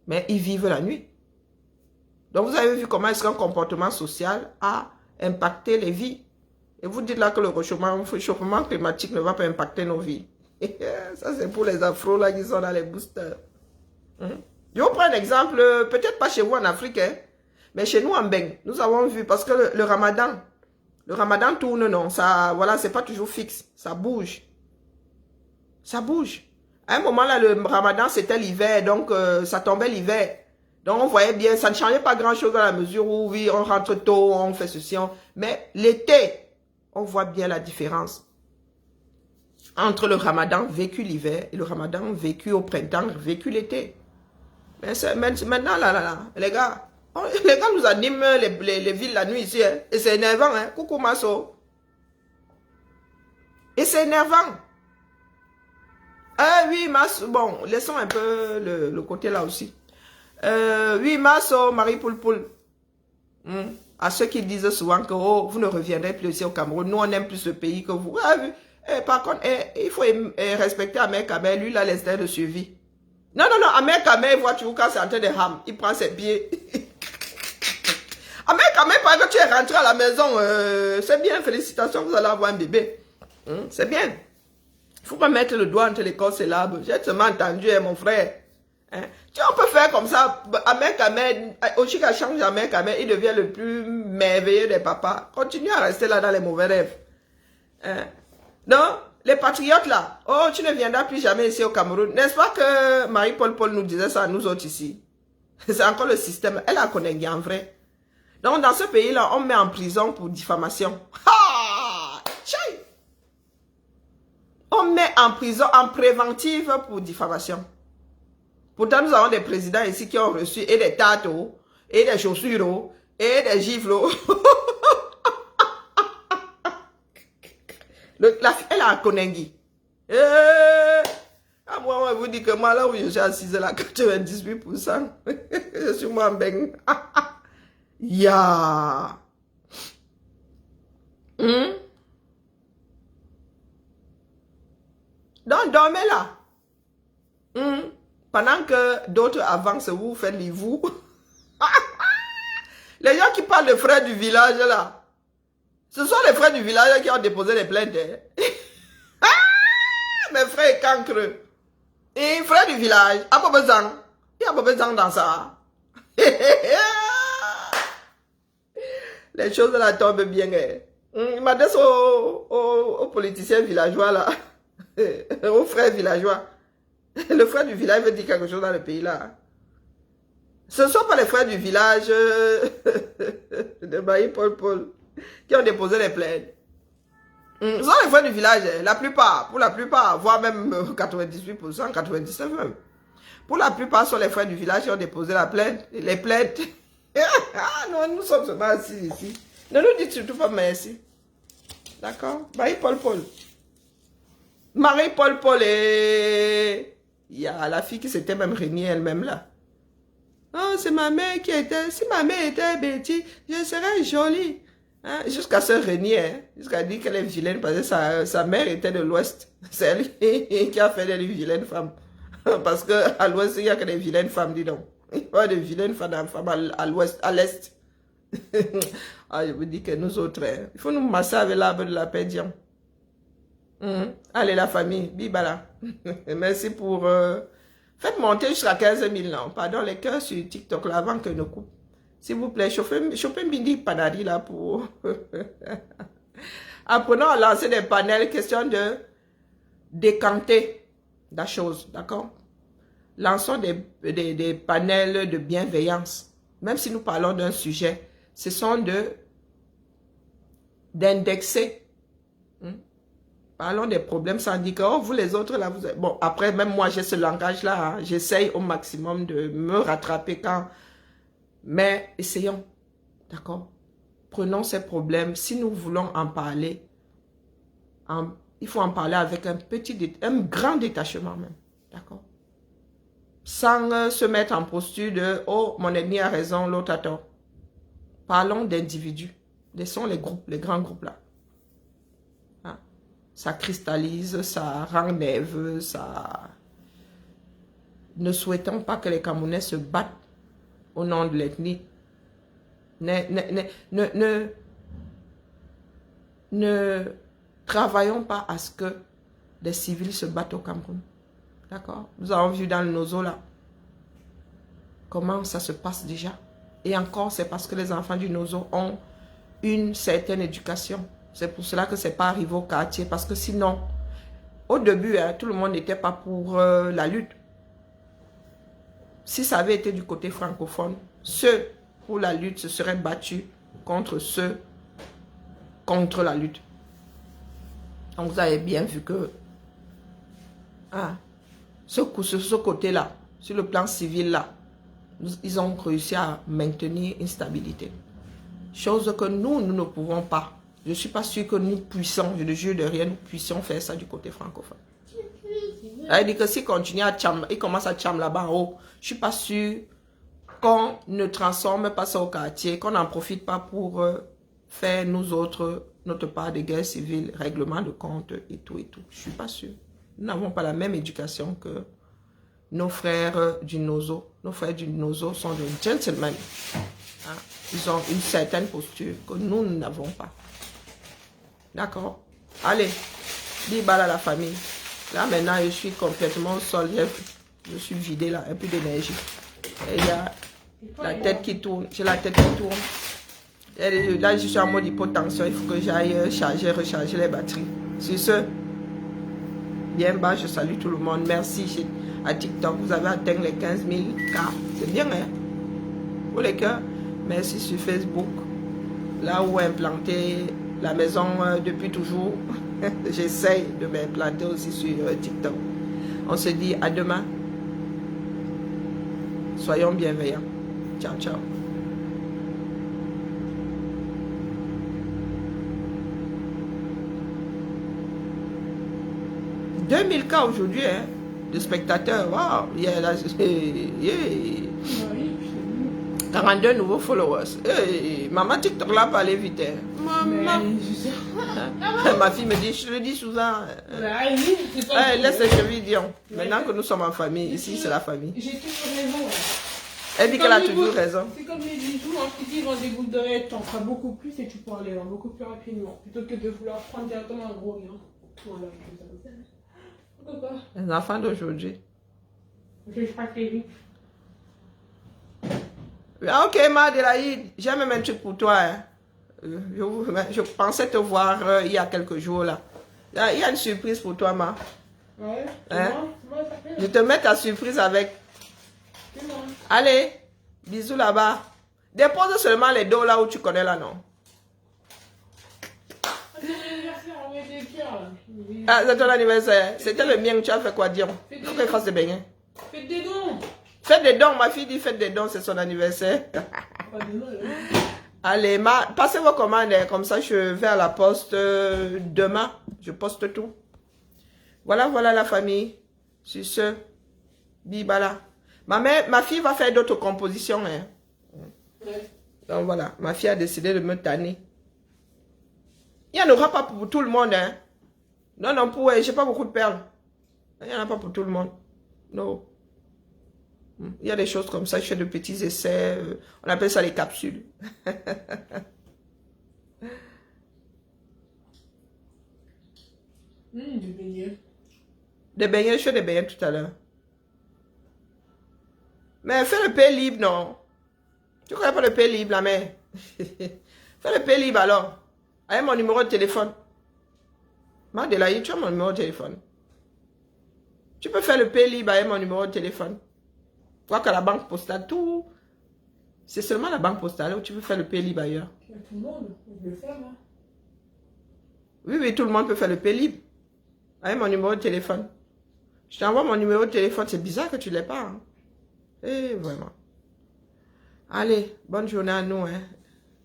Mais ils vivent la nuit. Donc, vous avez vu comment est-ce qu'un comportement social a impacté les vies. Et vous dites là que le réchauffement climatique ne va pas impacter nos vies. Ça, c'est pour les afros là qui sont dans les boosters. Je vous prends un exemple, peut-être pas chez vous en Afrique, hein, mais chez nous en Beng, nous avons vu, parce que le ramadan tourne, non, ça, voilà, c'est pas toujours fixe, ça bouge. Ça bouge. À un moment là, le ramadan, c'était l'hiver, donc ça tombait l'hiver. Donc on voyait bien, ça ne changeait pas grand-chose dans la mesure où, oui, on rentre tôt, on fait ceci, mais l'été, on voit bien la différence entre le ramadan vécu l'hiver et le ramadan vécu au printemps, vécu l'été. Mais maintenant, là, les gars nous animent les villes la nuit ici, hein, et c'est énervant, hein, coucou Masso. Et c'est énervant. Ah oui, Masso, bon, laissons un peu le côté là aussi. Oui, Masso, Marie Poulpoul. À ceux qui disent souvent que oh, vous ne reviendrez plus ici au Cameroun, nous on aime plus ce pays que vous. Ah, oui. Par contre, il faut respecter Ahmed Kamel, lui, il a l'instinct de survie. Non, Ahmed Kamel, vois-tu, quand c'est en train de ham, il prend ses pieds. Ahmed Kamel, par exemple, tu es rentré à la maison, c'est bien, félicitations, vous allez avoir un bébé. C'est bien. Il faut pas mettre le doigt entre les corps et l'arbre. J'ai seulement entendu, mon frère. Tu on peut faire comme ça. Ahmed Kamel, Ochika change Ahmed Kamel, il devient le plus merveilleux des papas. Continue à rester là dans les mauvais rêves. Non, les patriotes là, oh, tu ne viendras plus jamais ici au Cameroun. N'est-ce pas que Marie-Paul nous disait ça à nous autres ici? C'est encore le système. Elle a connu en vrai. Donc, dans ce pays-là, on met en prison pour diffamation. Ah! On met en prison, en préventive pour diffamation. Pourtant, nous avons des présidents ici qui ont reçu et des tatos, et des chaussures, et des gifles. Elle a un Konengi. Moi, on vous dit que moi, là où je suis assise, là, 98%, je suis moi en beng. Ya. Donc, dormez là. Pendant que d'autres avancent, vous faites les vous. Les gens qui parlent de frères du village, là, ce sont les frères du village qui ont déposé les plaintes. Mes frères cancreux. Et frère du village, à pas besoin. Il y a pas besoin dans ça. Les choses là tombent bien. Il m'adresse aux politiciens villageois là. Aux frères villageois. Le frère du village veut dire quelque chose dans le pays là. Ce ne sont pas les frères du village de Marie-Paul qui ont déposé les plaintes. Ce sont les frères du village, la plupart, pour la plupart, voire même 98%, 99% même. Pour la plupart, ce sont les frères du village qui ont déposé la plainte, les plaintes. Non, nous sommes seulement assis ici. Ne nous dites surtout pas merci. D'accord? Marie-Paul. Marie-Paul et... Il y a la fille qui s'était même réunie elle-même là. Oh, c'est ma mère qui était... Si ma mère était bêtise, je serais jolie. Hein? Jusqu'à se renier, hein? Jusqu'à dire qu'elle est vilaine parce que sa mère était de l'Ouest. C'est elle qui a fait des vilaines femmes. Parce qu'à l'Ouest, il n'y a que des vilaines femmes, dis donc. Il y a des vilaines femmes à l'Ouest, à l'Est. Ah, je vous dis que nous autres, hein, il faut nous masser avec l'arbre de la paix, Dion. Allez, la famille, bibala. Merci pour... Faites monter jusqu'à 15 000, non. Pardon, les cœurs sur TikTok, là, avant que nous coupe. S'il vous plaît, chauffez Bindi Panari, là, pour... Apprenons à lancer des panels, question de décanter la chose, d'accord? Lançons des panels de bienveillance. Même si nous parlons d'un sujet, ce sont d'indexer. Parlons des problèmes sans dire que oh, vous les autres là, vous... Bon, après, même moi j'ai ce langage-là, hein, j'essaye au maximum de me rattraper quand... Mais essayons, d'accord? Prenons ces problèmes, si nous voulons en parler, il faut en parler avec un grand détachement même, d'accord? Sans se mettre en posture de « Oh, mon ennemi a raison, l'autre a tort ». Parlons d'individus. Laissons les groupes, les grands groupes là. Hein? Ça cristallise, ça rend nerveux, ça... Ne souhaitons pas que les Camerounais se battent au nom de l'ethnie. Ne travaillons pas à ce que les civils se battent au Cameroun. D'accord? Nous avons vu dans le Nozo là. comment ça se passe déjà. Et encore, c'est parce que les enfants du Nozo ont une certaine éducation. C'est pour cela que ce n'est pas arrivé au quartier. Parce que sinon, au début, hein, tout le monde n'était pas pour la lutte. Si ça avait été du côté francophone, ceux pour la lutte se seraient battus contre ceux contre la lutte. Donc vous avez bien vu que ce côté-là, sur le plan civil là, ils ont réussi à maintenir une stabilité. Chose que nous ne pouvons pas. Je ne suis pas sûr que nous puissions, je ne jure de rien, nous puissions faire ça du côté francophone. Elle dit que s'il continue à tcham, il commence à tcham là-bas en haut, je ne suis pas sûr qu'on ne transforme pas ça au quartier, qu'on n'en profite pas pour faire nous autres notre part de guerre civile, règlement de compte et tout et tout. Je ne suis pas sûr. Nous n'avons pas la même éducation que nos frères du Nozo. Nos frères du Nozo sont des gentlemen. Hein? Ils ont une certaine posture que nous n'avons pas. D'accord? Allez, dis balle à la famille. Là maintenant, je suis complètement au sol. Je suis vidé là, un peu d'énergie. Et il y a la tête qui tourne. J'ai la tête qui tourne. Et là, je suis en mode hypotension. Il faut que j'aille recharger les batteries. Sur ce, bien bas, je salue tout le monde. Merci à TikTok. Vous avez atteint les 15 000 cas. C'est bien, hein? Pour les cœurs. Merci sur Facebook. Là où implanter la maison depuis toujours. J'essaye de m'implanter aussi sur TikTok. On se dit à demain. Soyons bienveillants. Ciao, ciao. « 2000 cas aujourd'hui, hein, de spectateurs. Waouh! Yeah, 42 nouveaux followers. Hey, maman TikTok là, pas aller vite. Hein. Maman. Ma fille me dit, je le dis souvent. Laisse les chevilles, disons. Maintenant que nous sommes en famille, ici c'est la famille. J'ai toujours raison. Elle dit qu'elle a toujours raison. C'est comme les bijoux, qui dans des boucles d'oreilles, tu en feras beaucoup plus et tu pourras les vendre beaucoup plus rapidement. Plutôt que de vouloir prendre directement un gros rien. Voilà, les enfants d'aujourd'hui. Je crois que c'est ok, Madelaïde, j'ai même un truc pour toi. Hein. Je pensais te voir il y a quelques jours là. Il y a une surprise pour toi, Ma. Ouais. Hein? Je te mets ta surprise avec. Allez, bisous là-bas. Dépose seulement les dos là où tu connais là, non? Ah, c'est ton anniversaire. C'était le mien, tu as fait quoi, dire? Il faut qu'elle fasse des beignets. Faites des dons. Faites des dons, ma fille dit faites des dons, c'est son anniversaire. Allez, passez vos commandes, hein, comme ça je vais à la poste demain. Je poste tout. Voilà, voilà la famille. Sur ce, bibala. Ma fille va faire d'autres compositions. Hein. Ouais. Donc voilà, ma fille a décidé de me tanner. Il n'y en aura pas pour tout le monde. Hein. Non, non, pour j'ai pas beaucoup de perles. Il n'y en a pas pour tout le monde. Non. Il y a des choses comme ça, je fais de petits essais. On appelle ça les capsules. Des beignets. Des beignets, je fais des beignets tout à l'heure. Mais fais le pain libre, non? Tu connais pas le pain libre, la mère? Fais le pain libre alors. Avec mon numéro de téléphone. Madelaïde, tu as mon numéro de téléphone. Tu peux faire le pain libre avec mon numéro de téléphone. Tu vois qu'à la banque postale, tout. C'est seulement la banque postale où tu peux faire le pain libre ailleurs. Tout le monde peut le faire, hein? Oui, oui, tout le monde peut faire le pain libre. Avec mon numéro de téléphone. Je t'envoie mon numéro de téléphone. C'est bizarre que tu ne l'aies pas. Hein? Eh, vraiment. Allez, bonne journée à nous. Hein.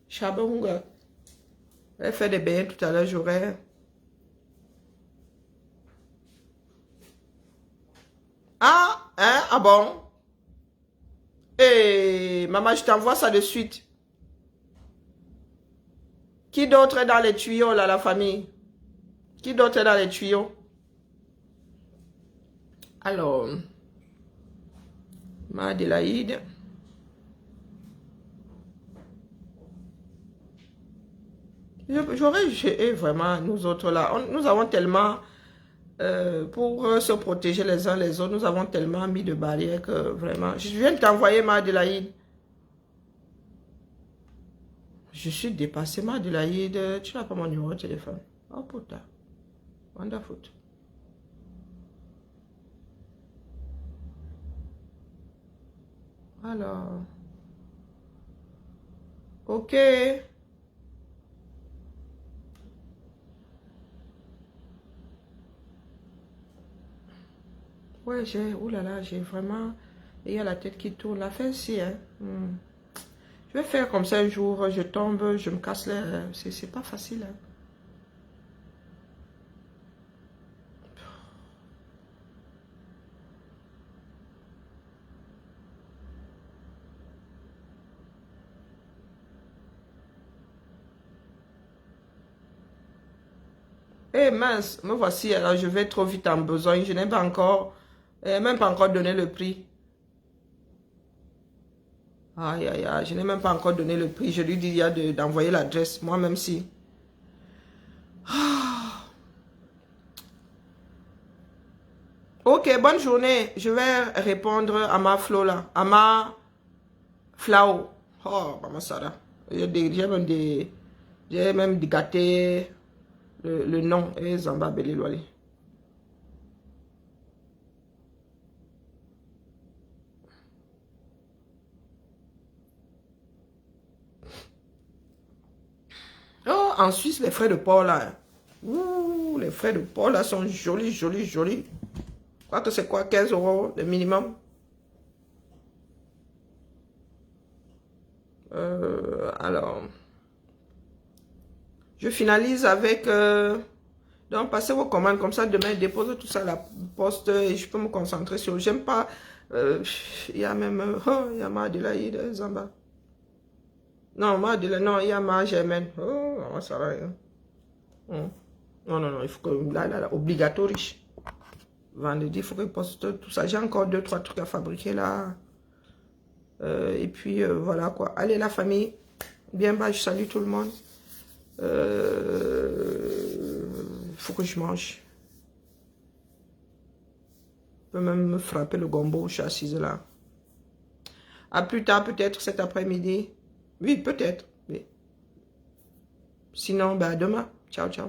Chabonga. Je vais faire des beignets tout à l'heure. J'aurai. Ah, hein? Ah bon? Eh, maman, je t'envoie ça de suite. Qui d'autre est dans les tuyaux, là, la famille? Qui d'autre est dans les tuyaux? Alors, Madelaïde. J'aurais vraiment, nous autres là, nous avons tellement pour se protéger les uns les autres. Nous avons tellement mis de barrières que vraiment... Je viens de t'envoyer ma Adélaïde. Je suis dépassée, ma Adélaïde. Tu n'as pas mon numéro de téléphone. Oh putain. Wonderful. Alors. Ok. Ouais, oulala, j'ai vraiment... Il y a la tête qui tourne. La fin, si, hein. Je vais faire comme ça un jour, je tombe, je me casse les... C'est pas facile, hein. Eh mince, me voici, alors je vais trop vite en besoin. Je n'ai pas encore, même pas encore donné le prix. Aïe, aïe, aïe, je n'ai même pas encore donné le prix. Je lui dis il y a d'envoyer l'adresse, moi-même si. Ah. Ok, bonne journée. Je vais répondre à ma Flo là, à ma Flao. Oh, maman Sarah. J'ai même gâté le nom. Et Zamba Belilwali. Oh, en Suisse, les frais de port là. Ouh, les frais de port là sont jolis, jolis, jolis. Je crois que c'est quoi, 15 € le minimum? Alors, je finalise avec... donc, passez vos commandes comme ça. Demain, je dépose tout ça à la poste et je peux me concentrer sur... J'aime pas... Il y a même... oh, il y a ma Adélaïde Zamba. Non, ma Adélaïde, non, il y a ma Germaine. Oh, ça va. Hein. Non, non, non, il faut que... Là, obligatoire. Vendredi, il faut que je poste tout ça. J'ai encore 2-3 trucs à fabriquer là. Et puis, voilà quoi. Allez, la famille. Bien bas, je salue tout le monde. Il faut que je mange. Je peux même me frapper le gombo. Je suis assise là. À plus tard, peut-être cet après-midi. Oui, peut-être. Oui. Sinon, ben, demain. Ciao, ciao.